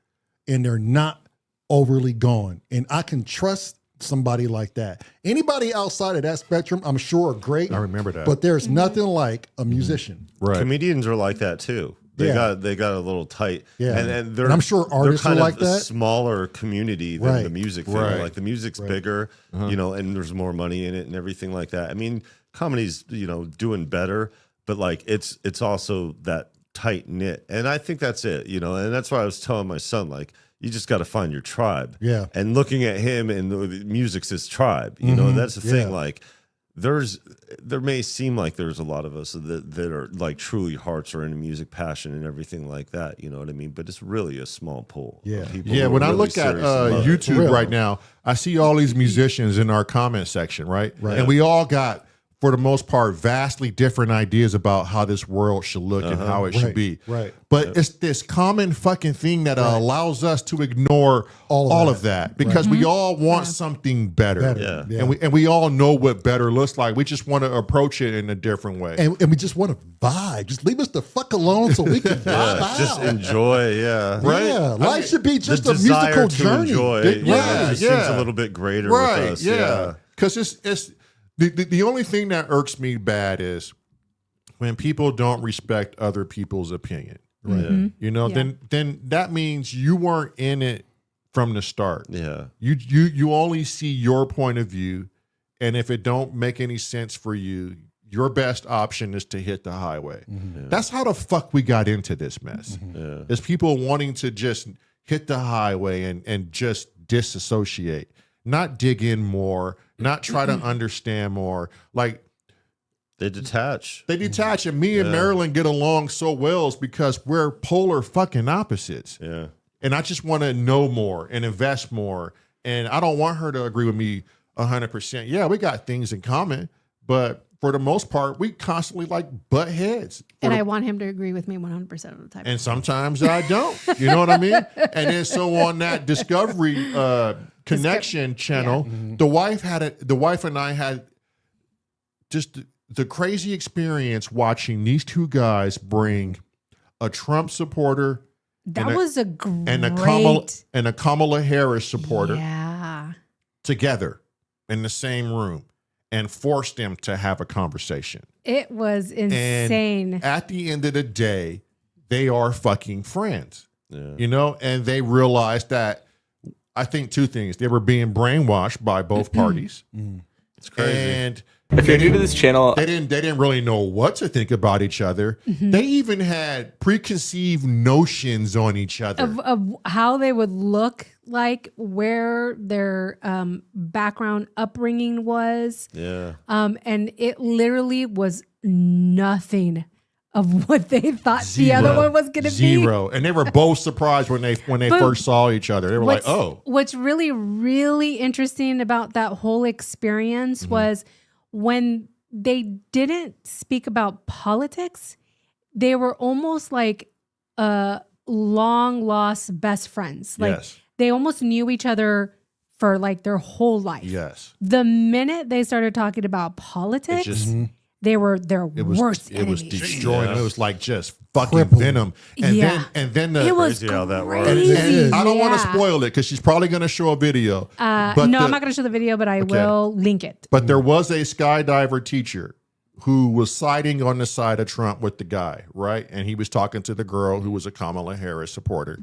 and they're not overly gone. And I can trust somebody like that. Anybody outside of that spectrum, I'm sure are great. I remember that. But there's nothing like a musician. Right. Comedians are like that too. They Yeah. got a little tight. Yeah. And they're And I'm sure artists they're kind are like of a that. smaller community than Right. the music thing. Right. Like the music's bigger, you know, and there's more money in it and everything like that. I mean, comedy's, you know, doing better, but like it's also that tight knit. And I think that's it, you know, and that's why I was telling my son, like, you just got to find your tribe. Yeah. And looking at him and the music's his tribe, you know, that's the thing. Yeah. Like, there may seem like there's a lot of us that are like truly hearts are into music, passion, and everything like that. You know what I mean? But it's really a small pool. Yeah. Of people Yeah, who are when I really look at serious about it. For YouTube real. right now, I see all these musicians in our comment section, right? Right. And we all got, for the most part, vastly different ideas about how this world should look and how it should Right, be. right. But it's this common fucking thing that allows us to ignore All of of that because we all want something better. Better, Yeah. yeah. And we all know what better looks like. We just want to approach it in a different way. And we just want to vibe. Just leave us the fuck alone so we can vibe out. Just enjoy, yeah. Right? Yeah, life should be just the a desire musical to journey. enjoy, Right, yeah, it seems yeah. a little bit greater Right, with us. yeah. Because it's the only thing that irks me bad is when people don't respect other people's opinion. Right. You know, Yeah. then that means you weren't in it from the start. Yeah. You only see your point of view, and if it don't make any sense for you, your best option is to hit the highway. That's how the fuck we got into this mess. Yeah. Is people wanting to just hit the highway and just disassociate, not dig in more, not try to understand more. Like They detach. they detach, and me and Marelyn get along so well is because we're polar fucking opposites. Yeah. And I just want to know more and invest more. And I don't want her to agree with me 100%. Yeah, we got things in common, but for the most part, we constantly like butt heads. And I want him to agree with me 100% of the time. And sometimes I don't. You know what I mean? And then so on that Discovery Connection channel, the wife and I had just the crazy experience watching these two guys bring a Trump supporter that was a great and a Kamala Harris supporter together in the same room and force them to have a conversation. It was insane. And at the end of the day, they are fucking friends. Yeah. You know, and they realized that, I think two things. They were being brainwashed by both parties. It's crazy. And if you're new to this channel, they didn't really know what to think about each other. They even had preconceived notions on each other of how they would look like, where their background upbringing was. Yeah. And it literally was nothing of what they thought the other one was going to be. Zero. And they were both surprised when they first saw each other. They were like, oh. What's really, really interesting about that whole experience was when they didn't speak about politics, they were almost like long lost best friends. Like they almost knew each other for like their whole life. Yes. The minute they started talking about politics, they were their worst enemies. It was destroying. It was like just fucking venom. And then it was crazy how that works. crazy. And I don't want to spoil it because she's probably going to show a video. No, I'm not going to show the video, but I will link it. But there was a skydiver teacher who was siding on the side of Trump with the guy, right? And he was talking to the girl who was a Kamala Harris supporter.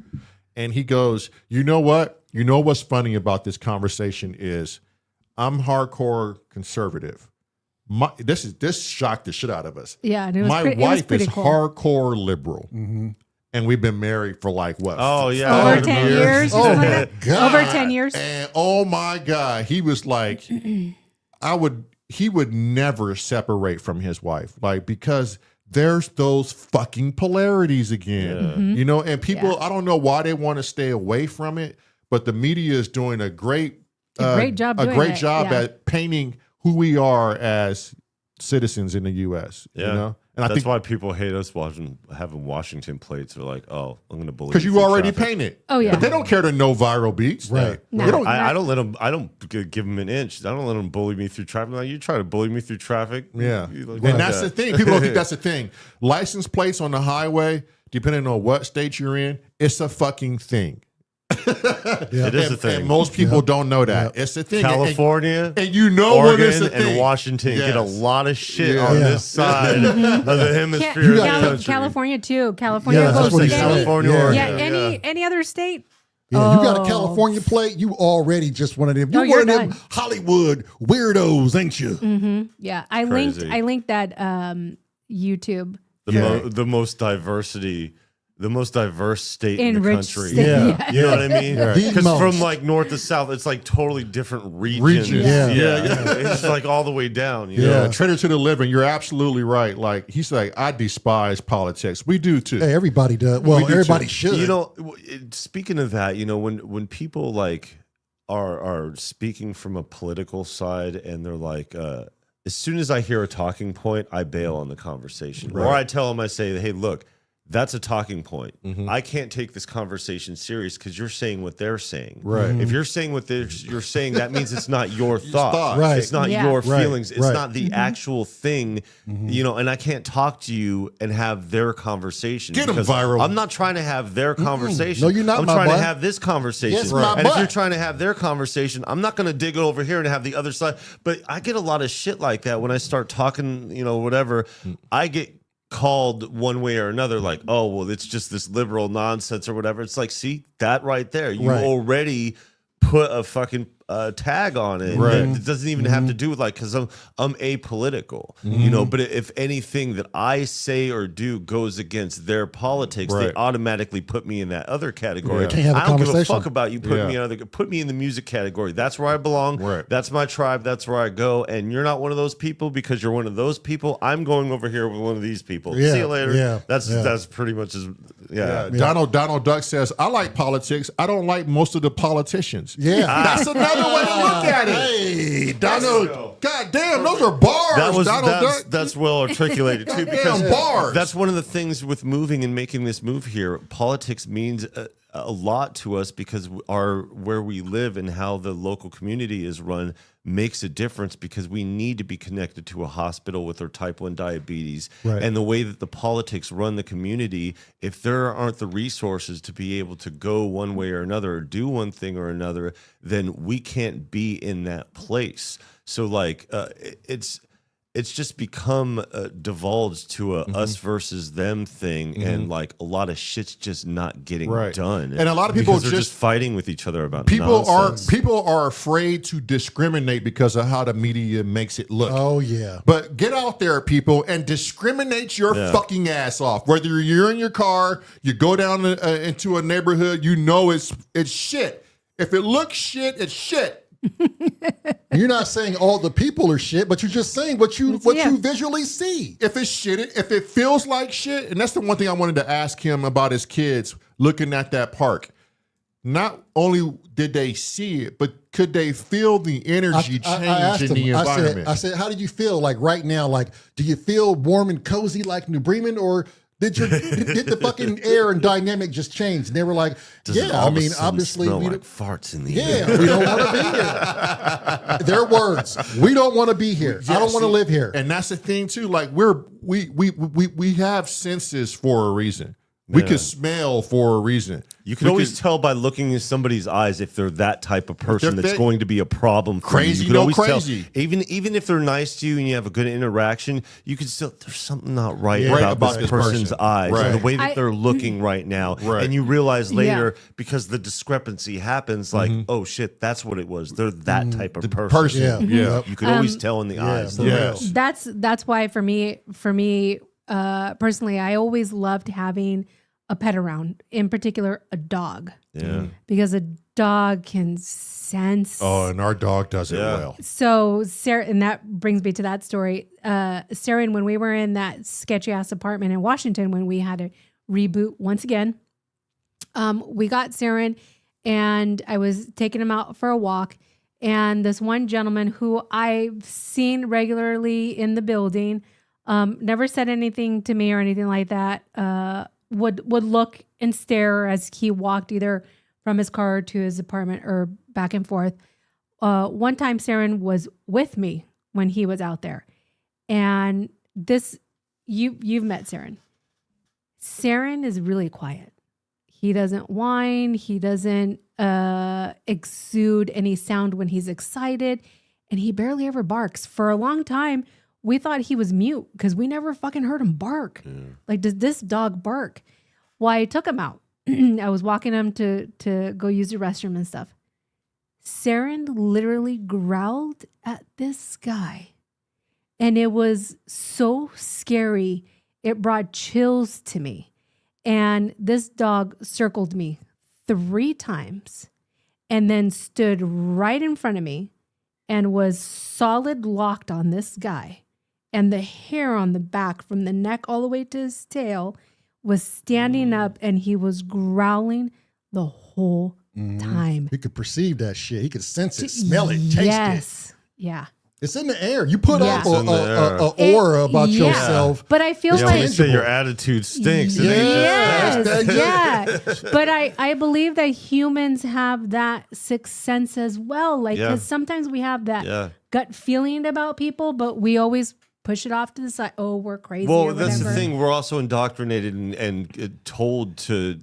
And he goes, you know what? You know what's funny about this conversation is I'm hardcore conservative. This shocked the shit out of us. Yeah, and my wife is cool. hardcore liberal, and we've been married for like what? Oh yeah, over 10 years. Oh my God. Over 10 years. And oh my God, he was like, he would never separate from his wife, like because there's those fucking polarities again, you know. And people, I don't know why they want to stay away from it, but the media is doing a great job at painting who we are as citizens in the U.S. Yeah. You know? And that's I think why people hate us having Washington plates. They're like, oh, I'm going to bully because you through already traffic. painted. Oh yeah, But they don't care to know viral beats. Right. They don't, I don't let them. I don't give them an inch. I don't let them bully me through traffic. Like, you try to bully me through traffic. Yeah. You like, And that's the thing. People don't think that's the thing. License plates on the highway, depending on what state you're in, it's a fucking thing. It is a thing. And most people don't know that. It's a thing. California, and you know what it's Oregon, a thing. and Washington get a lot of shit Yeah. on Yeah. this side of the hemisphere of the country. California too. California Yeah, that's goes what he any- said. California, Yeah. Oregon. any other state. Yeah, you got a California plate, you already just one of them. You're you're one of them done. Hollywood weirdos, ain't you? Yeah, I Crazy. linked that YouTube. The most diverse state in the Enriched country. state, Yeah. You know what I mean? The Because most. from like north to south, it's like totally different regions. Yeah. It's like all the way down. You Yeah, know? traitor to the living. You're absolutely right. Like he's like, I despise politics. We do too. Hey, everybody does. Well, do everybody too. should. You know, speaking of that, you know, when people like are speaking from a political side and they're like, as soon as I hear a talking point, I bail on the conversation, or I tell them, I say, hey, look. That's a talking point. I can't take this conversation serious because you're saying what they're saying. Right. If you're saying what you're saying, that means it's not your thought. Right. It's not Yeah. your Right. feelings. It's Right. not the actual thing, you know, and I can't talk to you and have their conversation. Get 'em because viral. I'm not trying to have their conversation. No, you're not, I'm my trying boy. to have this conversation. Yes, my and if boy. you're trying to have their conversation, I'm not going to dig over here and have the other side. But I get a lot of shit like that when I start talking, you know, whatever. I get called one way or another, like, oh, well, it's just this liberal nonsense or whatever. It's like, see, that right there, you Right. already put a fucking tag on it. Right. It doesn't even have to do with like, because I'm apolitical, you know. But if anything that I say or do goes against their politics, they Right. automatically put me in that other category. Yeah. Can't have a I don't give a conversation. fuck about you putting me in other. Put me in the music category. That's where I belong. Right. That's my tribe. That's where I go. And you're not one of those people because you're one of those people. I'm going over here with one of these people. Yeah. See you later. Yeah. That's pretty much as Donald Duck says, I like politics. I don't like most of the politicians. Yeah. That's another way to look at it. Hey, Donald. God damn, those are bars, Donald Duck. That's well articulated too. Because Damn bars. that's one of the things with moving and making this move here. Politics means a lot to us because where we live and how the local community is run makes a difference because we need to be connected to a hospital with our type 1 diabetes. Right. And the way that the politics run the community, if there aren't the resources to be able to go one way or another or do one thing or another, then we can't be in that place. So like it's just become divulged to a us versus them thing, and like a lot of shit's just not getting done. And a lot of people because they're just fighting with each other about nonsense. People are afraid to discriminate because of how the media makes it look. Oh yeah. But get out there, people, and discriminate your fucking ass off. Whether you're in your car, you go down into a neighborhood, you know it's shit. If it looks shit, it's shit. You're not saying all the people are shit, but you're just saying what you visually see. If it's shit, if it feels like shit, and that's the one thing I wanted to ask him about his kids looking at that park. Not only did they see it, but could they feel the energy change in the environment? I said, how do you feel like right now? Like, do you feel warm and cozy like New Bremen, or did the fucking air and dynamic just change? And they were like, obviously smell we like farts in the air. we don't want to be here. Their words. We don't want to be here. I don't want to live here. And that's the thing too. Like we have senses for a reason. We can smell for a reason. You can always tell by looking in somebody's eyes if they're that type of person that's going to be a problem for crazy, you. You can always crazy. tell. Even if they're nice to you and you have a good interaction, you can still there's something not right about this person's eyes right. and the way that they're looking right now. Right. And you realize later because the discrepancy happens, like, oh shit, that's what it was. They're that type of person. Yeah. You can always tell in the eyes. Yes. That's why for me personally, I always loved having a pet around, in particular a dog. Yeah. Because a dog can sense. Oh, and our dog does it well. So Sarah, and that brings me to that story. Sarah, when we were in that sketchy ass apartment in Washington, when we had to reboot once again, we got Sarah and I was taking him out for a walk. And this one gentleman who I've seen regularly in the building, never said anything to me or anything like that, would look and stare as he walked either from his car to his apartment or back and forth. One time Saren was with me when he was out there. And this, you've met Saren. Saren is really quiet. He doesn't whine. He doesn't exude any sound when he's excited. And he barely ever barks. For a long time, we thought he was mute because we never fucking heard him bark. Like, does this dog bark? Well, I took him out. I was walking him to go use the restroom and stuff. Saren literally growled at this guy. And it was so scary. It brought chills to me. And this dog circled me 3 times and then stood right in front of me and was solid locked on this guy. And the hair on the back from the neck all the way to his tail was standing up, and he was growling the whole time. He could perceive that shit. He could sense it, smell it, taste it. Yes. Yeah. It's in the air. You put Yeah. up a aura about Yeah. yourself. But I feel They like say your attitude stinks. Yes. But I believe that humans have that sixth sense as well. Like, because sometimes we have that gut feeling about people, but we always push it off to the side. Oh, we're crazy. Well, or that's the whatever. thing. We're also indoctrinated and told to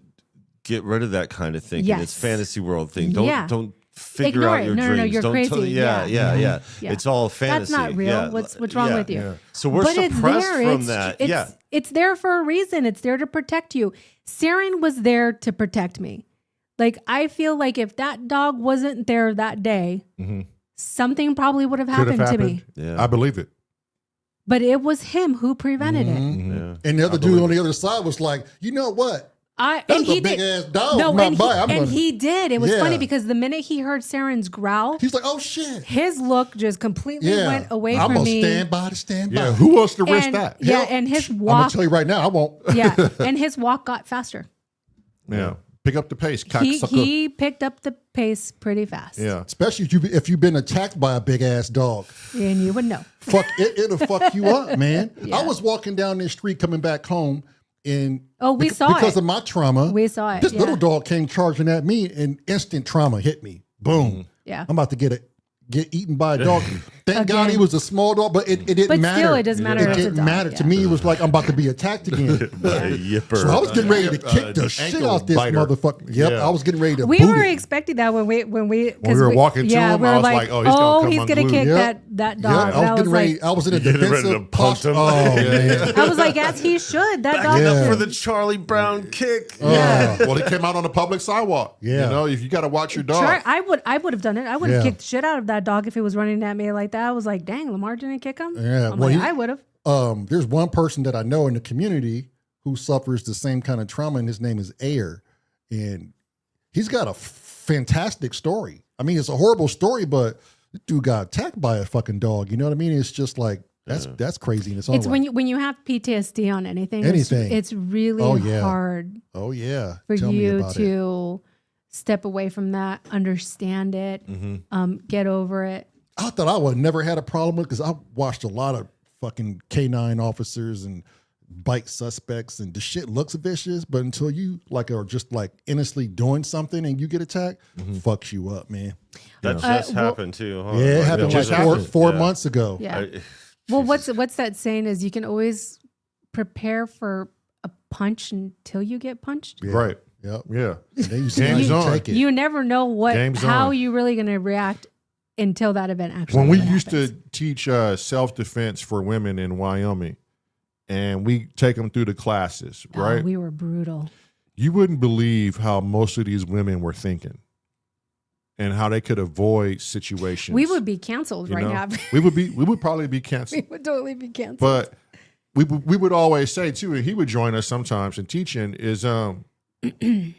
get rid of that kind of thinking. Yes. It's fantasy world thing. Don't figure Ignore out it. your No, dreams. no, you're Don't crazy. tell, yeah. It's all fantasy. That's not real. Yeah. What's wrong with you? Yeah. So we're But it's suppressed there. from that. It's there for a reason. It's there to protect you. Saren was there to protect me. Like, I feel like if that dog wasn't there that day, something probably would have happened to me. Yeah. I believe it. But it was him who prevented it. Yeah. And the other dude on the other side was like, you know what? That's a big ass dog. He did. It was funny because the minute he heard Saren's growl, he's like, oh shit. His look just completely went away I'm from gonna me. stand by to stand by. Yeah, who wants to risk And- that? Yeah, Hell, and his I'm gonna walk. tell you right now, I won't. Yeah, and his walk got faster. Yeah. Pick up the pace, He, cocksucker. he picked up the pace pretty fast. Yeah. Especially if you've been attacked by a big ass dog. And you would know. Fuck it'll fuck you up, man. Yeah. I was walking down this street coming back home, and We saw because it. of my trauma. We saw it, This yeah. little dog came charging at me, and instant trauma hit me. Boom. Yeah. I'm about to get eaten by a dog. Thank God he was a small dog, but it didn't But matter. still, it doesn't matter if It it's a didn't dog, matter. yeah. To me, it was like I'm about to be attacked again. A yipper. So I was getting ready to kick the shit ankle out this biter. motherfucker. Yep, Yeah. I was getting ready to We boot were it. expecting that when we were walking to him, we were I was like, oh, he's gonna come kick unglued. that Yeah, dog. I was getting ready. I was in a Getting ready to defensive punt posture. him. Oh man. I was like, as he should. That dog. Backing Yeah. up for the Charlie Brown kick. Well, he came out on the public sidewalk. Yeah. You know, if you got to watch your dog. Sure, I would have done it. I would have Yeah. kicked the shit out of that dog if it was running at me like that. I was like, dang, Lamar didn't kick him. Yeah, I'm well, like, he- I would have. There's one person that I know in the community who suffers the same kind of trauma, and his name is Ayer, and he's got a fantastic story. I mean, it's a horrible story, but this dude got attacked by a fucking dog. You know what I mean? It's just like that's crazy in its own It's right. when you have PTSD on anything. Anything. It's really Oh, yeah. hard Oh yeah, for Tell me you about it. to step away from that, understand it, get over it. I thought I would have never had a problem with because I watched a lot of fucking K9 officers and bite suspects, and the shit looks vicious, but until you like are just like innocently doing something and you get attacked, fucks you up, man. That just happened too. Huh? Yeah, it happened just like happened. four Yeah. months ago. Yeah. Well, what's that saying is you can always prepare for a punch until you get punched. Yeah. Right. Yep. Yeah. And then you see how Game's you on. take it. You never know Game's how on. you really going to react until that event actually. When we happens. used to teach self-defense for women in Wyoming, and we take them through the classes, Oh, right? we were brutal. You wouldn't believe how most of these women were thinking and how they could avoid situations. We would be canceled you right know? now. We would probably be canceled. We would totally be canceled. But we would always say too, and he would join us sometimes in teaching, is you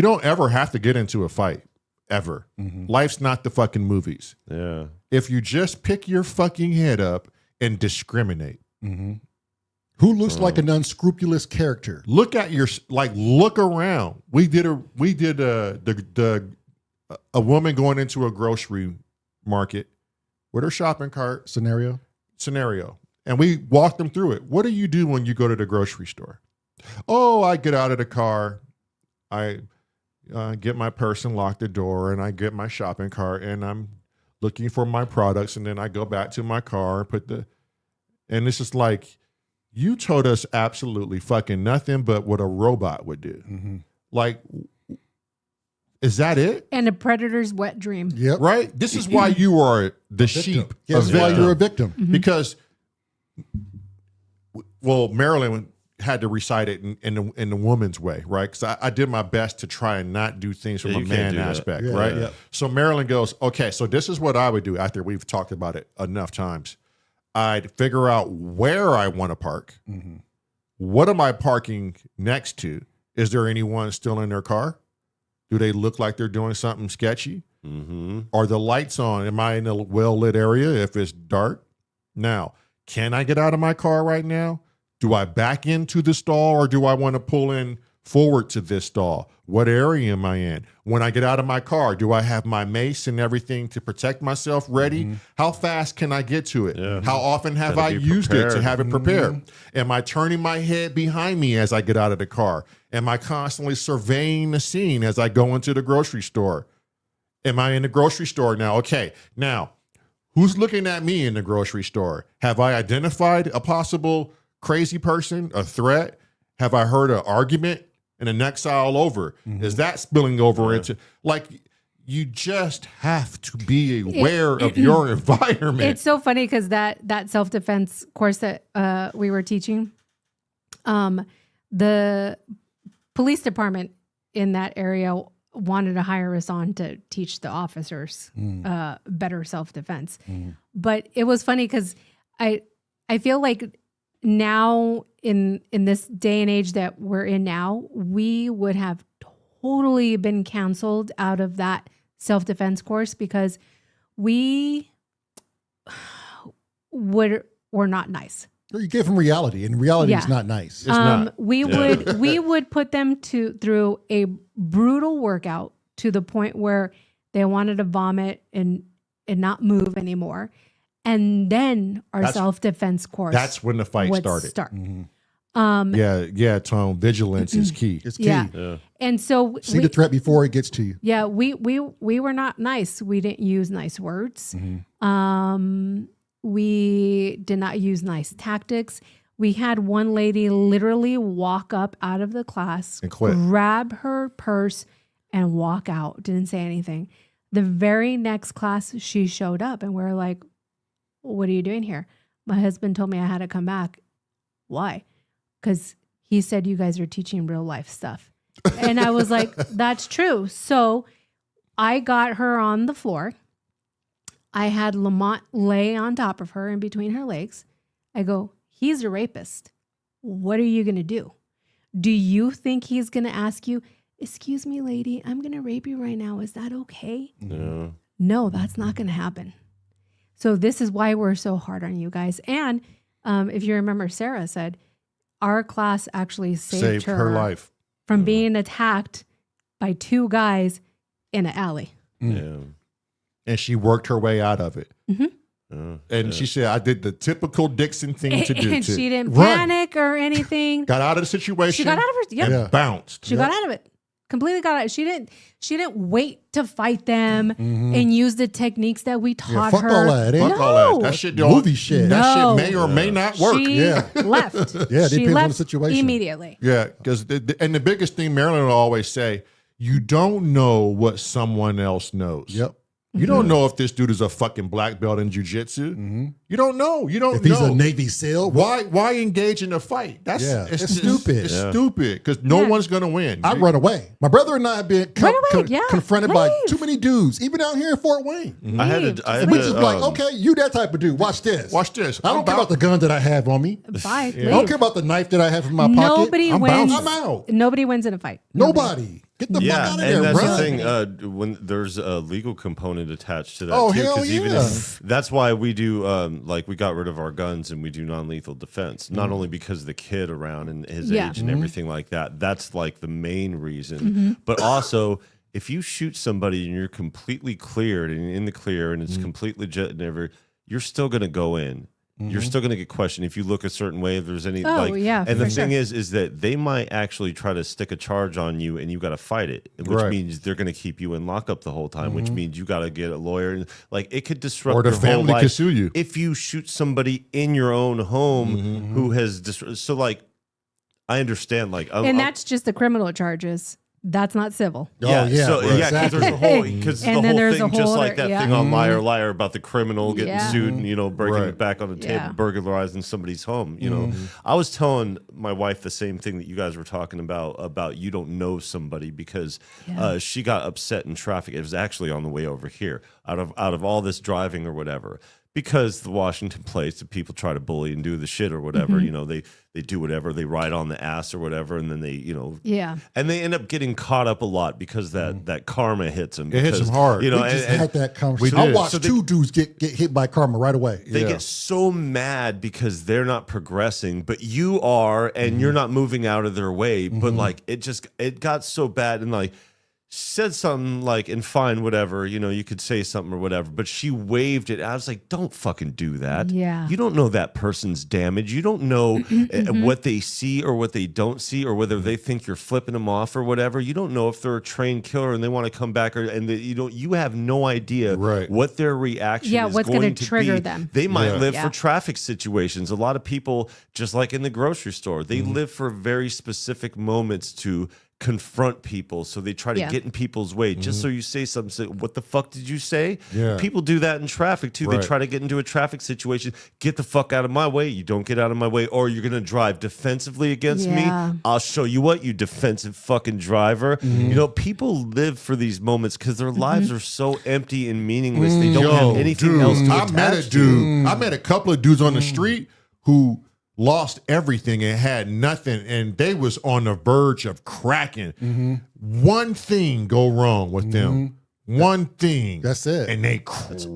don't ever have to get into a fight, ever. Life's not the fucking movies. Yeah. If you just pick your fucking head up and discriminate. Who looks like an unscrupulous character? Look at look around. We did a woman going into a grocery market with her shopping cart Scenario. and we walked them through it. What do you do when you go to the grocery store? Oh, I get out of the car, I get my purse and lock the door, and I get my shopping cart, and I'm looking for my products, and then I go back to my car and and it's just like, you told us absolutely fucking nothing but what a robot would do. Like, is that it? And a predator's wet dream. Yep. Right? This is why you are the sheep. Yeah, that's why victim. you're a victim. Because, well, Marelyn had to recite it in the woman's way, right? Because I did my best to try and not do things from Yeah, a you can't man do that. aspect, Yeah, right? yeah. So Marelyn goes, okay, so this is what I would do after we've talked about it enough times. I'd figure out where I want to park. What am I parking next to? Is there anyone still in their car? Do they look like they're doing something sketchy? Are the lights on? Am I in a well-lit area if it's dark? Now, can I get out of my car right now? Do I back into the stall, or do I want to pull in forward to this stall? What area am I in? When I get out of my car, do I have my mace and everything to protect myself ready? How fast can I get to it? Yeah. How often have Gotta I be used it to prepared. have it prepared? Am I turning my head behind me as I get out of the car? Am I constantly surveying the scene as I go into the grocery store? Am I in the grocery store now? Okay, now, who's looking at me in the grocery store? Have I identified a possible crazy person, a threat? Have I heard an argument in the next aisle over? Is that spilling over into, like, you just have to be aware of your environment. It's so funny because that self-defense course that we were teaching, the police department in that area wanted to hire us on to teach the officers better self-defense. But it was funny because I feel like now in this day and age that we're in now, we would have totally been canceled out of that self-defense course because we were not nice. Or you give them reality, and reality is Yeah. not nice. It's not. We would put them through a brutal workout to the point where they wanted to vomit and not move anymore. And then our That's- self-defense course. That's when the fight would started. start. Yeah, Tone. Vigilance is key. It's key. Yeah. And so See the threat before it gets to you. yeah, we were not nice. We didn't use nice words. We did not use nice tactics. We had one lady literally walk up out of the class And quit. grab her purse and walk out. Didn't say anything. The very next class, she showed up and we're like, what are you doing here? My husband told me I had to come back. Why? Because he said you guys are teaching real life stuff. And I was like, that's true. So I got her on the floor. I had Lamont lay on top of her in between her legs. I go, he's a rapist. What are you going to do? Do you think he's going to ask you, excuse me, lady, I'm going to rape you right now. Is that okay? No. No, that's not going to happen. So this is why we're so hard on you guys. And if you remember, Sarah said our class actually saved her life. from being attacked by two guys in an alley. Yeah. And she worked her way out of it. Mhm. And she said, I did the typical Dixon thing to do. And too. she didn't Run. panic or anything. Got out of the situation. She got out of her. Yep. Yeah. Bounced. She got out of it. Completely got out. She didn't wait to fight them and use the techniques that we taught fuck her. all that. It ain't- Fuck all that. That shit don't- Movie shit. That No. shit may or may not work. She left. Yeah, it she depends on left the situation. immediately. Yeah, because and the biggest thing Marelyn will always say, you don't know what someone else knows. Yep. You don't know if this dude is a fucking black belt in jujitsu. You don't know. You don't If know. he's a Navy SEAL, why engage in a fight? That's Yeah, it's just- stupid. It's stupid because no Yeah. one's gonna win. I'd run away. My brother and I have been Run away, yeah. confronted by Leave. too many dudes, even out here in Fort Wayne. I had to. And we just like, okay, you that type of dude. Watch this. Watch this. I don't care about the gun that I have on me. Bye. I don't care about the knife that I have in my pocket. Nobody I'm wins. I'm out. Nobody wins in a fight. Nobody. Get the fuck Yeah, out of and there. that's Run. the thing. When there's a legal component attached to that, Oh, too, hell 'cause even yeah. if that's why we do, like we got rid of our guns and we do non-lethal defense. Not only because of the kid around and his Yeah. age and everything like that. That's like the main reason. But also, if you shoot somebody and you're completely cleared and in the clear and it's complete legit and everything, you're still going to go in. You're still going to get questioned if you look a certain way. If there's any, Oh, like, yeah, and the for thing sure. is that they might actually try to stick a charge on you, and you got to fight it, which Right. means they're going to keep you in lockup the whole time, which means you got to get a lawyer, and like it could disrupt Or the your whole family life could sue you. if you shoot somebody in your own home who has so like. I understand, like, And that's just the criminal charges. That's not civil. Oh, yeah. so, right. yeah, 'cause Exactly. there's a whole because And the then whole there's a thing, just whole like other- that yeah. thing on Liar about the criminal getting Yeah. sued and breaking Right. it back on the table, Yeah. burglarizing somebody's home. I was telling my wife the same thing that you guys were talking about you don't know somebody because she got upset in traffic. It was actually on the way over here out of all this driving or whatever. Because the Washington place, the people try to bully and do the shit or whatever, they do whatever, they ride on the ass or whatever, and then they, Yeah. and they end up getting caught up a lot because that karma hits them. It hits them hard. We just had that conversation. we I did. watched So they- two dudes get hit by karma right away. They get so mad because they're not progressing, but you are, and you're not moving out of their way. But like it got so bad, and like said something like, and fine, whatever, you could say something or whatever, but she waved it. I was like, don't fucking do that. Yeah. You don't know that person's damage. You don't know what they see or what they don't see, or whether they think you're flipping them off or whatever. You don't know if they're a trained killer and they want to come back, you have no idea Right. what their reaction Yeah, is what's going gonna to trigger be. them. They might live Yeah. for traffic situations. A lot of people, just like in the grocery store, they live for very specific moments to confront people, so they try to Yeah. get in people's way just so you say something. Say, what the fuck did you say? Yeah. People do that in traffic too. Right. They try to get into a traffic situation. Get the fuck out of my way. You don't get out of my way, or you're gonna drive defensively against Yeah. me. I'll show you what, you defensive fucking driver. People live for these moments because their lives are so empty and meaningless. They don't have anything else to I met a attach to. dude. I met a couple of dudes on the street who lost everything and had nothing, and they was on the verge of cracking. One thing go wrong with them. One thing. That's it. And they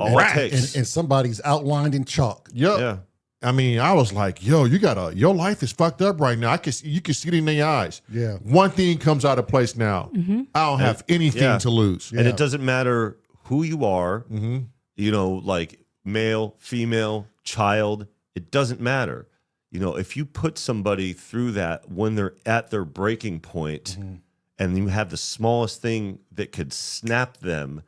all it crack. takes. And somebody's outlined in chalk. Yep. Yeah. I mean, I was like, yo, your life is fucked up right now. You can see it in their eyes. Yeah. One thing comes out of place now. I don't have anything to lose. And it doesn't matter who you are, you know, like male, female, child, it doesn't matter. You know, if you put somebody through that when they're at their breaking point and you have the smallest thing that could snap them,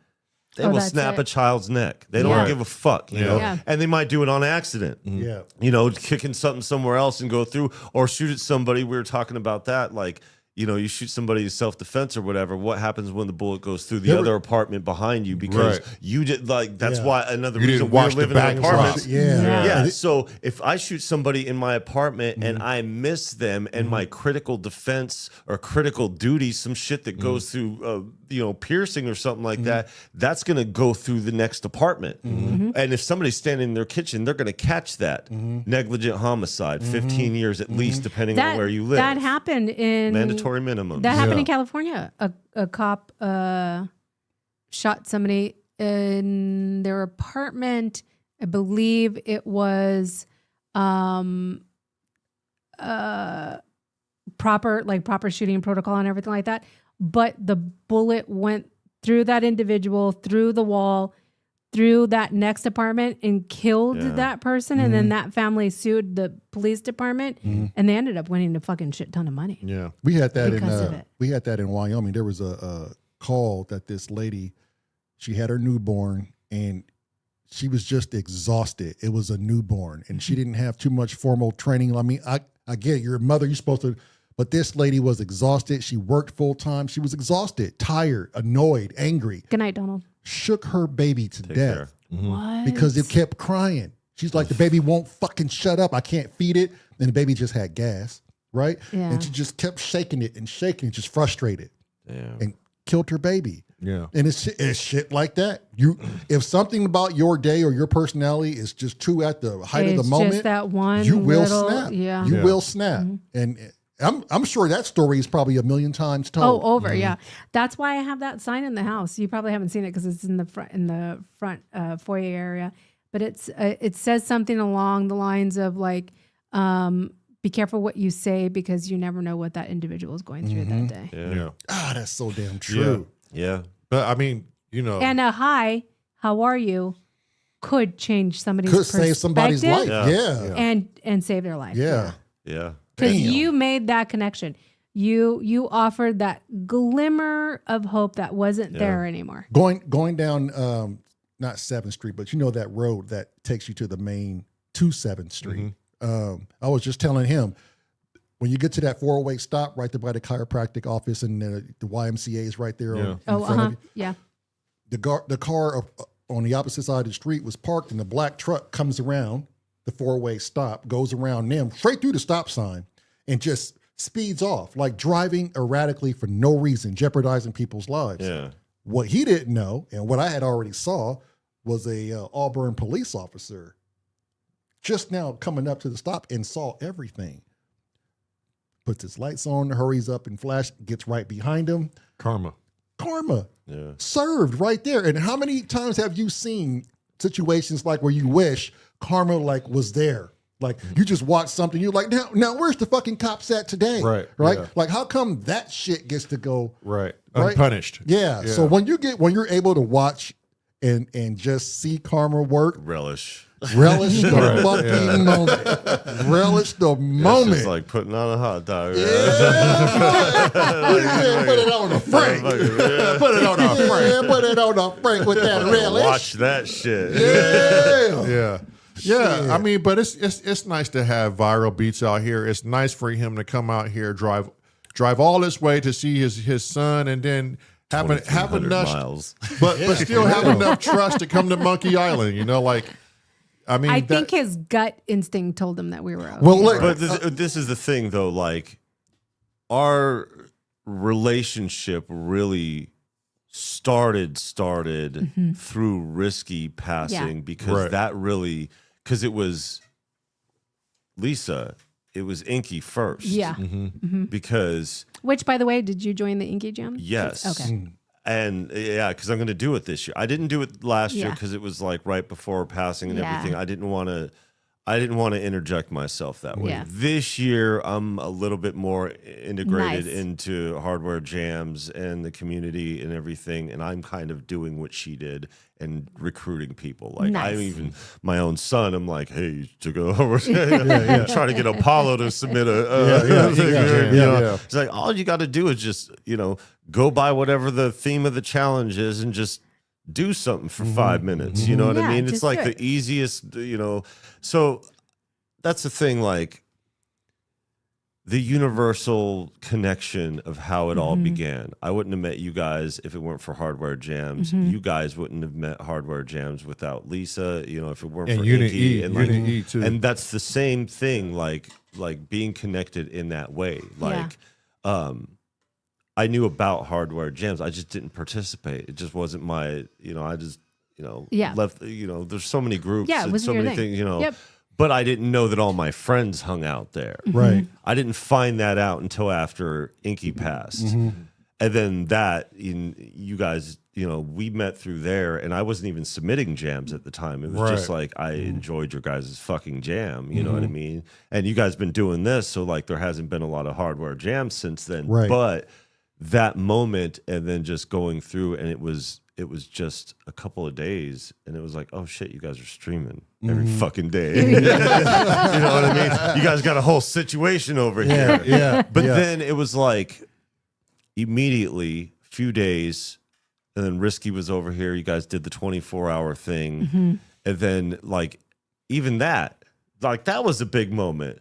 they will snap a child's neck. They don't give a fuck, you know, and they might do it on accident. Yeah. You know, kicking something somewhere else and go through or shoot at somebody. We were talking about that. Like, you know, you shoot somebody in self-defense or whatever. What happens when the bullet goes through the other apartment behind you? Because you did that's why another reason we're living in apartments. Yeah. So if I shoot somebody in my apartment and I miss them and my critical defense or critical duty, some shit that goes through, you know, piercing or something like that, that's going to go through the next apartment. And if somebody's standing in their kitchen, they're going to catch that. Negligent homicide, 15 years at least, depending on where you live. That happened in mandatory minimum. That happened in California. A cop shot somebody in their apartment. I believe it was proper shooting protocol and everything like that. But the bullet went through that individual, through the wall, through that next apartment and killed that person. And then that family sued the police department and they ended up winning a fucking shit ton of money. Yeah. We had that in Wyoming. There was a call that this lady, she had her newborn and she was just exhausted. It was a newborn and she didn't have too much formal training. I mean, I get it. You're a mother, you're supposed to, but this lady was exhausted. She worked full time. She was exhausted, tired, annoyed, angry. Good night, Donald. Shook her baby to death What? because it kept crying. She's like, the baby won't fucking shut up. I can't feed it. And the baby just had gas, right? Yeah. And she just kept shaking it, just frustrated, and killed her baby. Yeah. And it's shit like that. If something about your day or your personality is just too at the height of the moment, just that one you will little, snap. Yeah. You will snap. And I'm sure that story is probably 1,000,000 times told. Oh, over, yeah. That's why I have that sign in the house. You probably haven't seen it because it's in the front foyer area. But it says something along the lines of like, be careful what you say because you never know what that individual is going through that day. Yeah. Ah, that's so damn true. Yeah. But I mean, you know. And a hi, how are you, could change somebody's Could save somebody's life. Yeah. and save their life. Yeah. Yeah. Because you made that connection. You offered that glimmer of hope that wasn't there anymore. Going down, not 7th Street, but you know that road that takes you to the main to 7th Street. I was just telling him, when you get to that 408 stop right there by the chiropractic office and the YMCA is right there in front of you. Yeah. The car on the opposite side of the street was parked and the black truck comes around the 408 stop, goes around them straight through the stop sign and just speeds off, like driving erratically for no reason, jeopardizing people's lives. Yeah. What he didn't know, and what I had already saw, was a Auburn police officer just now coming up to the stop and saw everything. Puts his lights on, hurries up and flash, gets right behind him. Karma. Yeah. Served right there. And how many times have you seen situations like where you wish karma like was there? Like you just watch something, you're like, now where's the fucking cops at today? Right. Yeah. Like how come that shit gets to go unpunished? Yeah. So when you're able to watch and just see karma work, relish the fucking moment. Relish the moment. It's like putting on a hot dog. Put it on a Frank. Put it on a Frank. Put it on a Frank with that relish. Watch that shit. Yeah. I mean, but it's nice to have ViralBeats out here. It's nice for him to come out here, drive all this way to see his son, and then have enough miles, but still have enough trust to come to Monkey Island. You know, like. I mean, I think his gut instinct told him that we were okay. Well, but this is the thing, though. Like, our relationship really started through risky passing because that really, because it was Lisa, it was Inky first. Yeah. Because. Which, by the way, did you join the Inky Jam? Yes. Okay. And because I'm going to do it this year. I didn't do it last year because it was like right before passing and everything. I didn't want to. I didn't want to interject myself that way. Yeah. This year, I'm a little bit more integrated Nice. into hardware jams and the community and everything, and I'm kind of doing what she did and recruiting people. Like Nice. I'm even my own son. I'm like, hey, to go over, trying to get Apollo to submit a thing, you know? It's like all you got to do is just go by whatever the theme of the challenge is and just do something for 5 minutes. You know what I Yeah, mean? It's just like do the easiest, So that's the thing, like the universal connection of how it all began. I wouldn't have met you guys if it weren't for Hardware Jams. You guys wouldn't have met Hardware Jams without Lisa, if it weren't And for Unit Inky. E, And Unit E too. And that's the same thing, like being connected in that way. Like I knew about Hardware Jams. I just didn't participate. It just wasn't my, I just, left, there's so many groups Yeah, it and wasn't so your many thing. things, Yep. but I didn't know that all my friends hung out there. Right. I didn't find that out until after Inky passed. And then you guys, we met through there, and I wasn't even submitting jams at the time. It was just like I enjoyed your guys' fucking jam, you know what I mean? And you guys been doing this, so like there hasn't been a lot of hardware jams since then. Right. But that moment and then just going through, and it was just a couple of days, and it was like, oh shit, you guys are streaming every fucking day. You know what I mean? You guys got a whole situation over here. Yeah. But then it was like immediately, few days, and then Risky was over here. You guys did the 24-hour thing. And then like even that, like that was a big moment.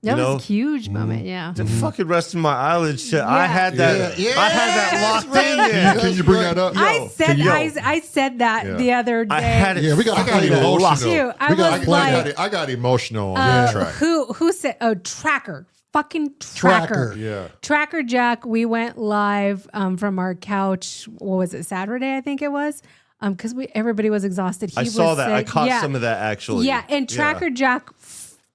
That was a huge moment. Yeah. The fucking rest of my eyelids shit. I had that. I had that locked in there. Can you bring that up? I said that the other day. I had it. Yeah, we got I got emotional. Too. I was like, I got emotional on that track. who said? Oh, Tracker. Fucking Tracker. Yeah. Tracker Jack. We went live from our couch. What was it? Saturday, I think it was. Because everybody was exhausted. He I was saw that. I sick. caught some of that actually. Yeah, and Tracker Jack,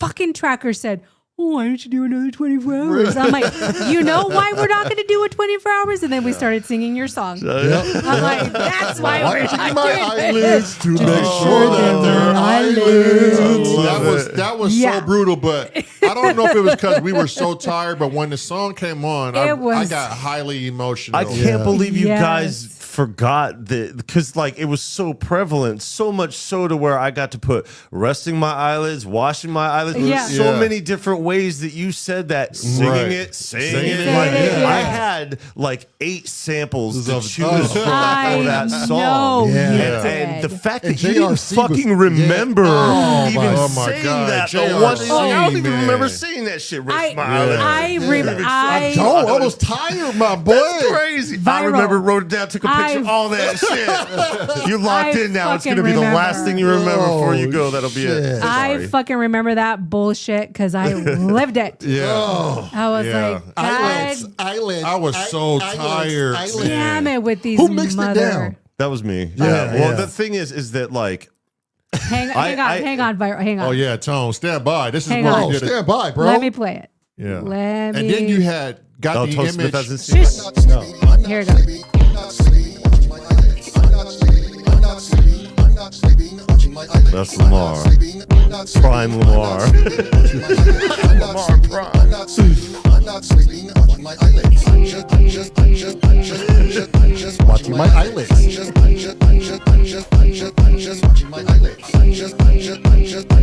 fucking Tracker said, oh, why don't you do another 24 hours? I'm like, you know why we're not going to do a 24 hours? And then we started singing your song. I'm like, that's why we're not my doing eyelids to make sure that they're eyelids. That was Yeah. so brutal, but I don't know if it was because we were so tired, but when the song came on, I got highly emotional. I can't believe you Yes. guys forgot that, because like it was so prevalent, so much so to where I got to put resting my eyelids, washing my eyelids. There Yeah. was so many different ways that you said that, singing it, saying it. Like, I had like 8 samples to choose from for that song. And the fact that you didn't fucking remember even saying that. I don't even remember saying that shit. Rest my eyelids. I I was tired, my boy. That's crazy. I Viral. remember, wrote it down, took a picture, all that shit. You locked in now. It's going to be the last thing you remember before you go. That'll be it. I fucking remember that bullshit because I lived it. I was like, God Eyelids. I was so tired. damn it with these Who mixed it down? mother. That was me. Yeah, Well, yeah. the thing is that like, Hang on, Viral. Hang on. Oh yeah, Tone, stand by. This is Hang where on. we did it. Stand by, bro. Let me play it. Yeah. Let And me. then you had got oh, the Tone Smith image. hasn't seen it. Here it goes. That's Lamar. Prime Lamar. Lamar Prime. Watching my eyelids. Watching my eyelids, eyelids, eyelids, eyelids, eyelids, eyelids, eyelids,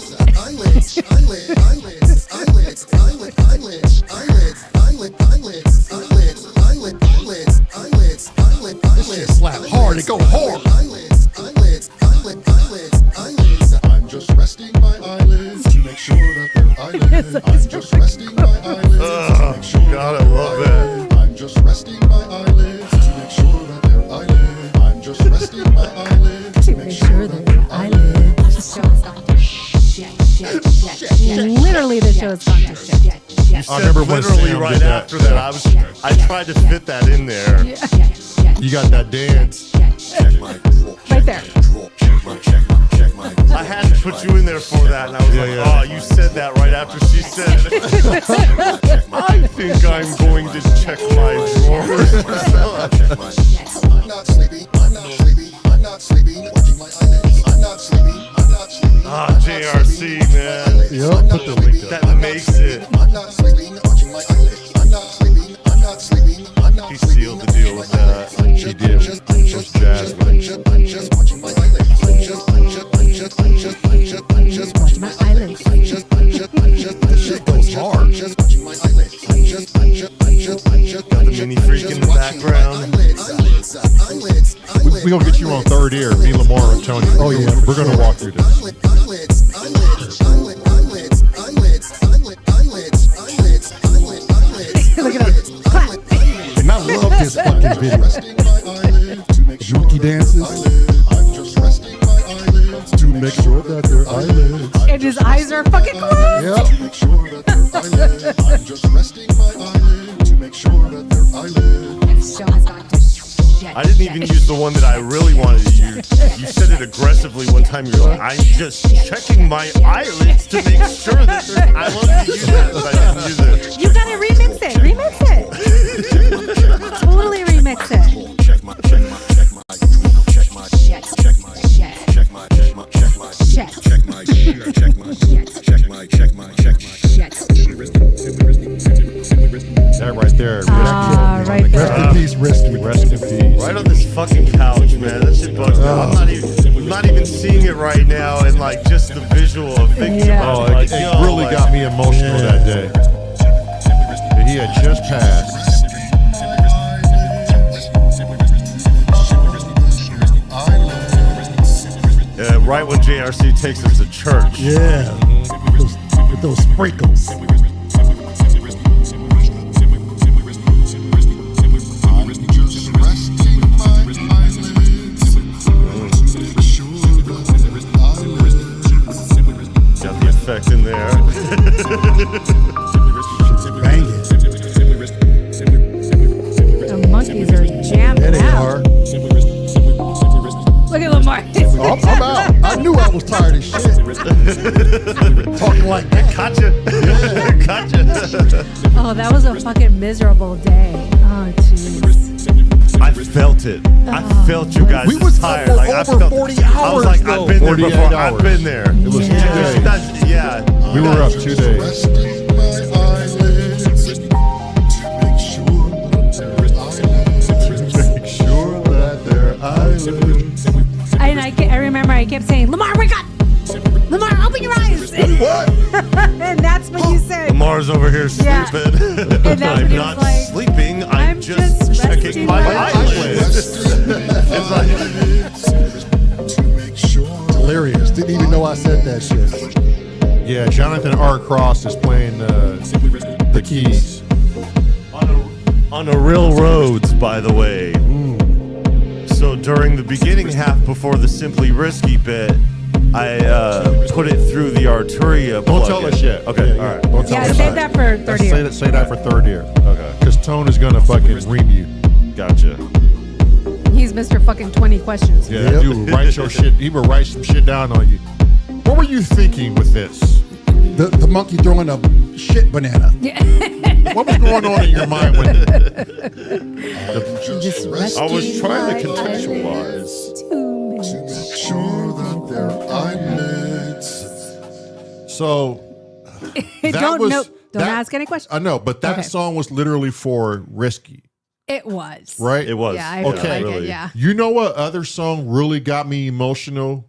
eyelids, eyelids, eyelids, eyelids, eyelids, eyelids, eyelids, eyelids, eyelids, eyelids. Slap hard and go hard. Eyelids, eyelids, eyelids, eyelids, eyelids. I'm just resting my eyelids to make sure that they're eyelids. I'm just resting my eyelids to make sure God, I love that. I'm just resting my eyelids to make sure that they're eyelids. I'm just resting my eyelids to make sure that they're eyelids. Literally, the show is gone to shit. I remember when Literally Sam right did that. after that, I tried to fit that in there. You got that dance. Right there. I had to put you in there for that, and I was like, oh, you said that right after she said it. I think I'm going to check my drawers. I'm not sleeping. sealed the deal with that. He did. Those jazz legs. just watching my eyelids. Watch my eyelids. This shit goes hard. Just watching my eyelids. Got the mini freak in the background. We're going to get you on third ear. Me, Lamar, and Tony. Oh, yeah, We're going to walk through this. Look at him. Clap. And I love this fucking video. Yuki dances to make sure that their eyelids. And his eyes are fucking closed. Yep. Make sure that their eyelids. I'm just resting my eyelid to make sure that their eyelids. I didn't even use the one that I really wanted to use. You said it aggressively one time. You're like, I'm just checking my eyelids to make sure that I wanted to use that, but I didn't use it. You gotta remix it. Remix it. Totally remix it. Check my That right there. Right there. Rest in peace, Risky. Rest in peace. Right on this fucking couch, man. That shit bugs me. I'm not even seeing it right now, and like just the visual of thinking Yeah. about Oh, it. Like, it yo, really like, got me emotional that day. And he had just passed. right when JRC takes us to church. Yeah. With those sprinkles. Got the effect in there. Bang it. The monkeys are jamming There they out. are. Look at Lamar. Oh, I'm out. I knew I was tired of shit. Talking like that. Gotcha. Gotcha. Oh, that was a fucking miserable day. Oh, jeez. I felt it. I felt you guys. We was tired. up for I over felt 40 I hours, was like, though. I've been there 48 before. hours. I've been there. It was 2 Yeah. days. That's, yeah. We were up 2 days. Resting my eyelids to make sure that their eyelids. Make sure that their eyelids. And I remember I kept saying, Lamar, wake up! Lamar, open your eyes! What? And that's what you said. Lamar's over here Yeah. sleeping. And that's I'm when he not was like, sleeping. I'm just checking resting my my eyelids. It's like, To make sure. Hilarious. Didn't even know I said that shit. Yeah, Jonathan R. Cross is playing the keys. on a real roads, by the way. So during the beginning half before the Simply Risky bit, I put it through the Arturia. Don't tell us yet. Okay, Yeah, all right. Don't tell Yeah, us save yet. that for third year. Say that for third year. Okay, Because Tone is going to fucking ream you. gotcha. He's Mr. fucking 20 questions. Yeah, Yep. that dude will write your shit. He will write some shit down on you. What were you thinking with this? The monkey throwing a shit banana. What was going on in your mind when Just I was trying to resting my contextualize. eyelids To make sure that their eyelids. So that Don't was don't that- ask any questions. I know, but that Okay. song was literally for Risky, It was. right? It was. Yeah, I feel Okay. like really. it, yeah. You know what other song really got me emotional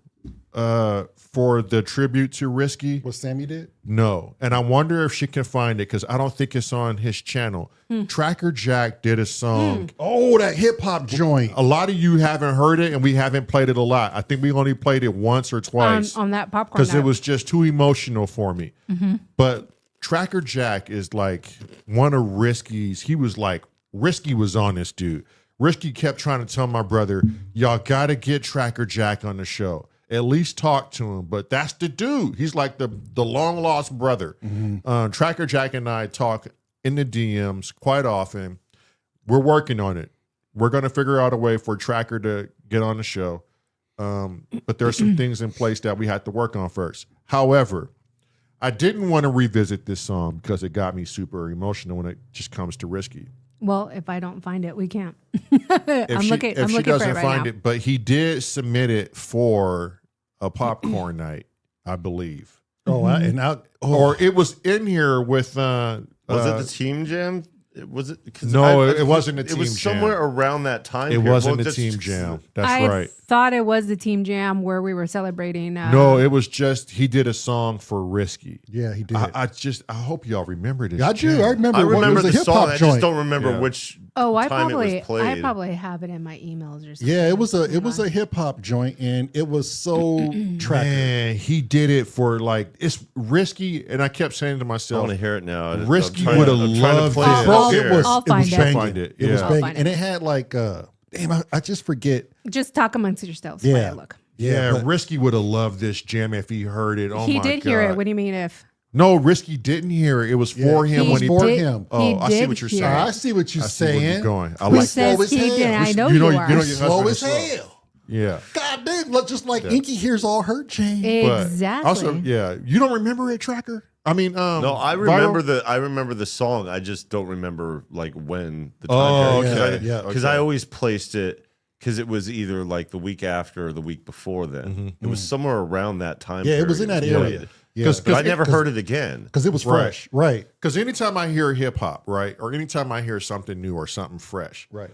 for the tribute to Risky? What Sammy did? No. And I wonder if she can find it because I don't think it's on his channel. Tracker Jack did a song. Oh, that hip hop joint. A lot of you haven't heard it and we haven't played it a lot. I think we only played it once or twice On that popcorn. because it night. was just too emotional for me. But Tracker Jack is like one of Risky's. He was like, Risky was on this dude. Risky kept trying to tell my brother, y'all got to get Tracker Jack on the show. At least talk to him. But that's the dude. He's like the long lost brother. Tracker Jack and I talk in the DMs quite often. We're working on it. We're going to figure out a way for Tracker to get on the show. But there are some things in place that we had to work on first. However, I didn't want to revisit this song because it got me super emotional when it just comes to Risky. Well, if I don't find it, we can't. If I'm she looking for doesn't it right find now. it, but he did submit it for a popcorn night, I believe. Oh, and I, Or it was in here with Was it the Team Jam Was it? 'Cause No, it wasn't a It team was somewhere jam. around that time. It period. wasn't Well, a team jam. That's I right. thought it was the team jam where we were celebrating. No, it was just he did a song for Risky. Yeah, he did. I hope y'all remember this. I do. jam. I remember. I it remember was a the hip song. hop I joint. just don't remember Yeah. which I time it was played. probably have it in my emails or something. Yeah, it was a hip hop joint, and it was so tracker. Man, he did it for like it's Risky, and I kept saying to I myself, want to hear it now. Risky I'm trying would've to- I'm trying to loved play it. it. Bro, here. it was I'll find it. banging. Find it. It was Yeah. banging, I'll find and it. it had like damn, I just forget. Just talk amongst yourselves. Yeah. Yeah. Look. Yeah, but- Risky would have loved this jam if he heard it. Oh He my did God. hear it. What do you mean if? No, Risky didn't hear it. It was for him He when he. for did- him. Oh, he I see did what you're hear saying. it. I see what you're I see where saying. you're going. I Who like slow says as he hell? did? I know you know- you you are. know your Slow husband as is slow. hell. Yeah. God damn, look, just like Inky hears all hurt chain. But Exactly. Also, yeah, you don't remember it, Tracker? I mean, No, I Viral? remember the song. I just don't remember like when the Oh, time period. okay. Yeah, Because okay. I always placed it because it was either like the week after or the week before. Then it was somewhere around that time. Yeah, it was in period. that area. Yeah, Because- But I never 'cause- heard it again. because it was Right. fresh. Right. Because anytime I hear hip hop, right, or anytime I hear something new or something fresh, Right.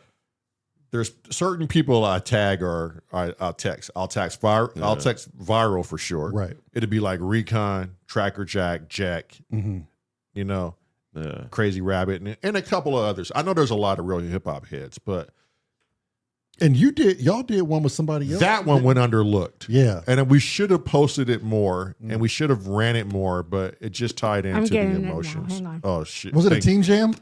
there's certain people I tag or I'll text. I'll text viral for sure. Right. It'd be like Recon, Tracker Jack, Mm-hmm. you know, Yeah. Crazy Rabbit, and a couple of others. I know there's a lot of real hip hop heads, but And y'all did one with somebody else. that one went underlooked. Yeah. And then we should have posted it more, and we should have ran it more, but it just tied into the getting it now. emotions. Hang on. Oh shit! Was it a Thank- team jam?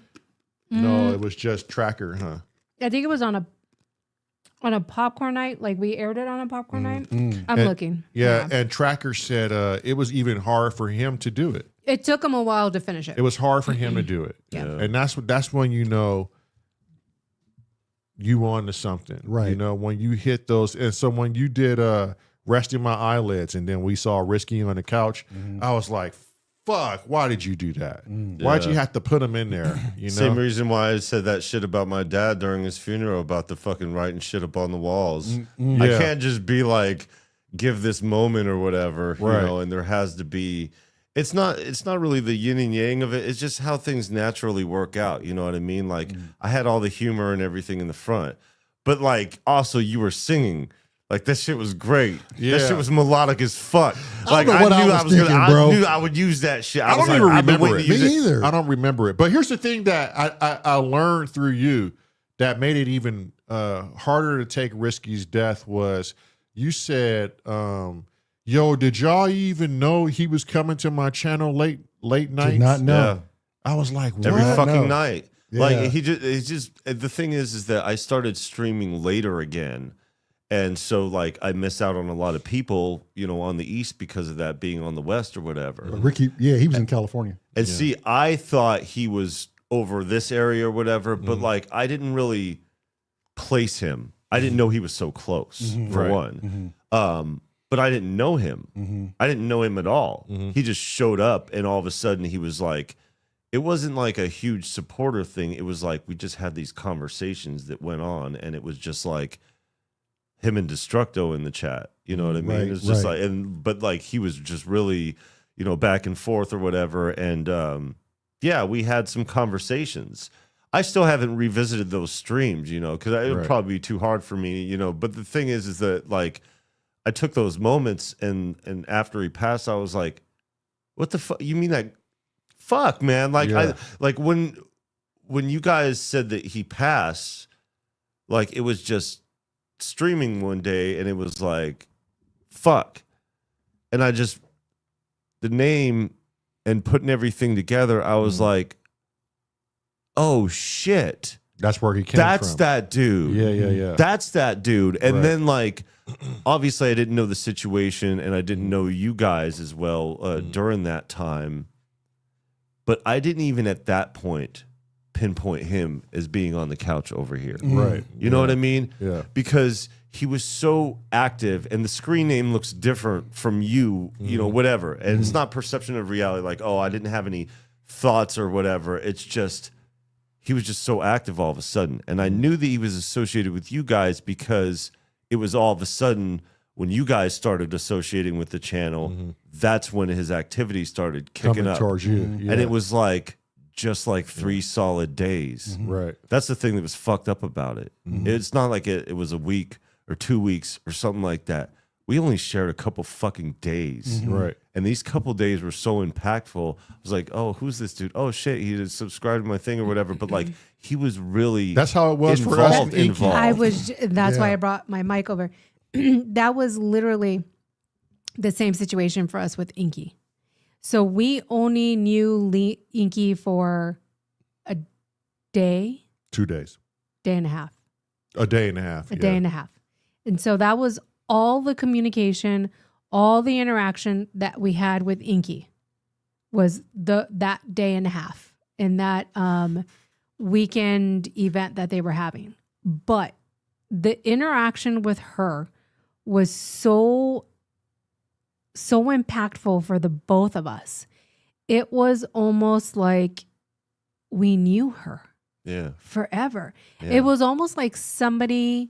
No, it was just Tracker, huh? I think it was on a popcorn night. Like we aired it on a popcorn night. I'm And- looking. Yeah, and Tracker said it was even hard for him to do it. It took him a while to finish it. It was hard for him to do it. Yeah. And that's when you know you on to something. Right. You know, when you hit those, and so when you did Resting My Eyelids and then we saw Risky on the couch, I was like, fuck, why did you do that? Why'd you have to put him in there? You know? Same reason why I said that shit about my dad during his funeral about the fucking writing shit up on the walls. I Yeah. can't just be like, give this moment or whatever, Right. you know, and there has to be. It's not really the yin and yang of it. It's just how things naturally work out. You know what I mean? Like I had all the humor and everything in the front, but like also you were singing. Like that shit was great. Yeah. That shit was melodic as fuck. I Like don't know what I knew was I was gonna. thinking, bro. I knew I would use that shit. I was don't even I've been remember waiting it. to use Me either. I don't remember it. But here's the thing that I learned through you that made it even harder to take Risky's death was you said, yo, did y'all even know he was coming to my channel late nights? Did not know. I was like, what? Every fucking No. night. Yeah. Like it's just the thing is that I started streaming later again. And so like I miss out on a lot of people, you know, on the East because of that being on the West or whatever. Ricky, yeah, he was in California. And see, I thought he was over this area or whatever, but like I didn't really place him. I didn't know he was so close for Right. one. But I didn't know him. I didn't know him at all. He just showed up and all of a sudden he was like, it wasn't like a huge supporter thing. It was like we just had these conversations that went on and it was just like him and Destructo in the chat. You know what I mean? Right, It's just right. like, but like he was just really, you know, back and forth or whatever. And yeah, we had some conversations. I still haven't revisited those streams, you know, because it would Right. probably be too hard for me, you know. But the thing is that like I took those moments and after he passed, I was like, what the fuck? You mean that? Fuck, man. Like Yeah. I like when you guys said that he passed, like it was just streaming one day and it was like, fuck. And I just the name and putting everything together, I was like, oh shit. That's where he came That's from. that dude. Yeah. That's that dude. And Right. then like obviously I didn't know the situation and I didn't know you guys as well during that time. But I didn't even at that point pinpoint him as being on the couch over here. Right. You know what I mean? Yeah. Because he was so active and the screen name looks different from you, you know, whatever. And it's not perception of reality like, oh, I didn't have any thoughts or whatever. It's just he was just so active all of a sudden. And I knew that he was associated with you guys because it was all of a sudden when you guys started associating with the channel, that's when his activity started kicking Coming up. towards you. Yeah. And it was like just like 3 solid days. Right. That's the thing that was fucked up about it. It's not like it was a week or 2 weeks or something like that. We only shared a couple fucking days. Right. And these couple days were so impactful. I was like, oh, who's this dude? Oh, shit, he had subscribed to my thing or whatever. But like, he was really That's how it was for us and Inky. That's why I brought my mic over. That was literally the same situation for us with Inky. So we only knew Inky for a day, 2 days, day and a half. a day and a half, A day and a half. And so that was all the communication, all the interaction that we had with Inky was that day and a half in that weekend event that they were having. But the interaction with her was so impactful for the both of us. It was almost like we knew her forever. Yeah. It was almost like somebody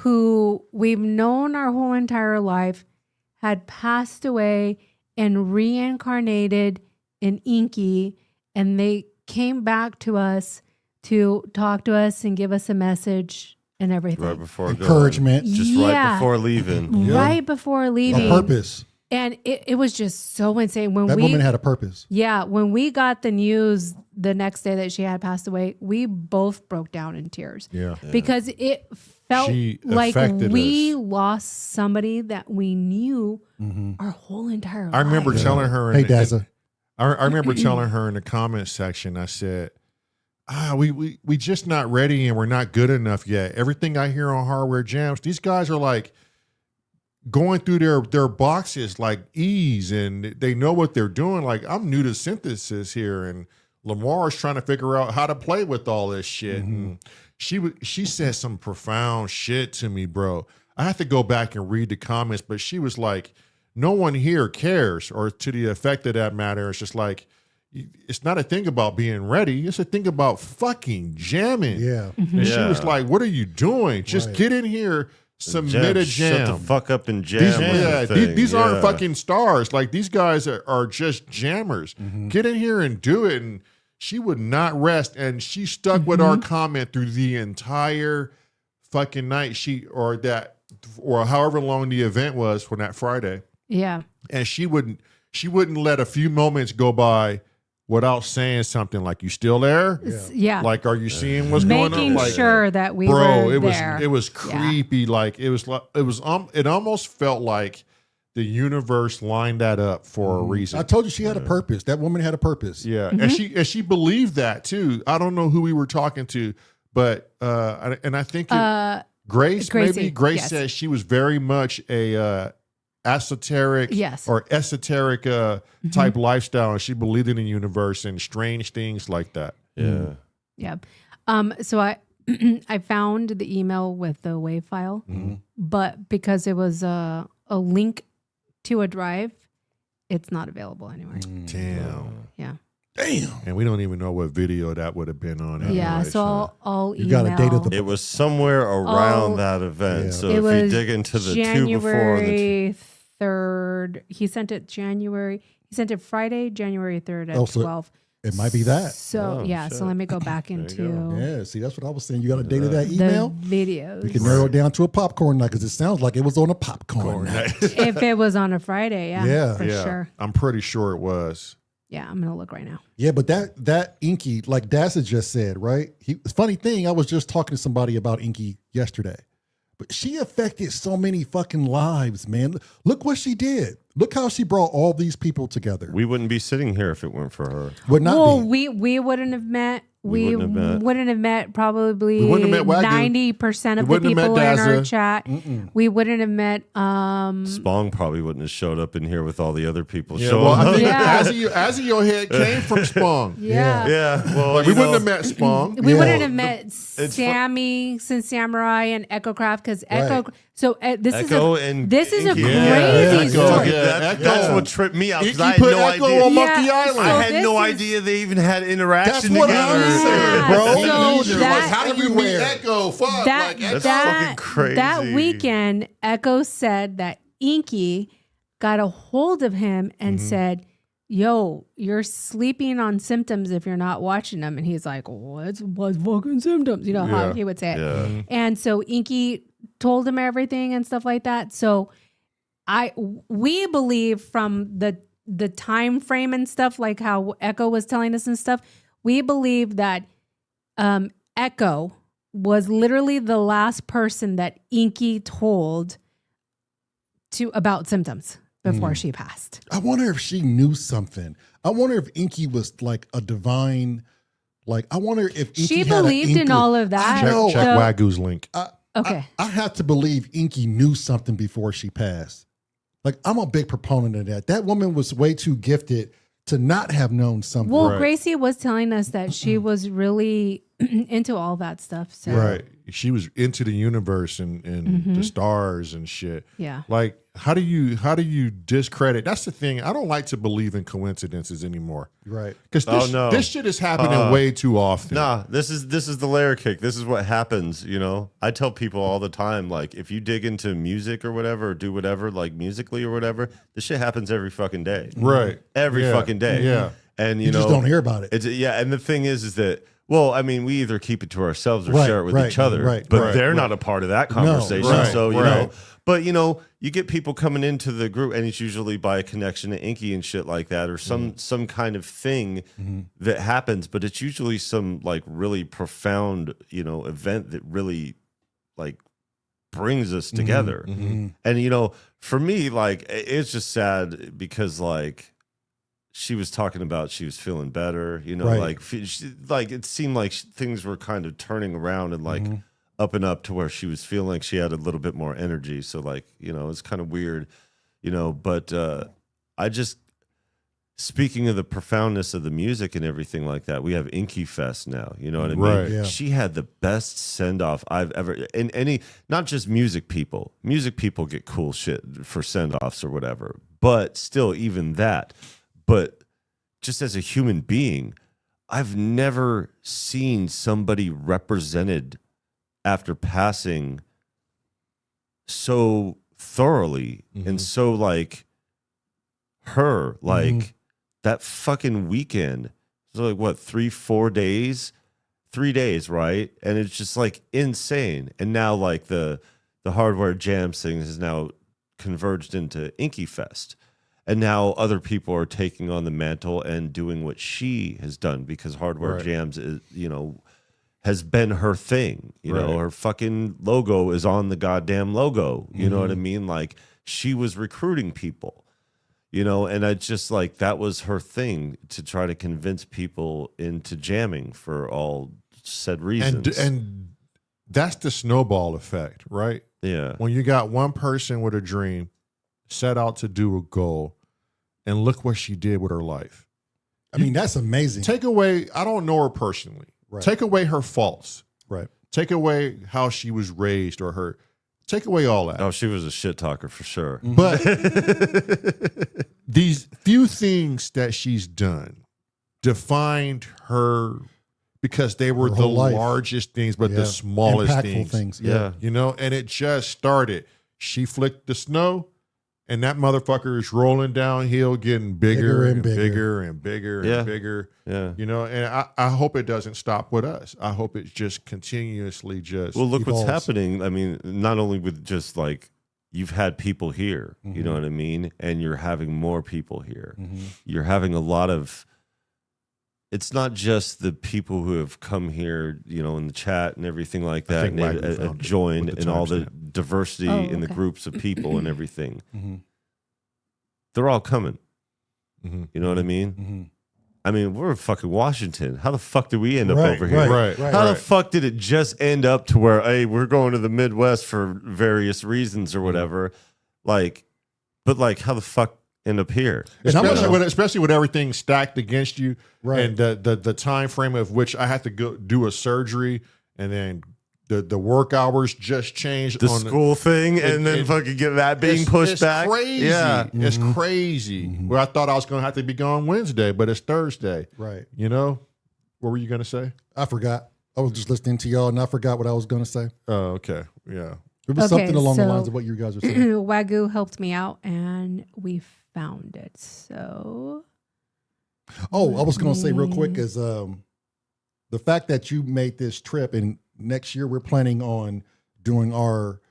who we've known our whole entire life had passed away and reincarnated in Inky, and they came back to us to talk to us and give us a message and everything. right before Encouragement. going. Just right before leaving. Right before leaving. A purpose. And it was just so insane. When That woman had a purpose. Yeah, when we got the news the next day that she had passed away, we both broke down in tears. Yeah. Because it felt She like affected we us. lost somebody that we knew our whole entire life. I remember telling her. Hey, Dazza. I remember telling her in the comment section. I said, we just not ready and we're not good enough yet. Everything I hear on Hardware Jams, these guys are like going through their boxes like ease, and they know what they're doing. Like, I'm new to synthesis here, and Lamar is trying to figure out how to play with all this shit. And she said some profound shit to me, bro. I have to go back and read the comments, but she was like, no one here cares, or to the effect of that matter. It's just like, it's not a thing about being ready. It's a thing about fucking jamming. Yeah. And she was like, what are you doing? Just get in here, submit a jam. Shut the fuck up and jam. These aren't fucking stars. Like, these guys are just jammers. Get in here and do it. And she would not rest. And she stuck with our comment through the entire fucking night. Or however long the event was for that Friday. Yeah. And she wouldn't let a few moments go by without saying something like, you still there? Yeah. Like, are you seeing what's going on? Making Like, sure that we bro, were it there. was creepy. Like, it almost felt like the universe lined that up for a reason. I told you she had a purpose. That woman had a purpose. Yeah. And she believed that too. I don't know who we were talking to, but I think Grace Gracie, Grace yes. said she was very much a esoteric or esoteric type lifestyle, and she believed in the universe and strange things like that. Yeah. So I I found the email with the WAV file, but because it was a link to a drive, it's not available anywhere. Damn. Yeah. Damn. And we don't even know what video that would have been on. Yeah. Anyway, So I'll You email. got a date of the It was somewhere around that event. Yeah. So It if you was dig into the two before and the January 3rd. He sent it Friday, January 3rd at Oh, so 12. It might be that. So so let me go back into Yeah, see, that's what I was saying. You got a date of that the email? videos. We can narrow it down to a popcorn night because it sounds like it was on a popcorn night. If it was on a Friday, Yeah. for sure. I'm pretty sure it was. Yeah, I'm gonna look right now. Yeah, but that Inky, like Dassa just said, right? Funny thing, I was just talking to somebody about Inky yesterday. But she affected so many fucking lives, man. Look what she did. Look how she brought all these people together. we wouldn't be sitting here if it weren't for her. Would not Well, be. we wouldn't have met. We wouldn't have met. wouldn't have met probably We wouldn't have met Wagyu. 90% of We the wouldn't have people met in our Dazza. chat. We wouldn't have met Spong probably wouldn't have showed up in here with all the other people Yeah, showing well, I up. think Yeah. as your head came from Spong. yeah. Yeah, well, Like, we wouldn't have met Spong. We Yeah. wouldn't have met Sammy, Sin Samurai, and Echo Craft because Echo. Right. So this Echo is and this is a Inky. crazy Echo. story. Yeah. That's what tripped me out because Inky I had put no Echo idea. on Monkey Yeah, Island. so I had no this is- idea they even had interaction That's what together. I'm saying, Yeah. bro. So Like, that- how did we meet Echo? Fuck. That like, Echo. fucking crazy. That weekend, Echo said that Inky got a hold of him and said, yo, you're sleeping on symptoms if you're not watching them. And he's like, what's fucking symptoms? You know how he would say it. Yeah. And so Inky told him everything and stuff like that. So we believe from the time frame and stuff, like how Echo was telling us and stuff, we believe that Echo was literally the last person that Inky told to about symptoms before she passed. I wonder if she knew something. I wonder if Inky was like a divine, like, I wonder if Inky She had believed in all of that. I know. Check Wagoo's link. Okay. I have to believe Inky knew something before she passed. Like, I'm a big proponent of that. That woman was way too gifted to not have known something. Well, Gracie was telling us that she was really into all that stuff. So Right. She was into the universe and the stars and shit. Yeah. Like, how do you discredit? That's the thing. I don't like to believe in coincidences anymore. Right. Because this shit is happening way too often. Nah, this is the layer cake. This is what happens, you know. I tell people all the time, like, if you dig into music or whatever, or do whatever, like musically or whatever, this shit happens every fucking day. Right. Every fucking day. Yeah. And You know, just don't hear about it. It's and the thing is that, well, I mean, we either keep it to ourselves or Right, share it with right, each other, right, but right, they're right. not a part of that conversation. right, So, you right. know, but you know, you get people coming into the group and it's usually by a connection to Inky and shit like that, or some kind of thing that happens, but it's usually some like really profound, you know, event that really like brings us together. And, you know, for me, like, it's just sad because like, she was talking about she was feeling better, you know, Right. like it seemed like things were kind of turning around and like up and up to where she was feeling like she had a little bit more energy. So like, you know, it's kind of weird, you know, but I just, speaking of the profoundness of the music and everything like that, we have Inky Fest now, you know what I mean? Right. Yeah. She had the best send off I've ever, in any, not just music people get cool shit for send offs or whatever, but still even that. But just as a human being, I've never seen somebody represented after passing so thoroughly and so like her, like that fucking weekend. So like what, 3-4 days? 3 days, right? And it's just like insane. And now like the Hardware Jams thing has now converged into Inky Fest. And now other people are taking on the mantle and doing what she has done because Hardware Jams is, you know, has been her thing. You know, her fucking logo is on the goddamn logo. You know what I mean? Like she was recruiting people, you know, and I just like that was her thing to try to convince people into jamming for all said reasons. And that's the snowball effect, right? Yeah. When you got one person with a dream, set out to do a goal, and look what she did with her life. I mean, that's amazing. Take away, I don't know her personally. Right. Take away her faults. Right. Take away how she was raised or her. Take away all that. Oh, she was a shit talker for sure. But these few things that she's done defined her because they were Her the whole life. largest things, but the Yeah. smallest Impactful things. Yeah. You know, and it just started. She flicked the snow, and that motherfucker is rolling downhill, getting bigger and bigger and bigger Yeah. and bigger. Yeah. You know, and I hope it doesn't stop with us. I hope it just continuously just. Well, look what's evolves. happening. I mean, not only with just like you've had people here, you know what I mean? And you're having more people here. You're having a lot of, it's not just the people who have come here, you know, in the chat and everything like that, think and Wagner have found it joined, with the and all the timestamp. diversity Oh, in the okay. groups of people and everything. They're all coming. You know what I mean? I mean, we're in fucking Washington. How the fuck did we end up Right, over here? Right. How the fuck did it just end up to where, hey, we're going to the Midwest for various reasons or whatever? Like, but like, how the fuck end up here? Especially with everything stacked against you, Right. and the time frame of which I had to go do a surgery, and then the work hours just changed. The on school thing, and then fucking get that being pushed it's back. Crazy. Yeah. It's crazy. Well, I thought I was going to have to be gone Wednesday, but it's Thursday. Right. You know, what were you going to say? I forgot. I was just listening to y'all and I forgot what I was going to say. Oh, okay. Yeah. It was Okay, something along the so- lines of what you guys were saying. Wagyu helped me out and we found it. So Oh, I was going to say real quick is the fact that you made this trip, and next year we're planning on doing our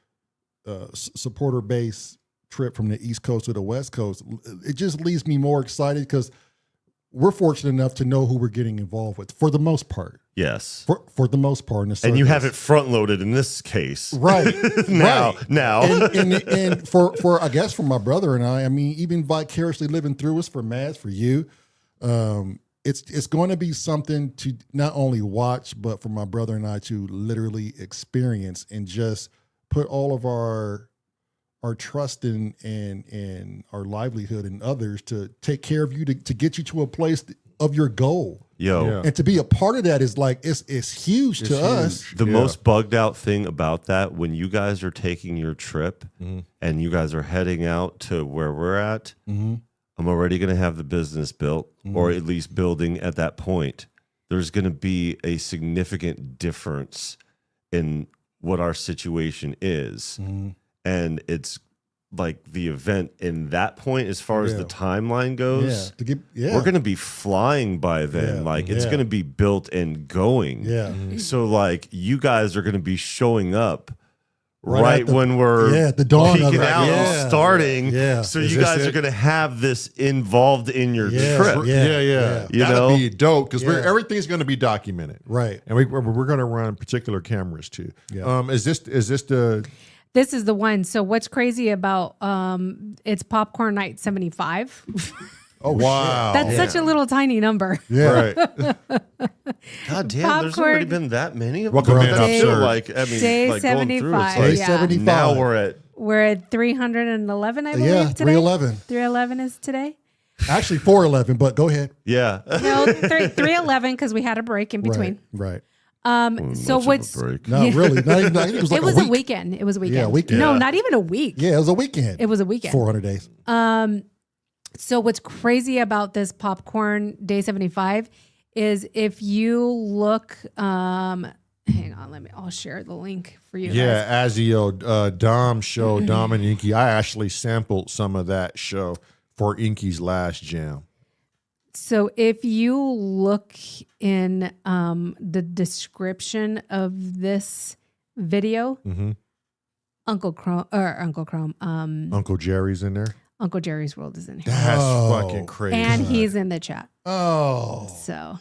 supporter base trip from the East Coast to the West Coast. It just leaves me more excited because we're fortunate enough to know who we're getting involved with for the most part. Yes. For the most part. And you have it front loaded in this case. Right. now. Right. Now. And for I guess for my brother and I mean, even vicariously living through us for Mads, for you, it's going to be something to not only watch, but for my brother and I to literally experience and just put all of our trust in our livelihood and others to take care of you, to get you to a place of your goal. Yo. And to be a part of that is like, it's huge to us. The most bugged out thing about that, when you guys are taking your trip and you guys are heading out to where we're at, I'm already going to have the business built, or at least building at that point. There's going to be a significant difference in what our situation is. And it's like the event in that point, as far as the timeline goes, we're going to be flying by then. Like it's going to be built and going. So like you guys are going to be showing up right when we're the dawn of peeking it. out and starting. So Is you this guys it? are going to have this involved in your trip. You That'll know? be dope because everything's going to be documented, Right. And we're going to run particular cameras too. Is this the? This is the one. So what's crazy about it's popcorn night 75. Oh wow, That's such a little tiny number. right. God damn, there's already Popcorn. been that many of Welcome them. in, That's officer. still like, I mean, Day like going through, it's 75, like, Day 75. now we're at We're at 311, I believe, today. 311. 311 is today. Actually 411, but go ahead. yeah. No, 311 because we had a break in between. Right. So Much of a what's break. No, really. Not even, it was like it was a a week. weekend. It was a weekend. Yeah, weekend. No, Yeah. not even a week. Yeah, it was a weekend. It was a weekend. 400 days. So what's crazy about this popcorn day 75 is if you look, hang on, I'll share the link for you Yeah, guys. Azio Dom show, Dom and Inky. I actually sampled some of that show for Inky's last jam. So if you look in the description of this video, Uncle Chrome, Uncle Jerry's in there. Uncle Jerry's World is in here. That's Oh. fucking crazy. And he's in the chat. Oh. So,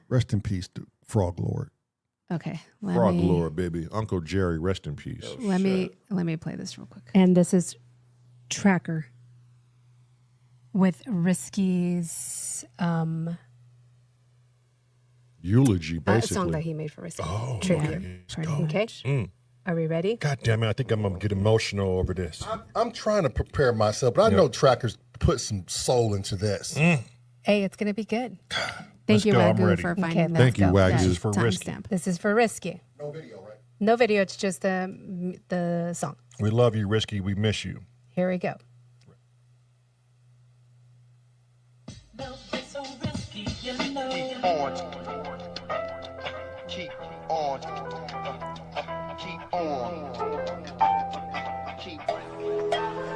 Rest in peace, dude. Frog Lord. okay. Frog Lord, baby. Uncle Jerry, rest in peace. Let me play this real quick. And this is Tracker with Risky's Eulogy, basically. song that he made for Risky. Oh, Tribute. Okay. Are we ready? God damn it! I think I'm gonna get emotional over this. I'm trying to prepare myself, but I know Trackers put some soul into this. Hey, it's gonna be good. Thank you, go, I'm Ragu, ready. for finding Okay, that. Thank you, Wag. Yeah, This is for Risky. timestamp. This is for Risky. No video, right? No video. It's just the song. We love you, Risky. We miss you. Here we go. Keep on. Keep on. Keep keep on. Keep on. Keep.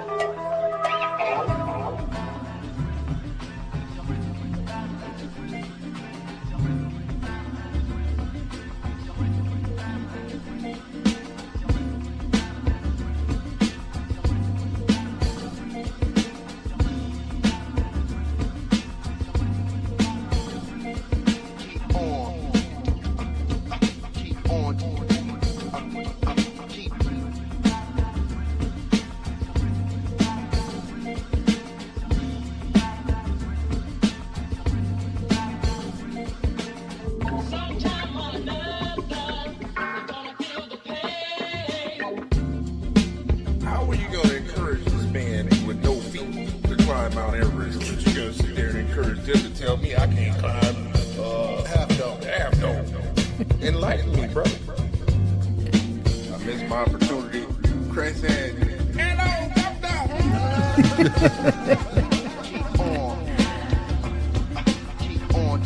How are you going to encourage this man with no feet to climb Mount Everest? But you're going to sit there and encourage them to tell me I can't climb Half Dome. Enlighten me, brother. I missed my opportunity. Chris said, hello, come down. Keep on. Keep on.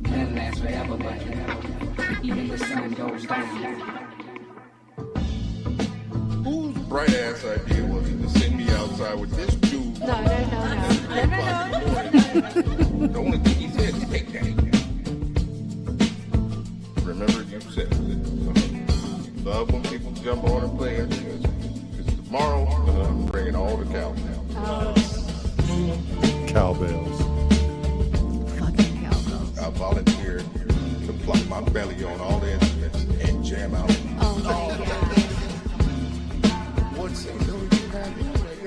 Doesn't last forever, but even the sun goes down. Whose bright ass idea was it to send me outside with this dude The only thing he said is take that. Remember, you said you love when people jump on and play it. Because tomorrow, I'm bringing all the cows down. Cowbells. Fucking cowbells. I volunteered to plug my belly on all the instruments and jam out. Oh my god. What's it?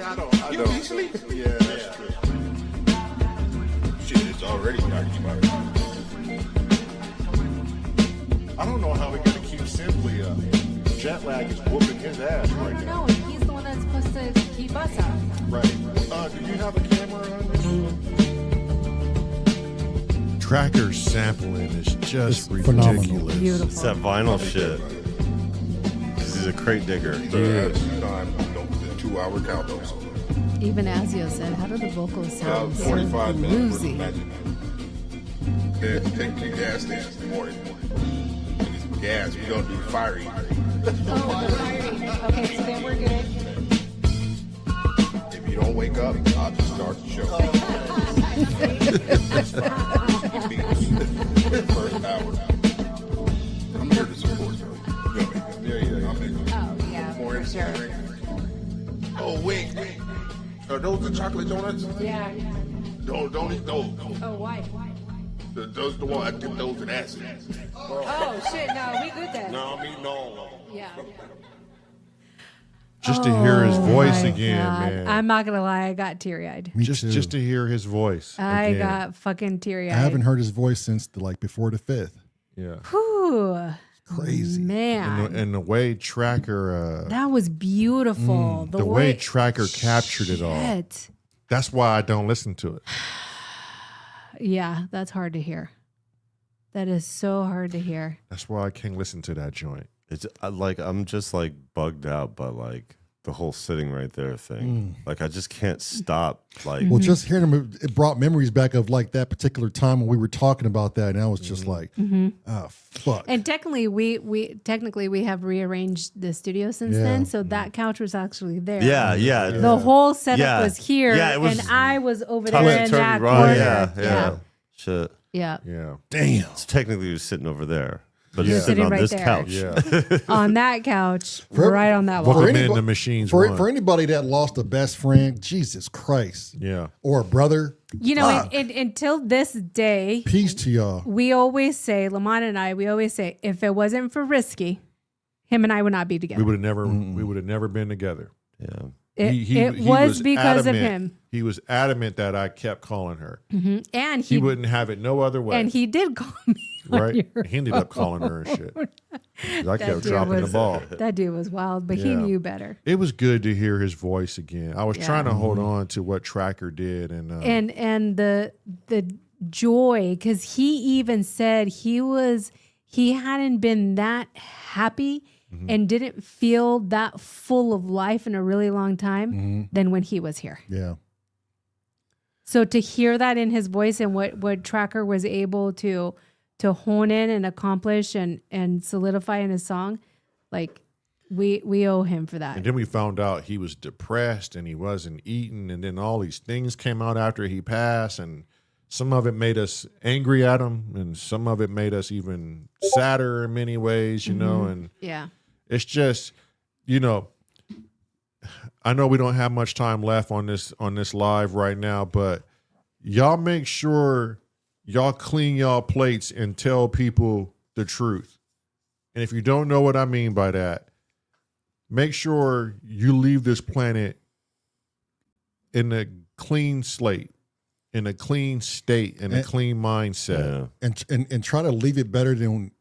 I don't. You sleep? Yeah, that's true. Shit, it's already talking about it. I don't know how we're going to keep Simply up. Jet lag is whooping his ass right now. No, he's the one that's supposed to keep us up. Right. Do you have a camera on this? Tracker sampling is just It's phenomenal. ridiculous. Beautiful. It's that vinyl shit. 'Cause he's a crate digger. So at the time, 2-hour cowbells. Even Azio said, how do the vocals sound? 45 minutes worth of Bluesy. magic. Then take to the gas station in the morning. And it's gas, we don't do fire eating. Okay, so then we're good. If you don't wake up, I'll just start the show. That's fine. First hour. I'm here to support you. Yeah. I'm in. Oh, yeah, More for sure. drink. Oh, wait. Are those the chocolate donuts? Yeah. Don't eat those. Oh, why? Those the one I dip those in acid. Oh, shit, no, we good then. No, I mean no. Yeah. Just to hear his voice my again, God. man. I'm not going to lie, I got teary-eyed. Me just too. just to hear his voice. I again. got fucking teary-eyed. I haven't heard his voice since before the 5th. Yeah. Whew. Crazy. Man. And the way Tracker That was beautiful. the way Tracker captured it all. Shit. That's why I don't listen to it. Yeah, that's hard to hear. That is so hard to hear. That's why I can't listen to that joint. It's like I'm just like bugged out by like the whole sitting right there thing. Like I just can't stop. Like Well, just hearing him, it brought memories back of like that particular time when we were talking about that, and I was just like, oh fuck. And technically, we have rearranged the studio since then, so that couch was actually there. yeah. The whole setup Yeah. was here, Yeah, it was and I was over Topsy there in turvy, that right, corner. yeah. Shit. Yeah. Yeah. Damn. So technically, he was sitting over there, but He he's was sitting sitting on right this there. couch. Yeah. On that couch, For- right on that for wall. Welcome any- in the machines. For one. anybody that lost a best friend, Jesus Christ. Yeah. Or a brother, You know, fuck. until this day, Peace to y'all. we always say, Lamont and I, if it wasn't for Risky, him and I would not be together. We would have never been together. Yeah. It was because of adamant. him. He was adamant that I kept calling her. And He wouldn't have it no other way. and he did call me. on right? your He ended up calling her and shit. 'Cause I kept dude dropping the was- ball. That dude was wild, but he Yeah. knew better. It was good to hear his voice again. I was Yeah. trying to hold on to what Tracker did, and And the joy, because he even said he hadn't been that happy and didn't feel that full of life in a really long time than when he was here. Yeah. So to hear that in his voice and what Tracker was able to hone in and accomplish and solidify in his song, like we owe him for that. and then we found out he was depressed and he wasn't eating, and then all these things came out after he passed, and some of it made us angry at him, and some of it made us even sadder in many ways, you know, and Yeah. it's just, you know, I know we don't have much time left on this live right now, but y'all make sure y'all clean y'all plates and tell people the truth. And if you don't know what I mean by that, make sure you leave this planet in a clean slate, in a clean state, in a clean mindset. And try to leave it better than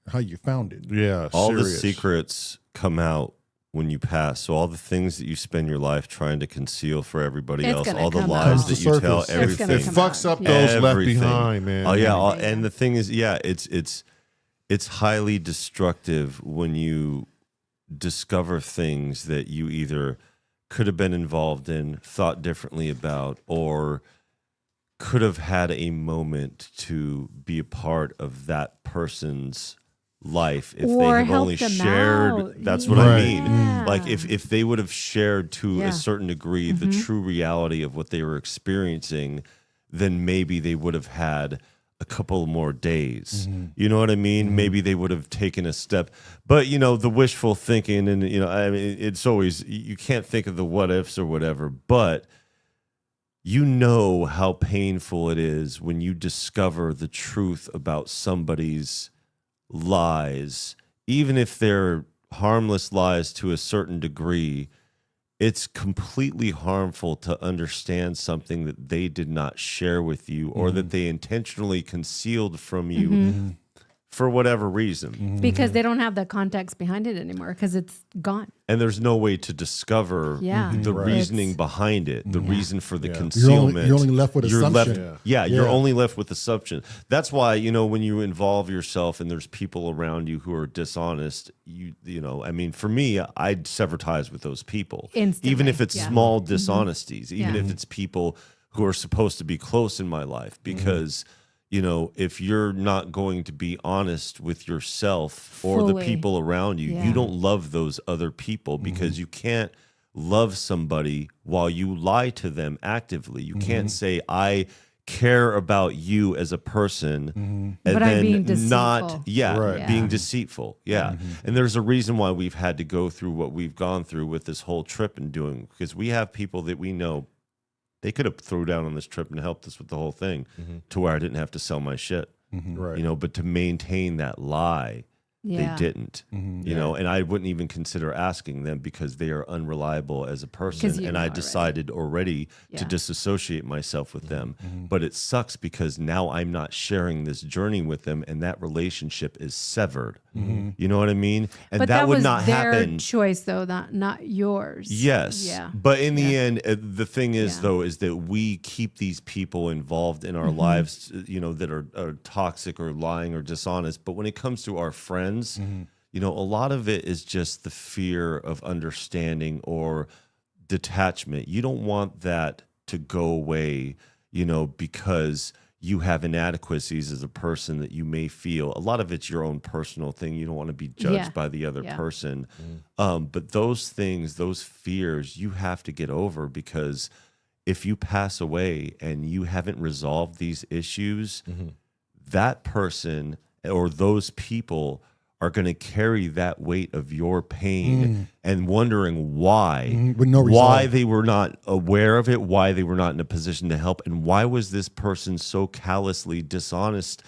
how you found it. Yeah, All the serious. secrets come out when you pass. So all the things that you spend your life trying to conceal for everybody It's else, gonna all the come lies out. that Comes you to tell, surface. It's gonna everything. come It fucks out. up Yeah. those left Everything. behind, man. Oh yeah, and the thing is, yeah, it's highly destructive when you discover things that you either could have been involved in, thought differently about, or could have had a moment to be a part of that person's life if Or they have help only them shared. out. That's what I mean. Yeah. Like if they would have shared to Yeah. a certain degree the true reality of what they were experiencing, then maybe they would have had a couple more days. You know what I mean? Maybe they would have taken a step. But, you know, the wishful thinking and, you know, I mean, it's always, you can't think of the what ifs or whatever, but you know how painful it is when you discover the truth about somebody's lies, even if they're harmless lies to a certain degree. It's completely harmful to understand something that they did not share with you or that they intentionally concealed from you for whatever reason. Because they don't have the context behind it anymore because it's gone. And there's no way to discover Yeah. the Right. reasoning It's- behind it, the reason for the You're concealment. only left with You're assumption. left- Yeah. you're Yeah. only left with assumption. That's why, you know, when you involve yourself and there's people around you who are dishonest, you know, I mean, for me, I'd sever ties with those people. Instantly, Even if it's yeah. small dishonesties, even Yeah. if it's people who are supposed to be close in my life, because you know, if you're not going to be honest with yourself or the Fully. people around you, Yeah. you don't love those other people because you can't love somebody while you lie to them actively. You can't say, I care about you as a person and But I'm being then not, deceitful. yeah, being Yeah. deceitful. Yeah. And there's a reason why we've had to go through what we've gone through with this whole trip and doing, because we have people that we know they could have threw down on this trip and helped us with the whole thing to where I didn't have to sell my shit. Right. You know, but to maintain that lie, Yeah. they didn't. You know, and I wouldn't even consider asking them because they are unreliable as a 'Cause person. you And know I already. decided already to Yeah. disassociate myself with them. But it sucks because now I'm not sharing this journey with them and that relationship is severed. You know what I mean? And But that would was not their happen. choice, though, not yours. Yes. Yeah. But in the end, the thing is, Yeah. though, is that we keep these people involved in our lives, you know, that are toxic or lying or dishonest. But when it comes to our friends, you know, a lot of it is just the fear of understanding or detachment. You don't want that to go away, you know, because you have inadequacies as a person that you may feel. A lot of it's your own personal thing. You don't want to be judged Yeah. by the other Yeah. person. But those things, those fears, you have to get over because if you pass away and you haven't resolved these issues, that person or those people are going to carry that weight of your pain and wondering why, With no why resolve. they were not aware of it, why they were not in a position to help, and why was this person so callously dishonest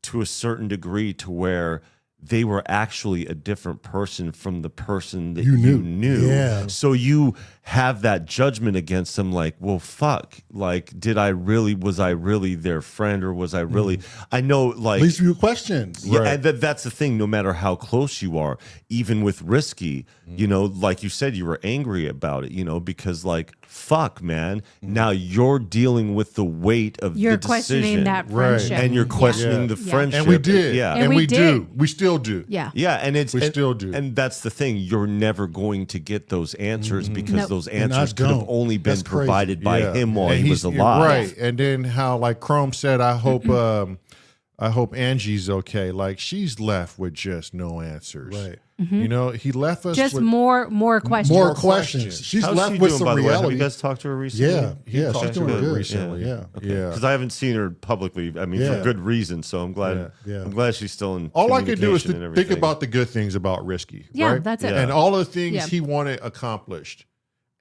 to a certain degree to where they were actually a different person from the person that You you knew. knew. Yeah. So you have that judgment against them, like, well, fuck, like, was I really their friend or was I really, I know, like, Leaves you questions. yeah, and that's the thing. No matter how close you are, even with Risky, you know, like you said, you were angry about it, you know, because like, fuck, man, now you're dealing with the weight of You're the decision, questioning that friendship. and you're Yeah. questioning Yeah. the Yeah. friendship. And we did. yeah, And we we do. did. We still do. Yeah. yeah, and it's We and, still do. and that's the thing. You're never going to get those answers because Nope. those And I answers could have don't. only been That's crazy. provided by Yeah. him while And he was he's- alive. Right. And then how, like Chrome said, I hope Angie's okay. Like she's left with just no answers. Right. You know, he left us Just with more questions. More questions. questions. She's How's left she with doing, some by the way? Have reality. you guys talked to her recently? Yeah, yeah, talked she's to doing her good recently. Yeah. Yeah. Because I haven't seen her publicly. I mean, Yeah. for good reason. So I'm glad. Yeah, yeah. I'm glad she's still in. All I could do is communication to and think everything. about the good things about Risky. Yeah, right? that's it. Yeah. And all the things Yeah. he wanted accomplished.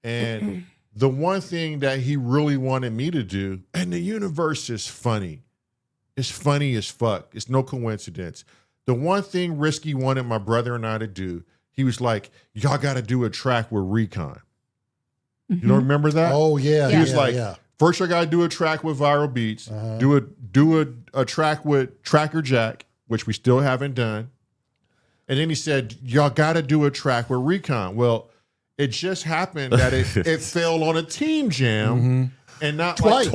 And the one thing that he really wanted me to do, and the universe is funny. It's funny as fuck. It's no coincidence. The one thing Risky wanted my brother and I to do, he was like, y'all got to do a track with Recon. You don't remember that? Oh yeah. He was yeah, like, yeah. first I gotta do a track with ViralBeats, Uh-huh. do a track with Tracker Jack, which we still haven't done. And then he said, y'all gotta do a track with Recon. Well, it just happened that it fell on a team jam And not Twice.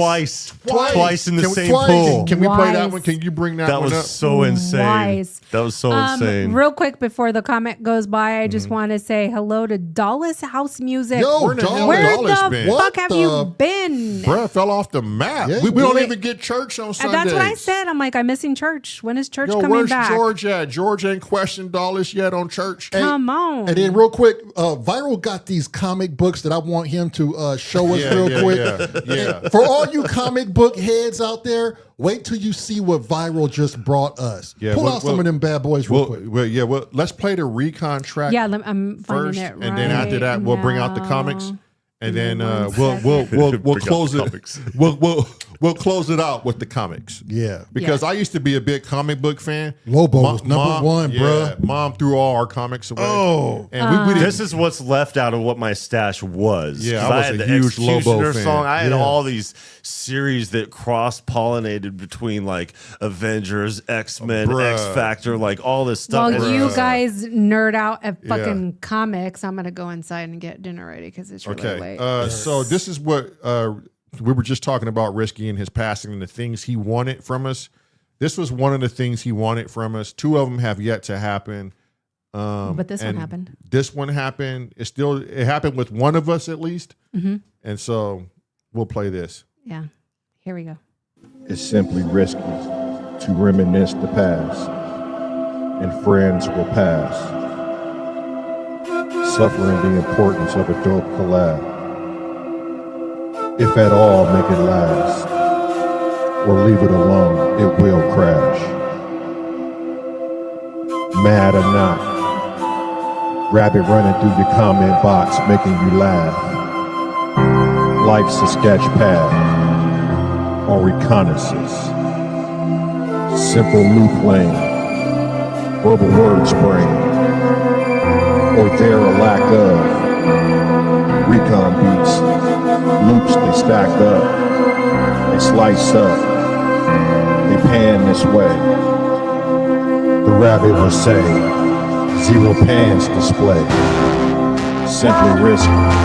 Twice in the Can we- same twice. pool. Can we play that Wise. one? Can you bring that, That one was up? so insane. Wise. That was so insane. Real quick before the comment goes by, I just want to say hello to Dallas House Music. Yo, Where the hell Where Dallas the been? fuck What have the- you been? Bruh, fell off the map. Yeah, we don't yeah. even get church on And Sundays. that's what I said. I'm like, I'm missing church. When is church Yo, coming where's back? George at? George ain't questioned Dallas yet on church. Come on. And then real quick, Viral got these comic books that I want him to show us real quick. Yeah. For all you comic book heads out there, wait till you see what Viral just brought us. Yeah, Pull well- out some of them bad boys real quick. Well, let's play the recon track. Yeah, I'm finding first, it and then after right that, we'll bring out the now. comics, and Give me then one we'll second. we'll Bring out close the it. comics. We'll close it out with the comics. Yeah. Because Yeah. I used to be a big comic book fan. Lobo was number one, bruh. Mom threw all our comics away. Oh. and we didn't. This is what's left out of what my stash was. Yeah, 'Cause I was had a the huge Lobo Executioner fan. song. I had Yeah. all these series that cross-pollinated between like Avengers, X-Men, Bruh. X Factor, like all this stuff. While And- you guys nerd out at Yeah. fucking comics, I'm gonna go inside and get dinner ready because it's really Okay. late. So this is what we were just talking about Risky and his passing and the things he wanted from us. This was one of the things he wanted from us. Two of them have yet to happen. But this one and happened. This one happened. It happened with one of us at least. And so we'll play this. Yeah. Here we go. It's simply risky to reminisce the past, and friends will pass, suffering the importance of a dope collab. If at all, make it last, or leave it alone, it will crash. Mad or not, rabbit running through your comment box, making you laugh. Life's a sketch pad or reconnaissance. Simple loop lane, verbal word spraying, or there a lack of. Recon beats, loops they stack up, they slice up, they pan this way. The rabbit will say, zero pans display, simply risky.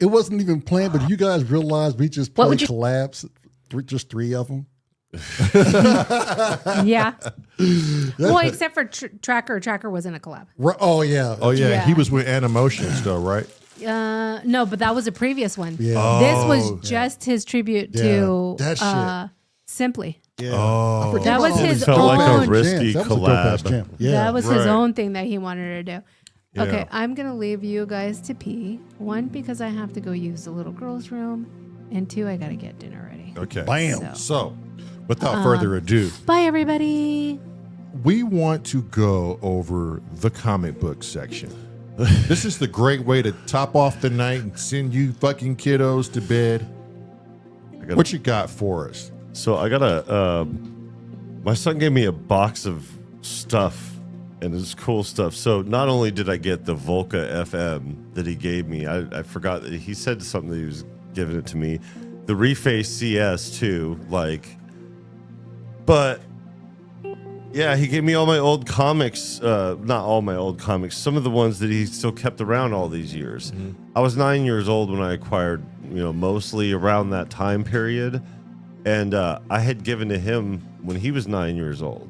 It wasn't even planned, but you guys realize we just What played would you- collabs, just 3 of them. Yeah. Well, except for Tracker. Tracker wasn't a collab. Oh yeah. Oh yeah, Yeah. he was with Animotions though, right? No, but that was a previous one. Yeah. This was just his tribute to that shit. Simply. Yeah. Oh. I forget That was about all his the Felt like a own risky jams. That was a dope-ass collab. jam. Yeah. That was his Right. own thing that he wanted to do. Yeah. Okay, I'm gonna leave you guys to pee. 1, because I have to go use the little girl's room, and 2, I gotta get dinner ready. Okay. Bam. So, without further ado, Bye, everybody. we want to go over the comic book section. This is the great way to top off the night and send you fucking kiddos to bed. What you got for us? So I got my son gave me a box of stuff, and it's cool stuff. So not only did I get the Volca FM that he gave me, I forgot that he said something that he was giving it to me. The Reface CS too, but yeah, he gave me all my old comics. Not all my old comics. Some of the ones that he still kept around all these years. I was 9 years old when I acquired, mostly around that time period. And I had given to him when he was 9 years old.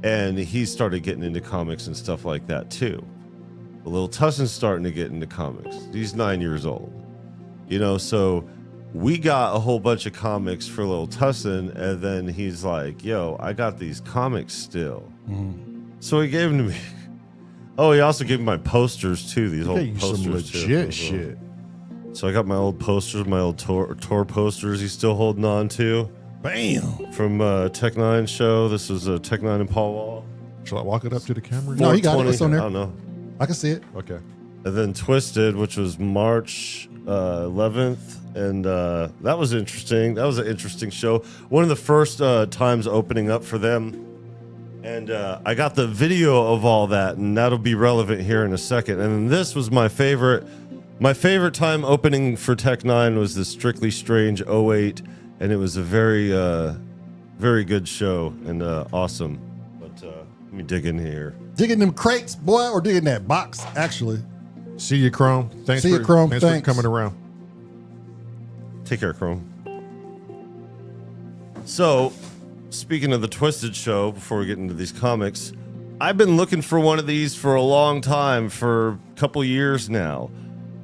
And he started getting into comics and stuff like that too. But Lil Tusson's starting to get into comics. He's 9 years old. So we got a whole bunch of comics for Lil Tusson, and then he's like, yo, I got these comics still. So he gave them to me. Oh, he also gave me my posters too, these old Gave you posters some too. legit shit. So I got my old posters, my old tour posters he's still holding on to. Bam. From Tech Nine show. This was Tech Nine and Paul Wall. Shall I walk it up to the camera? No, you got it. 420, It's on there. I don't know. I can see it. Okay. And then Twisted, which was March 11th. And that was interesting. That was an interesting show. One of the first times opening up for them. And I got the video of all that, and that'll be relevant here in a second. And then this was my favorite. My favorite time opening for Tech Nine was the Strictly Strange 08. And it was a very, very good show and awesome. But let me dig in here. Digging them crates, boy, or digging that box, actually. See you, Chrome. Thanks See you, Chrome. Thanks Thanks. for coming around. Take care, Chrome. So, speaking of the Twisted show, before we get into these comics, I've been looking for one of these for a long time, for a couple years now.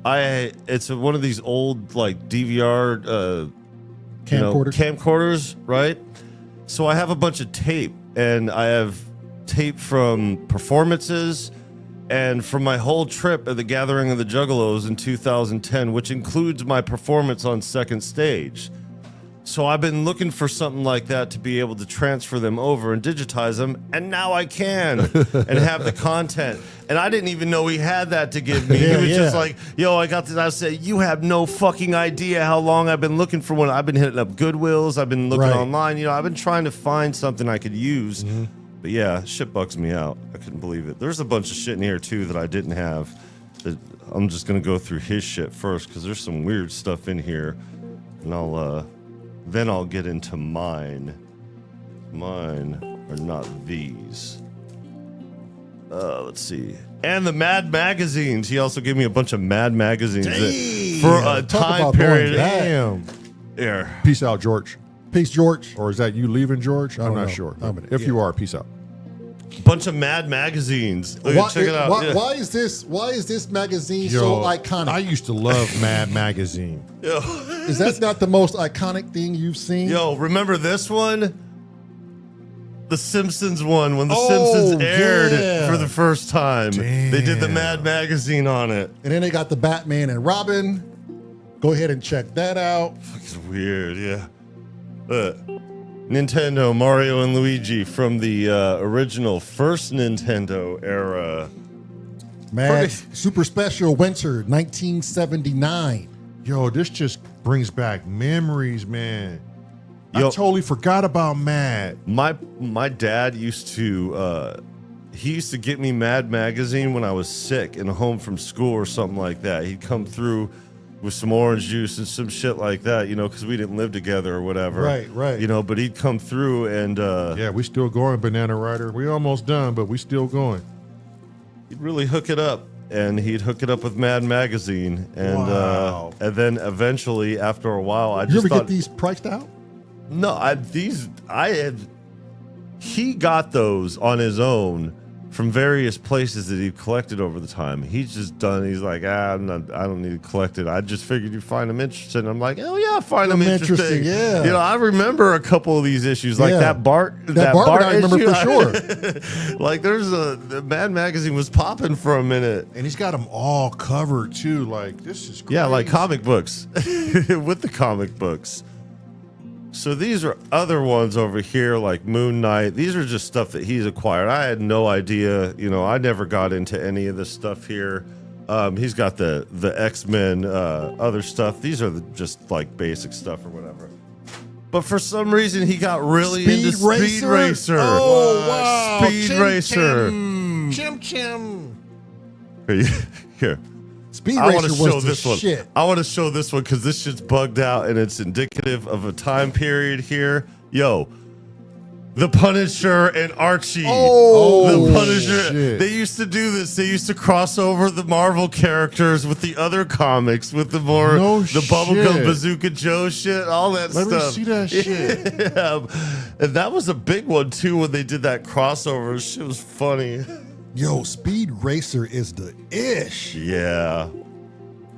It's one of these old DVR camcorders, right? So I have a bunch of tape, and I have tape from performances and from my whole trip at the Gathering of the Juggalos in 2010, which includes my performance on Second Stage. So I've been looking for something like that to be able to transfer them over and digitize them, and now I can and have the content. And I didn't even know he had that to give me. He was just like, yo, I got this. I said, you have no fucking idea how long I've been looking for one. I've been hitting up Goodwills. I've been looking online. I've been trying to find something I could use. But yeah, shit bugs me out. I couldn't believe it. There's a bunch of shit in here too that I didn't have. That I'm just going to go through his shit first, because there's some weird stuff in here. And then I'll get into mine. Mine are not these. Let's see. And the Mad magazines. He also gave me a bunch of Mad magazines for a time period. Damn. Here. Peace out, George. Peace, George. Or is that you leaving, George? I'm don't not know. sure. I'm If you are, peace out. Bunch of Mad magazines. Look, check it out. Why is this magazine so iconic? I used to love Mad magazine. Is that not the most iconic thing you've seen? Yo, remember this one? The Simpsons one, when the Simpsons aired for the first time. They did the Mad magazine on it. And then they got the Batman and Robin. Go ahead and check that out. It's weird, yeah. Nintendo, Mario and Luigi from the original first Nintendo era. Mad Super Special Winter 1979. Yo, this just brings back memories, man. I totally forgot about Mad. My dad used to he used to get me Mad magazine when I was sick and home from school or something like that. He'd come through with some orange juice and some shit like that, because we didn't live together or whatever. Right. But he'd come through and yeah, we still going, Banana Rider. We almost done, but we still going. He'd really hook it up. and he'd hook it up with Mad Magazine, and then eventually, after a while, I You just ever thought, get these priced out? no, he got those on his own from various places that he collected over the time. He's like, I don't need to collect it. I just figured you'd find them interesting. I'm like, oh yeah, I find them interesting. Yeah. You know, I remember a couple of these issues, like Yeah. that Bart I remember issue. for sure. Like the Mad Magazine was popping for a minute. And he's got them all covered too. Like, this is crazy. Yeah, like comic books with the comic books. So these are other ones over here, like Moon Knight. These are just stuff that he's acquired. I had no idea. You know, I never got into any of this stuff here. He's got the X-Men other stuff. These are just like basic stuff or whatever. But for some reason, he got really into Speed Racer. Oh, wow. Speed Racer. Chim chim. Here. Speed I want Racer to show was the this one. shit. I want to show this one because this shit's bugged out and it's indicative of a time period here. Yo, the Punisher and Archie. Oh, the Punisher. shit. They used to do this. They used to cross over the Marvel characters with the other comics, with the Bubblegum shit. Bazooka Joe shit, all that Let stuff. me see that shit. Yeah. And that was a big one too when they did that crossover. Shit was funny. Yo, Speed Racer is the ish. Yeah.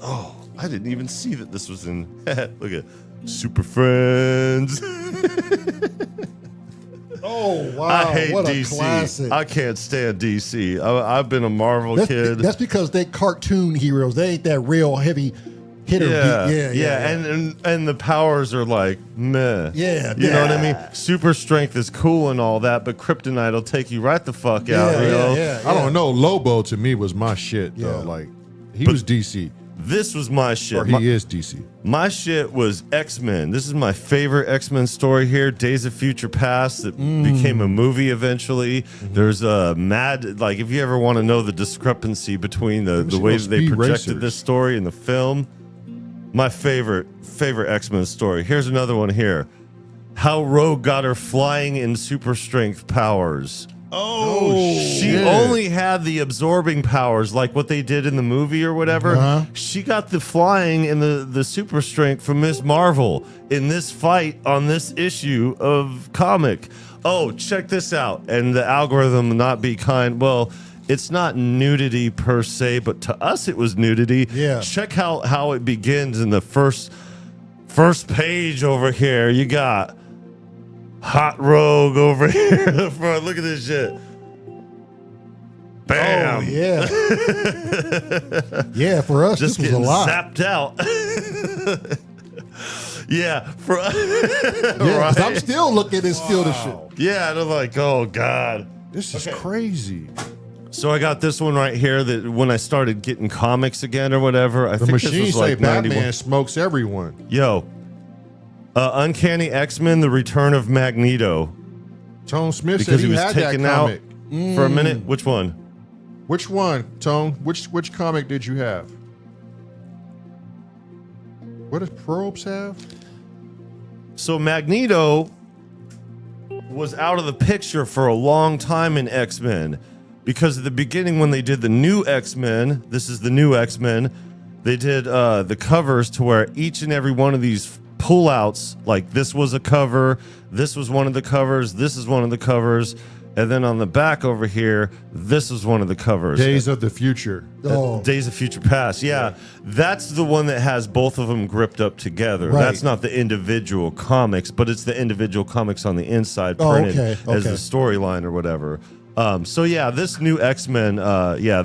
Oh, I didn't even see that this was in. Look at Super Friends. Oh wow! I hate what DC. a classic. I can't stand DC. I've been a Marvel kid. That's because they cartoon heroes. They ain't that real heavy hitter. Yeah. And the powers are like meh. Yeah, you know what I yeah. mean. Super strength is cool and all that, but kryptonite will take you right the fuck out. You know? I don't know. Lobo to me was my shit though. Yeah. Like, he was DC. This was my shit. Or he is DC. My shit was X-Men. This is my favorite X-Men story here, Days of Future Past, that became a movie eventually. There's a like, if you ever want to know the discrepancy between the way that they Speed projected Racers. this story in the film, my favorite X-Men story. Here's another one here. How Rogue got her flying in super strength powers. Oh, She only had the absorbing powers, like what they did in the movie or whatever. Uh-huh. She got the flying and the super strength from Miss Marvel in this fight on this issue of comic. Oh, check this out. And the algorithm not be kind. Well, it's not nudity per se, but to us it was nudity. Yeah. Check how it begins in the first page over here. You got Hot Rogue over here in the front. Look at this shit. Bam. Oh, yeah. Yeah, for us, Just this was a getting lot. zapped out. Yeah. Yeah, 'cause I'm still looking and still the shit. Yeah, and I'm like, oh God. This is crazy. So I got this one right here that when I started getting comics again or whatever, I The think this machine was say like 91. Batman smokes everyone. Yo. Uncanny X-Men, The Return of Magneto. Tone Smith Because said he was had that taken out comic. for a minute. Which one? Which one, Tone? Which comic did you have? What does Probes have? So Magneto was out of the picture for a long time in X-Men because at the beginning when they did the new X-Men, this is the new X-Men, they did the covers to where each and every one of these pullouts, like this was a cover, this was one of the covers, this is one of the covers, and then on the back over here, this is one of the covers. Days of the Future. Oh. Days of Future Past. Yeah, that's the one that has both of them gripped up together. Right. That's not the individual comics, but it's the individual comics on the inside Oh, printed okay, as the okay. storyline or whatever. So yeah, this new X-Men,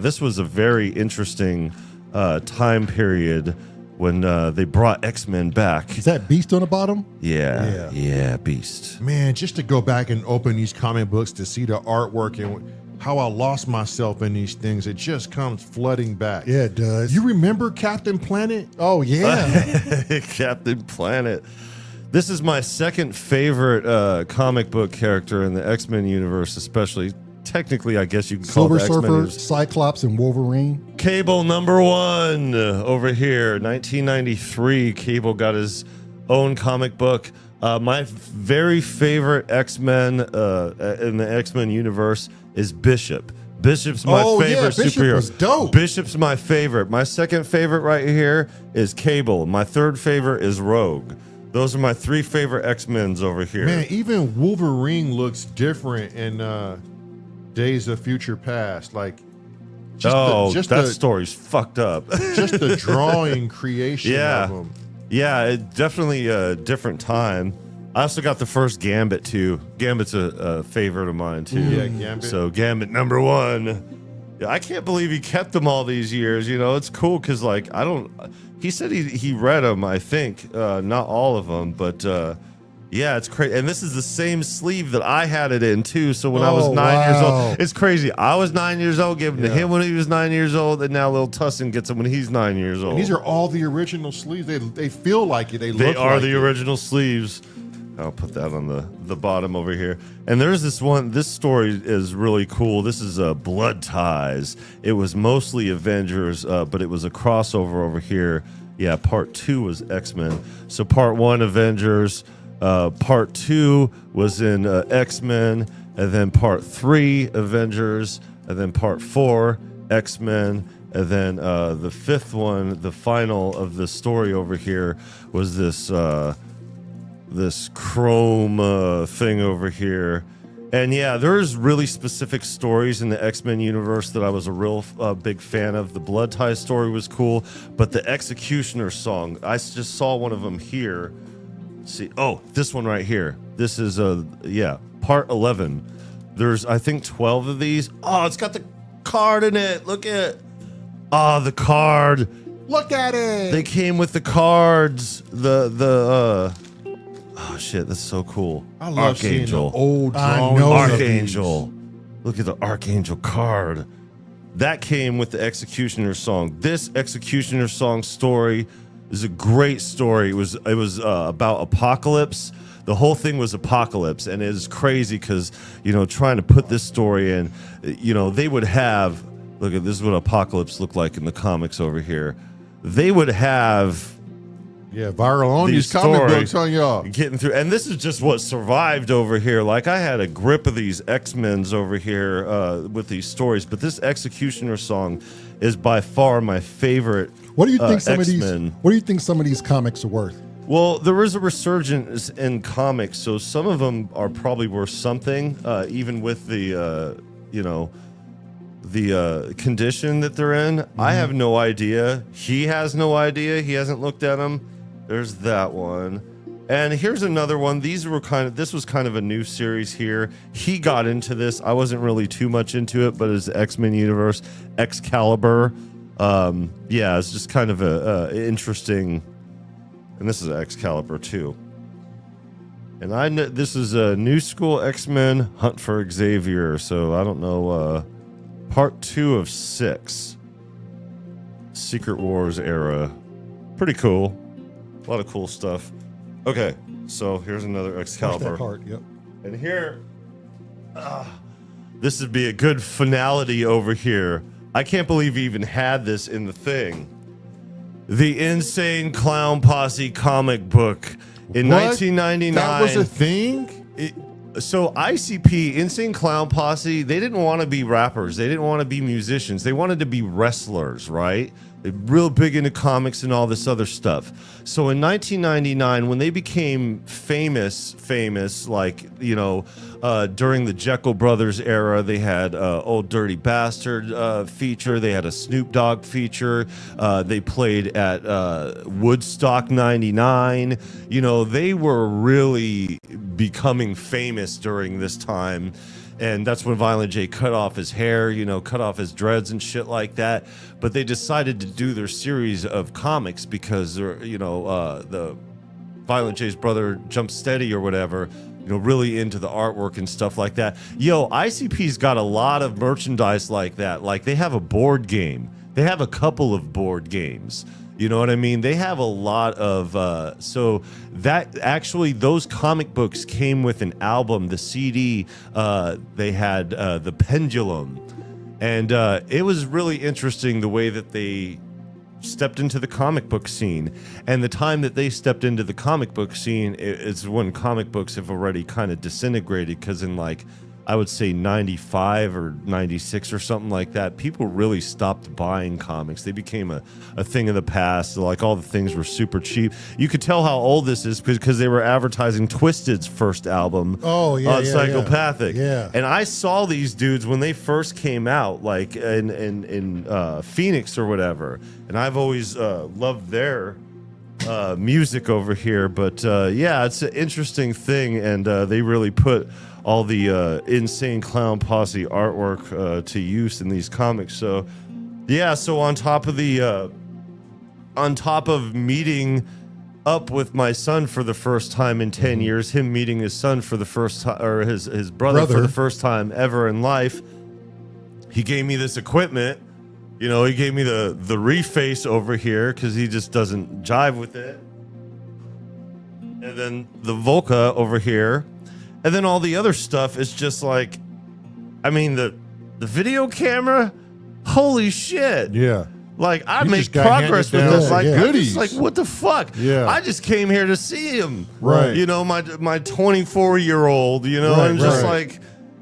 this was a very interesting time period when they brought X-Men back. Is that Beast on the bottom? Yeah, Beast. Man, just to go back and open these comic books to see the artwork and how I lost myself in these things, it just comes flooding back. Yeah, it does. You remember Captain Planet? Oh, yeah. Captain Planet. This is my second favorite comic book character in the X-Men universe, especially. Technically, I guess you can call Silver the X-Men Surfer, universe. Cyclops, and Wolverine. Cable #1 over here, 1993. Cable got his own comic book. My very favorite X-Men in the X-Men universe is Bishop. Bishop's my Oh, yeah, favorite Bishop superhero. was dope. Bishop's my favorite. My second favorite right here is Cable. My third favorite is Rogue. Those are my 3 favorite X-Men's over here. Man, even Wolverine looks different in Days of Future Past. Like, that story's fucked up. just the drawing creation of them. Yeah, it definitely a different time. I also got the first Gambit too. Gambit's a favorite of mine too. Yeah, Gambit. So Gambit number 1. Yeah, I can't believe he kept them all these years. You know, it's cool because like he said he read them. I think not all of them, but yeah, it's crazy. And this is the same sleeve that I had it in too. So when I was 9 years old, it's crazy. I was 9 years old, gave them to him when he was 9 years old, and now Lil Tussin gets them when he's 9 years old. And these are all the original sleeves. They feel like it. They They look are like the it. original sleeves. I'll put that on the bottom over here. And there's this one. This story is really cool. This is Blood Ties. It was mostly Avengers, but it was a crossover over here. Yeah, part 2 was X-Men. So part 1 Avengers, part 2 was in X-Men, and then part 3 Avengers, and then part 4 X-Men, and then the 5th one, the final of the story over here, was this chrome thing over here. And yeah, there's really specific stories in the X-Men universe that I was a real big fan of. The Blood Ties story was cool, but the Executioner song, I just saw one of them here. See, this one right here. This is part 11. There's I think 12 of these. Oh, it's got the card in it. Look at the card. Look at it. They came with the cards. Oh shit, that's so cool. I love seeing the old I drawings know. of Archangel. Look at the Archangel card. That came with the Executioner song. This Executioner song story is a great story. It was about Apocalypse. The whole thing was Apocalypse, and it is crazy because trying to put this story in, they would have. Look at this is what Apocalypse looked like in the comics over here. They would have. Yeah, viral on These these comic stories books on y'all. getting through, and this is just what survived over here. Like I had a grip of these X-Men's over here with these stories, but this Executioner song is by far my favorite. What do you think X-Men. What do you think some of these comics are worth? Well, there is a resurgence in comics, so some of them are probably worth something, even with the condition that they're in. I have no idea. He has no idea. He hasn't looked at them. There's that one. And here's another one. This was kind of a new series here. He got into this. I wasn't really too much into it, but it's X-Men universe, Excalibur. It's just kind of a interesting. And this is Excalibur too. And I know this is a New School X-Men Hunt for Xavier. So I don't know. Part 2 of 6. Secret Wars era. Pretty cool. A lot of cool stuff. Okay, so here's another Excalibur. That part, yep. And here, this would be a good finality over here. I can't believe he even had this in the thing. The Insane Clown Posse comic book in 1999. That was a thing? So ICP, Insane Clown Posse, they didn't want to be rappers. They didn't want to be musicians. They wanted to be wrestlers, right? They're real big into comics and all this other stuff. So in 1999, when they became famous, like, during the Jekyll Brothers era, they had Old Dirty Bastard feature. They had a Snoop Dogg feature. They played at Woodstock 99. They were really becoming famous during this time. And that's when Violent J cut off his hair, cut off his dreads and shit like that. But they decided to do their series of comics because, the Violent J's brother, Jump Steady or whatever, really into the artwork and stuff like that. ICP's got a lot of merchandise like that. Like they have a board game. They have a couple of board games. You know what I mean? They have a lot of, so that actually those comic books came with an album, the CD, they had The Pendulum. And it was really interesting the way that they stepped into the comic book scene. And the time that they stepped into the comic book scene is when comic books have already kind of disintegrated because in like I would say 95 or 96 or something like that, people really stopped buying comics. They became a thing of the past. Like all the things were super cheap. You could tell how old this is because they were advertising Twisted's first album. Oh, yeah, on Psychopathic. Yeah. And I saw these dudes when they first came out, like in Phoenix or whatever. And I've always loved their music over here. But yeah, it's an interesting thing. And they really put all the Insane Clown Posse artwork to use in these comics. So yeah, so on top of meeting up with my son for the first time in 10 years, him meeting his son for the first time, or his brother for the first time ever in life, he gave me this equipment. You know, he gave me the reface over here because he just doesn't jive with it. And then the Volca over here. And then all the other stuff is just like, I mean, the video camera, holy shit. Yeah. Like, I You make just got progress handed with down this. some Like, goodies. like, what the fuck? Yeah. I just came here to see him. Right. You know, my 24-year-old, you know, Right, I'm just right. like,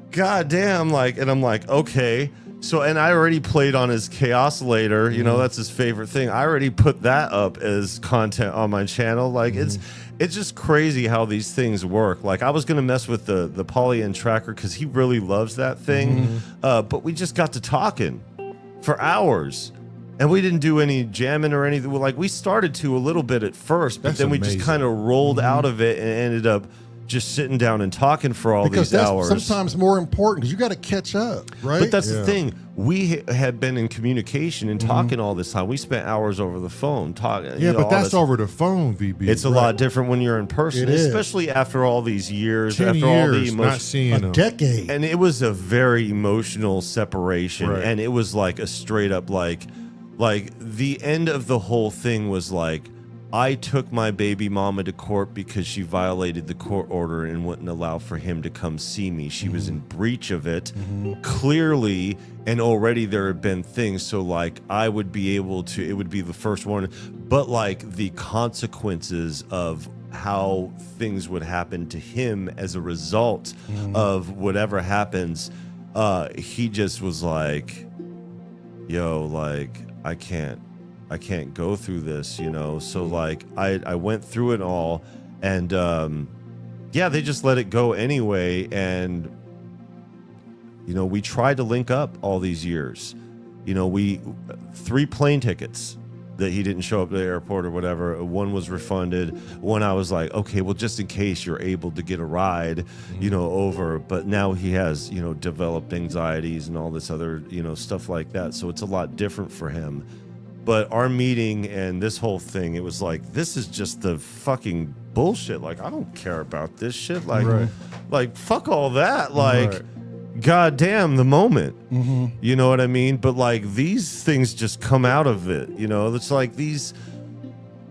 God damn, like, and I'm like, okay. So, and I already played on his Chaos Later, you know, that's his favorite thing. I already put that up as content on my channel. Like, it's just crazy how these things work. Like, I was going to mess with the Polyend tracker because he really loves that thing. But we just got to talking for hours. And we didn't do any jamming or anything. Like, we started to a little bit at first, but That's then we amazing. just kind of rolled out of it and ended up just sitting down and talking for all Because these that's hours. sometimes more important because you got to catch up, right? But that's Yeah. the thing. We had been in communication and talking all this time. We spent hours over the phone talking. Yeah, but that's over the phone, VB. It's a lot different when you're in person, It is. especially after all these years, 10 after all the years not emotion. seeing a them. decade. And it was a very emotional separation, Right. and it was like a straight up like the end of the whole thing was like, I took my baby mama to court because she violated the court order and wouldn't allow for him to come see me. She was in breach of it, clearly, and already there had been things. So, like, I would be able to, it would be the first one, but like the consequences of how things would happen to him as a result of whatever happens, he just was like, yo, like, I can't go through this, you know? So like I went through it all, and yeah, they just let it go anyway. And you know, we tried to link up all these years. You know, 3 plane tickets that he didn't show up at the airport or whatever. One was refunded. One I was like, okay, well, just in case you're able to get a ride, you know, over. But now he has, you know, developed anxieties and all this other, you know, stuff like that. So it's a lot different for him. But our meeting and this whole thing, it was like, this is just the fucking bullshit. Like, I don't care about this shit. Like, like fuck all that. Like, goddamn the moment. You know what I mean? But like, these things just come out of it. You know, it's like these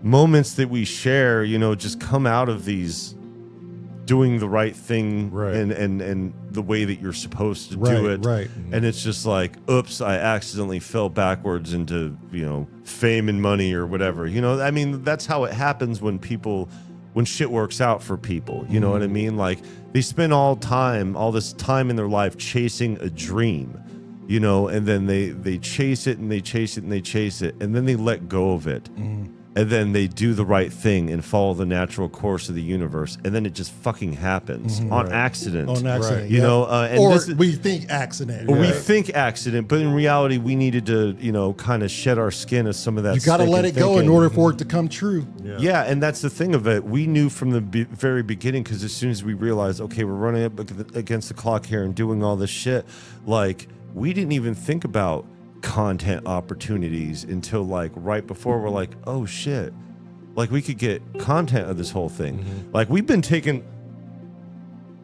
moments that we share, you know, just come out of these doing the right thing and the way that you're supposed to do it. And it's just like, oops, I accidentally fell backwards into, you know, fame and money or whatever. You know, I mean, that's how it happens when shit works out for people. You know what I mean? Like, they spend all this time in their life chasing a dream, you know, and then they chase it and they chase it and they chase it, and then they let go of it. And then they do the right thing and follow the natural course of the universe, and then it just fucking happens on accident. On accident, you know, and or this is, we think accident. or we think accident, but in reality, we needed to, you know, kind of shed our skin of some of that. You got to let it go in order for it to come true. Yeah, and that's the thing of it. We knew from the very beginning, because as soon as we realized, okay, we're running up against the clock here and doing all this shit, like, we didn't even think about content opportunities until like right before. We're like, oh shit, like we could get content of this whole thing. Like, we've been taking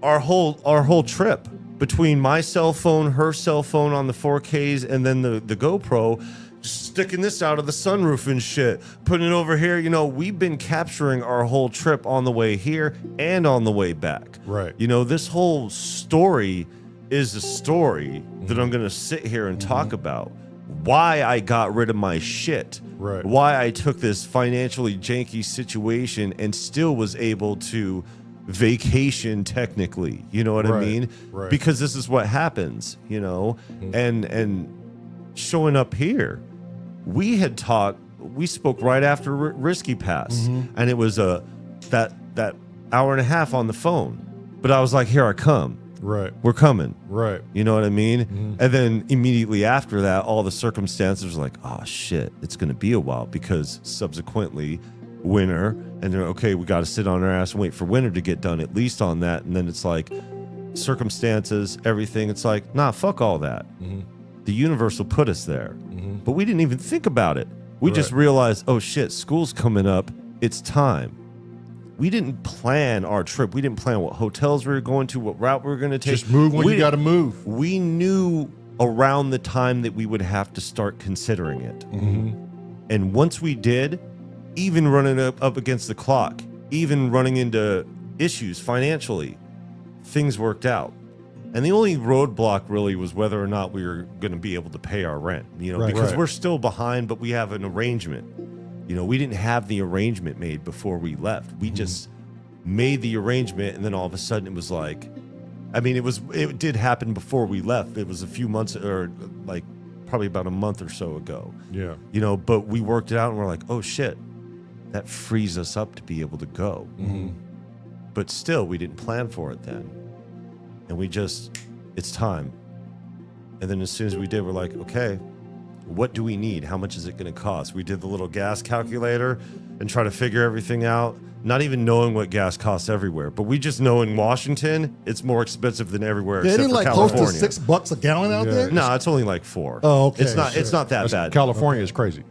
our whole trip between my cell phone, her cell phone on the 4Ks, and then the GoPro, sticking this out of the sunroof and shit, putting it over here. You know, we've been capturing our whole trip on the way here and on the way back. You know, this whole story is a story that I'm going to sit here and talk about. Why I got rid of my shit. Why I took this financially janky situation and still was able to vacation technically. You know what I mean? Right. Because this is what happens, you know? And showing up here, we spoke right after Risky Pass, and it was that hour and a half on the phone. But I was like, here I come. Right. We're coming. Right. You know what I mean? And then immediately after that, all the circumstances were like, oh shit, it's going to be a while, because subsequently winter, and they're okay, we got to sit on our ass and wait for winter to get done, at least on that. And then it's like circumstances, everything. It's like, nah, fuck all that. The universe will put us there. But we didn't even think about it. We just realized, oh shit, school's coming up. It's time. We didn't plan our trip. We didn't plan what hotels we were going to, what route we were going to take. Just move when you got to move. We knew around the time that we would have to start considering it. And once we did, even running up against the clock, even running into issues financially, things worked out. And the only roadblock really was whether or not we were going to be able to pay our rent, you know, because we're still behind, but we have an arrangement. You know, we didn't have the arrangement made before we left. We just made the arrangement, and then all of a sudden it was like, I mean, it did happen before we left. It was a few months, or like probably about a month or so ago. Yeah. You know, but we worked it out, and we're like, oh shit, that frees us up to be able to go. But still, we didn't plan for it then. And it's time. And then as soon as we did, we're like, okay, what do we need? How much is it going to cost? We did the little gas calculator and try to figure everything out, not even knowing what gas costs everywhere. But we just know in Washington, it's more expensive than everywhere except Isn't it for like California. close to $6 a gallon out there? No, it's only like $4. Oh, okay. It's not that bad. California is crazy.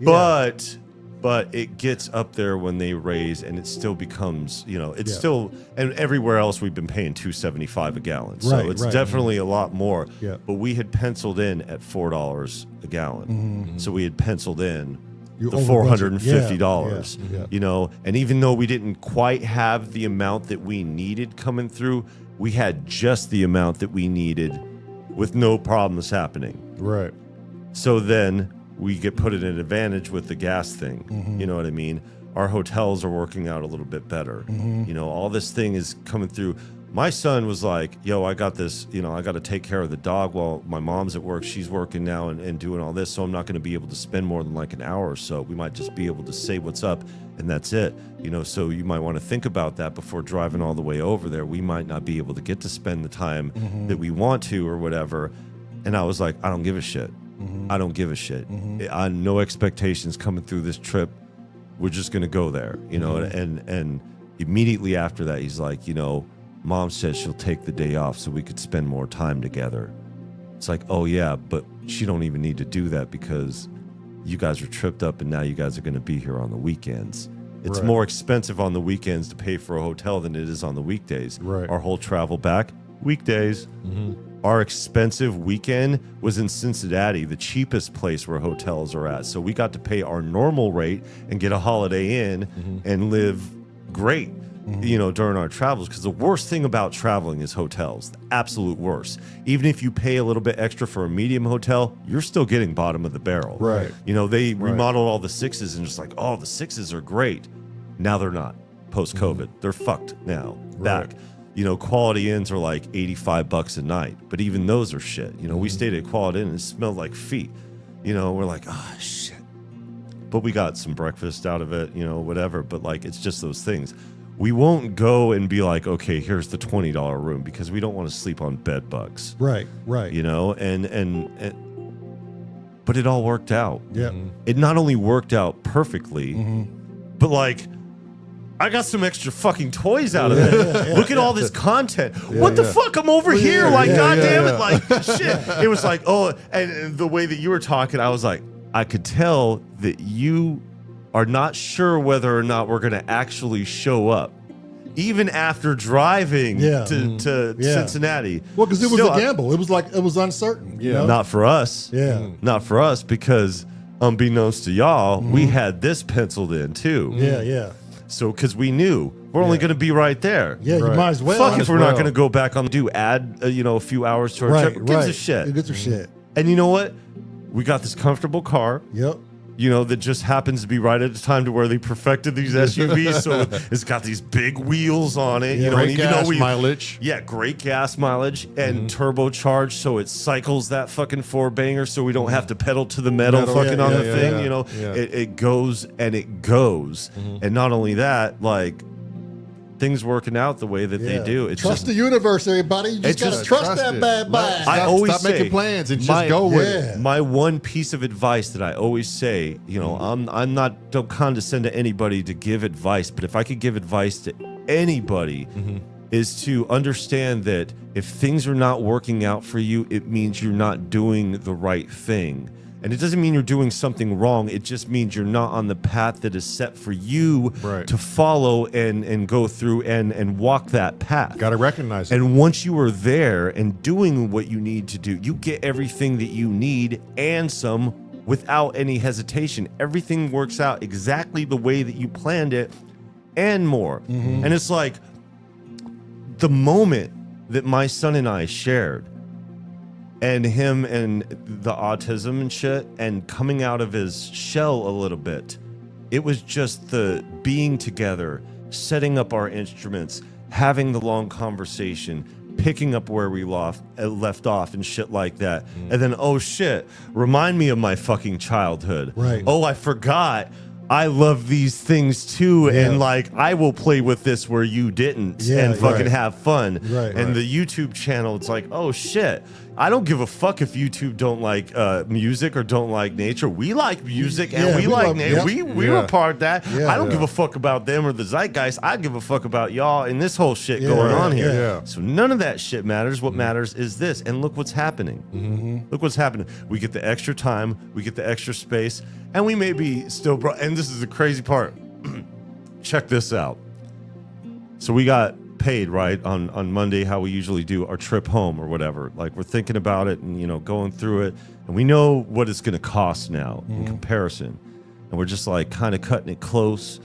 But it gets up there when they raise, and it still becomes, you know, it's still, and everywhere else we've been paying $2.75 a gallon. So it's definitely a lot more. Yeah. But we had penciled in at $4 a gallon. So we had penciled in the $450, you know, and even though we didn't quite have the amount that we needed coming through, we had just the amount that we needed with no problems happening. Right. So then we get put at an advantage with the gas thing. You know what I mean? Our hotels are working out a little bit better. You know, all this thing is coming through. My son was like, yo, I got this, you know, I got to take care of the dog while my mom's at work. She's working now and doing all this. So I'm not going to be able to spend more than like an hour or so. We might just be able to say what's up, and that's it. You know, so you might want to think about that before driving all the way over there. We might not be able to get to spend the time that we want to or whatever. And I was like, I don't give a shit. I don't give a shit. I no expectations coming through this trip. We're just gonna go there, you know. And immediately after that, he's like, you know, Mom said she'll take the day off so we could spend more time together. It's like, oh yeah, but she don't even need to do that because you guys are tripped up, and now you guys are gonna be here on the weekends. It's more expensive on the weekends to pay for a hotel than it is on the weekdays. Right. Our whole travel back, weekdays. Our expensive weekend was in Cincinnati, the cheapest place where hotels are at. So we got to pay our normal rate and get a Holiday Inn and live great, you know, during our travels. Because the worst thing about traveling is hotels, the absolute worst. Even if you pay a little bit extra for a medium hotel, you're still getting bottom of the barrel. Right. You know, they remodeled all the Sixes and just like, oh, the Sixes are great. Now they're not. Post-COVID, they're fucked now. Back. You know, Quality Inns are like $85 a night, but even those are shit. You know, we stayed at Quality Inn and it smelled like feet. You know, we're like, oh shit. But we got some breakfast out of it, you know, whatever. But like, it's just those things. We won't go and be like, okay, here's the $20 room, because we don't want to sleep on bed bugs. Right. You know, but it all worked out. Yeah. It not only worked out perfectly, but like, I got some extra fucking toys out of it. Look at all this content. What the fuck? I'm over here. Like, God damn it. Like, shit. It was like, oh, and the way that you were talking, I was like, I could tell that you are not sure whether or not we're going to actually show up, even after driving to Cincinnati. Well, because it was a gamble. It was like, it was uncertain. You know? Not for us. Not for us, because unbeknownst to y'all, we had this penciled in too. So, because we knew we're only going to be right there. Yeah, you might as well. Fuck if we're not going to go back on add you know, a few hours to our trip. Who gives a shit? Who gives a shit? And you know what? We got this comfortable car. Yep. you know, that just happens to be right at the time to where they perfected these SUVs. So it's got these big wheels on it. You know, Great and even gas though mileage. Yeah, great gas mileage and turbocharged, so it cycles that fucking 4-banger, so we don't have to pedal to the metal fucking on the thing. You know, it goes and it goes, and not only that, like. Things working out the way that they do. It's trust the universe, everybody. You just gotta trust that bad boy. I always stop say, making plans and just go with it. My one piece of advice that I always say, you know, I'm not, don't condescend to anybody to give advice, but if I could give advice to anybody, is to understand that if things are not working out for you, it means you're not doing the right thing. And it doesn't mean you're doing something wrong. It just means you're not on the path that is set for you to follow and go through and walk that path. Got to recognize it. And once you are there and doing what you need to do, you get everything that you need and some without any hesitation. Everything works out exactly the way that you planned it and more. And it's like the moment that my son and I shared, and him and the autism and shit, and coming out of his shell a little bit. It was just the being together, setting up our instruments, having the long conversation, picking up where we left off and shit like that. And then, oh shit, remind me of my fucking childhood. Right. Oh, I forgot. I love these things too, and like I will play with this where you didn't, and fucking have fun. And the YouTube channel, it's like, oh shit, I don't give a fuck if YouTube don't like music or don't like nature. We like music and we like nature. We're a part of that. I don't give a fuck about them or the zeitgeist. I give a fuck about y'all and this whole shit going on here. So none of that shit matters. What matters is this. And look what's happening. Look what's happening. We get the extra time. We get the extra space. And we may be still, and this is the crazy part. Check this out. So we got paid, right, on Monday, how we usually do our trip home or whatever. Like, we're thinking about it and, you know, going through it. And we know what it's going to cost now in comparison. And we're just like kind of cutting it close.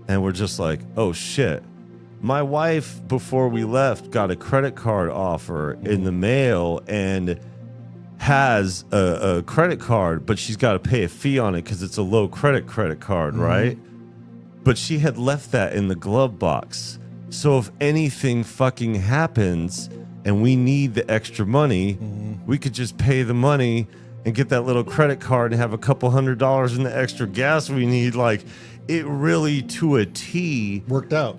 And we're just like, oh shit. My wife, before we left, got a credit card offer in the mail and has a credit card, but she's got to pay a fee on it because it's a low credit card, right? But she had left that in the glove box. So if anything fucking happens and we need the extra money, we could just pay the money and get that little credit card and have a couple $100 in the extra gas we need. Like, it really, to a T, worked out.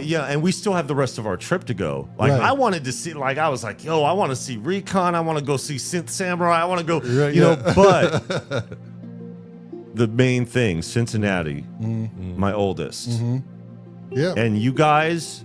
Yeah, and we still have the rest of our trip to go. Like, I wanted to see, like, I was like, yo, I want to see Recon. I want to go see Synth Samurai. I want to go, you know, but the main thing, Cincinnati, my oldest. Yeah. And you guys,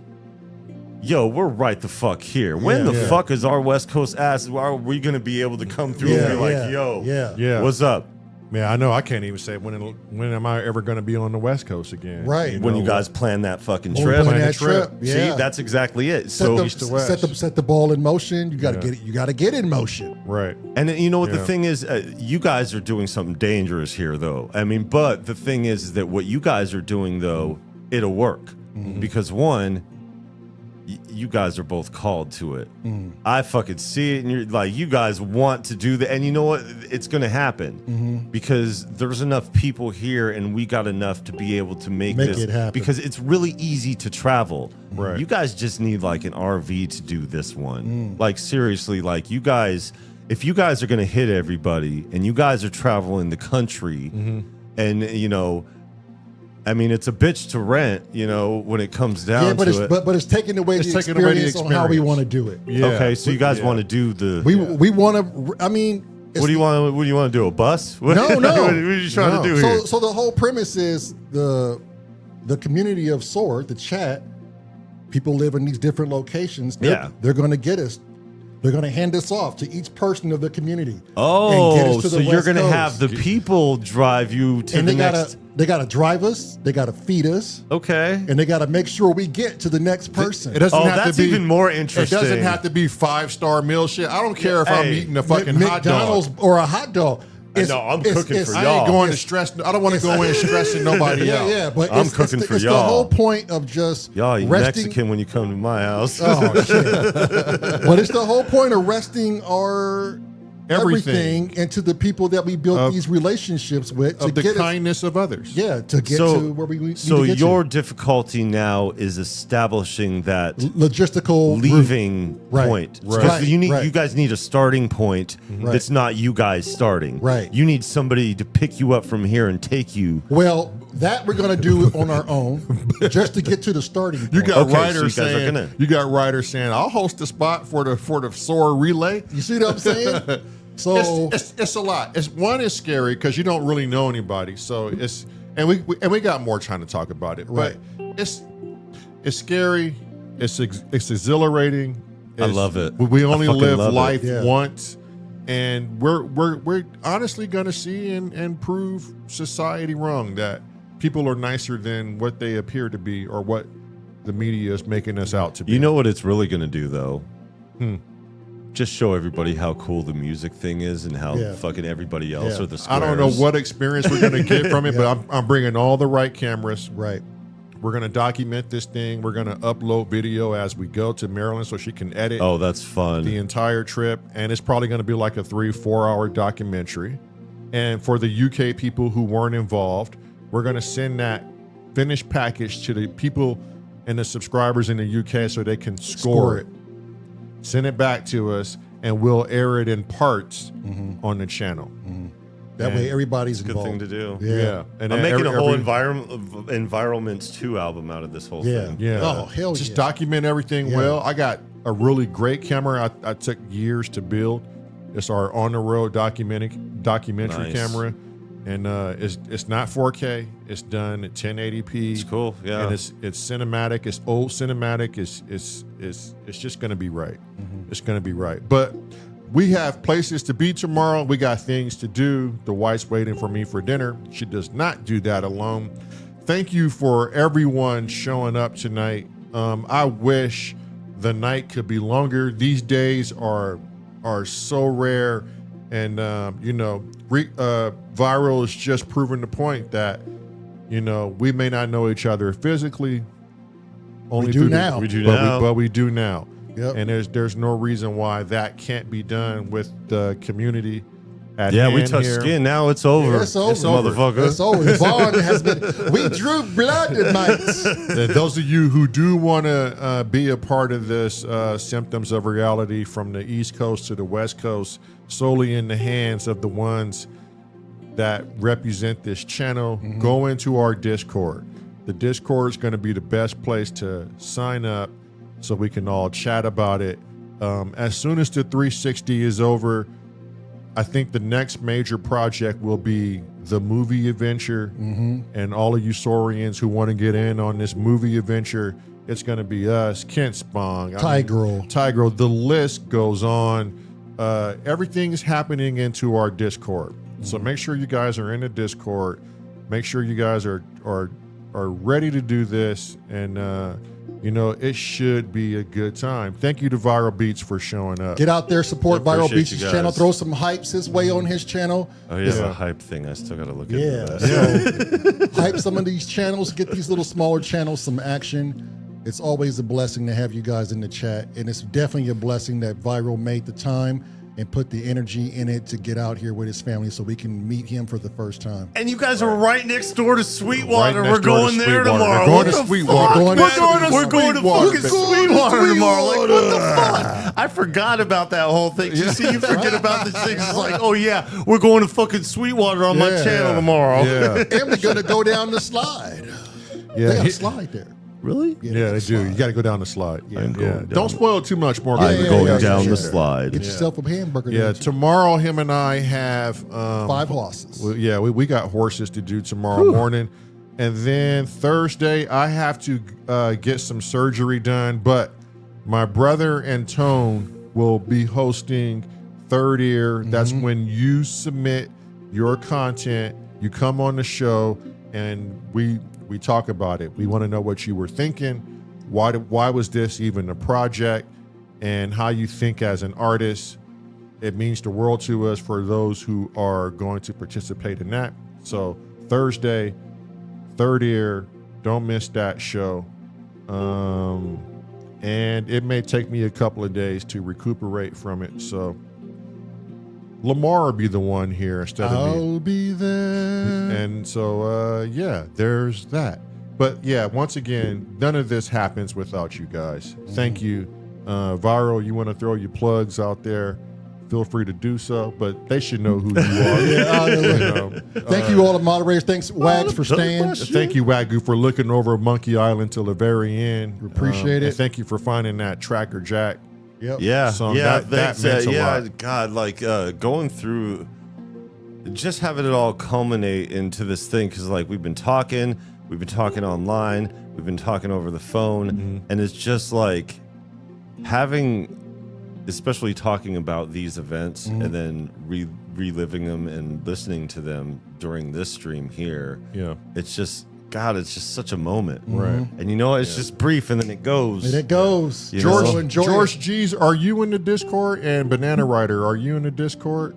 yo, we're right the fuck here. When the fuck is our West Coast ass, are we going to be able to come through and be like, yo, what's up? Man, I know I can't even say when am I ever going to be on the West Coast again? Right. You When know, you guys plan that fucking When we trip. plan that trip, See, that's exactly it. Set the ball in motion. You got to get it. You got to get it in motion. Right. And you know what the thing is? You guys are doing something dangerous here, though. I mean, but the thing is that what you guys are doing, though, it'll work. Because one, you guys are both called to it. I fucking see it, and you're like, you guys want to do that, and you know what? It's going to happen because there's enough people here, and we got enough to be able to make this it happen. because it's really easy to travel. Right. You guys just need like an RV to do this one. Like, seriously, like, you guys, if you guys are going to hit everybody, and you guys are traveling the country, and you know. I mean, it's a bitch to rent, you know, when it comes down to it. But it's taking away the experience on how we want to do it. Yeah. Okay, so you guys want to do the? We want to. I mean, what do you want? What do you want to do? A bus? What, No. what are you trying to do here? So the whole premise is the community of S.O.R, the chat. People live in these different locations. They're going to get us. They're going to hand us off to each person of the community. Oh, and get us to so the you're West going to Coast. have the people drive you to the next. They got to drive us. They got to feed us. Okay. And they got to make sure we get to the next person. It doesn't have that's to be even more interesting. It doesn't have to be 5-star meal shit. I don't care if I'm eating a fucking hot McDonald's dog or a hot dog. No, I'm cooking for I y'all. ain't going to stress. I don't want to go in stressing nobody else. Yeah, but I'm cooking for it's y'all. the whole point of just Y'all eat resting. Mexican when you come to my house. Oh shit! But it's the whole point of resting our everything and to the people that we built these relationships with. Of the kindness of others. Yeah, to get to where we need So to get your to. difficulty now is establishing that Logistical leaving point. Right. Because you Right. guys need a starting point that's not you guys starting. Right. You need somebody to pick you up from here and take you. Well, that we're going to do on our own just to get to the starting point. You got Okay, so writers you guys are saying gonna- you got writers saying I'll host the spot for the S.O.R relay. You see what I'm saying? So It's a lot. It's scary because you don't really know anybody. So it's and we got more time to talk about it. Right. But it's scary. It's exhilarating. I love it. We only I fucking live love it. life Yeah. once, and we're honestly gonna see and prove society wrong that people are nicer than what they appear to be or what the media is making us out to be. You know what it's really going to do, though? Just show everybody how cool the music thing is and how Yeah. fucking everybody else Yeah. are the squares. I don't know what experience we're gonna get from it, but I'm bringing all the right cameras. right. We're going to document this thing. We're going to upload video as we go to Marelyn so she can edit Oh, that's fun. the entire trip. And it's probably going to be like a 3-4 hour documentary. And for the UK people who weren't involved, we're going to send that finished package to the people and the subscribers in the UK so they can score it. Send it back to us, and we'll air it in parts on the channel. That way everybody's Good involved. thing to do. Yeah. And I'm then making a whole every- Environments 2 album out of this whole Yeah. thing. Yeah. Oh, hell Just yeah. document everything Yeah. well. I got a really great camera I took years to build. It's our on the road documentary Nice. camera. And it's not 4K. It's done at 1080p. It's cool. Yeah. And it's cinematic. It's old cinematic. It's just gonna be right. It's gonna be right. But we have places to be tomorrow. We got things to do. The wife's waiting for me for dinner. She does not do that alone. Thank you for everyone showing up tonight. I wish the night could be longer. These days are so rare, and Viral is just proving the point that we may not know each other physically. Only do through the- now. We do but now. but we do now. Yep. And there's no reason why that can't be done with the community at Yeah, we hand touched here. skin. Now it's over. It's over. Motherfucker. It's over. The bond has been. We drew blood tonight. Those of you who do want to be a part of this Symptoms of Reality from the East Coast to the West Coast, solely in the hands of the ones that represent this channel, go into our Discord. The Discord is going to be the best place to sign up so we can all chat about it. As soon as the 360 is over, I think the next major project will be the movie adventure. And all of you Saurians who want to get in on this movie adventure, it's going to be us, Kent Spong, Tigro. The list goes on. Everything's happening into our Discord. So make sure you guys are in the Discord. Make sure you guys are ready to do this. And, it should be a good time. Thank you to ViralBeats for showing up. Get out there, support I Viral appreciate Beats' you guys. channel. Throw some hypes his way on his channel. Oh, yeah, the hype thing. I still got to look into Yeah. that. So hype some of these channels. Get these little smaller channels some action. It's always a blessing to have you guys in the chat, and it's definitely a blessing that Viral made the time and put the energy in it to get out here with his family so we can meet him for the first time. And you guys are right next door to Sweetwater. Right next We're door to going there Sweetwater. tomorrow. We're going What to the Sweetwater. fuck? We're We're going to Sweetwater. fucking Sweetwater tomorrow. Like, what the fuck? I forgot about that whole thing. You see, you forget about these things. It's like, oh yeah, we're going to fucking Sweetwater on my Yeah. channel tomorrow. Yeah. And we're gonna go down the slide. They got a slide there. Really? Yeah, they do. You got to go down the slide. I'm going down Don't spoil it too much more. I'm Yeah, going yeah, down yeah. the slide. Get yourself a hamburger. Yeah, don't you? tomorrow him and I have 5 horses. we got horses to do tomorrow morning, and then Thursday I have to get some surgery done. But my brother and Tone will be hosting Third Ear. That's when you submit your content. You come on the show, and we talk about it. We want to know what you were thinking. Why was this even a project, and how you think as an artist. It means the world to us for those who are going to participate in that. So Thursday, Third Ear, don't miss that show. And it may take me a couple of days to recuperate from it. So Lamar will be the one here instead of me. I'll be there. And so, yeah, there's that. But yeah, once again, none of this happens without you guys. Thank you. Viral, you want to throw your plugs out there? Feel free to do so, but they should know who you are. Thank you, all the moderators. Thanks, Wags, for staying. Thank you, Wagyu, for looking over Monkey Island till the very end. Appreciate it. And thank you for finding that Tracker Jack. Yep. Yeah, song. yeah, That thanks. meant a Yeah, lot. God, like going through, just having it all culminate into this thing, because like we've been talking online, we've been talking over the phone, and it's just like having, especially talking about these events and then reliving them and listening to them during this stream here. Yeah, it's just. God, it's just such a moment. Right. And you know, it's just brief and then it goes. And it goes. You know? George G's, are you in the Discord? And Banana Rider, are you in the Discord?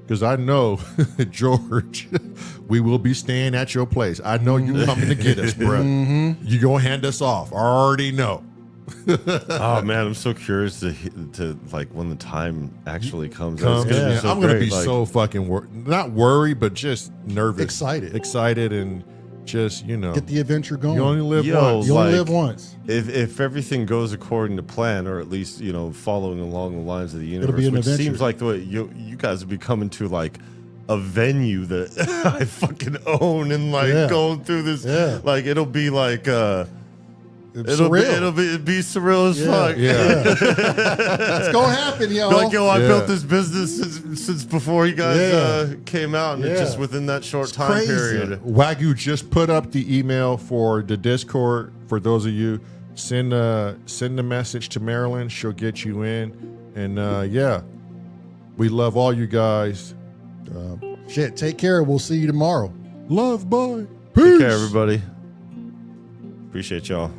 Because I know, George, we will be staying at your place. I know you coming to get us, bro. You gonna hand us off. I already know. Oh man, I'm so curious to like when the time actually comes. It's gonna be so I'm gonna great, be like, so fucking not worried, but just nervous, excited, and just get the adventure going. You only live once. You only live once. If everything goes according to plan, or at least following along the lines of the It'll be universe, an which adventure. seems like the way you guys would be coming to like a venue that I fucking own and like going through this, like it'll be like. It'll be surreal as fuck. It's gonna happen, yo. Like, I built this business since before you guys came out, and it's just within that short time period. Wagyu just put up the email for the Discord. For those of you, send the message to Marelyn. She'll get you in, and we love all you guys. Take care. We'll see you tomorrow. Love, bye. Peace. Peace. Take care, everybody. Appreciate y'all.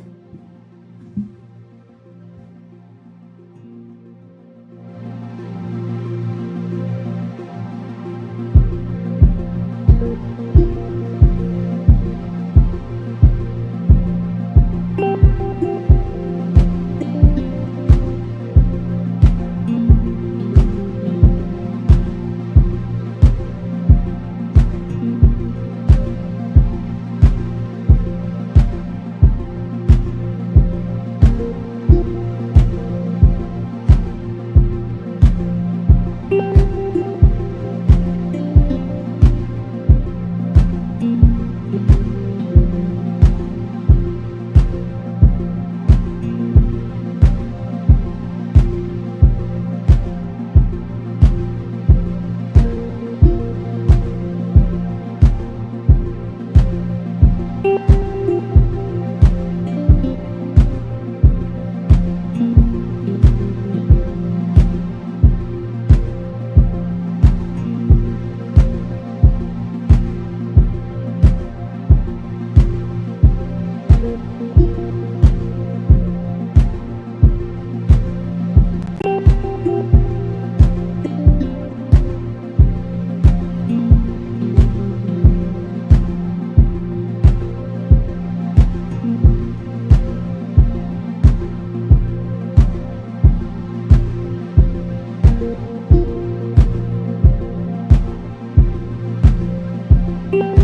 you.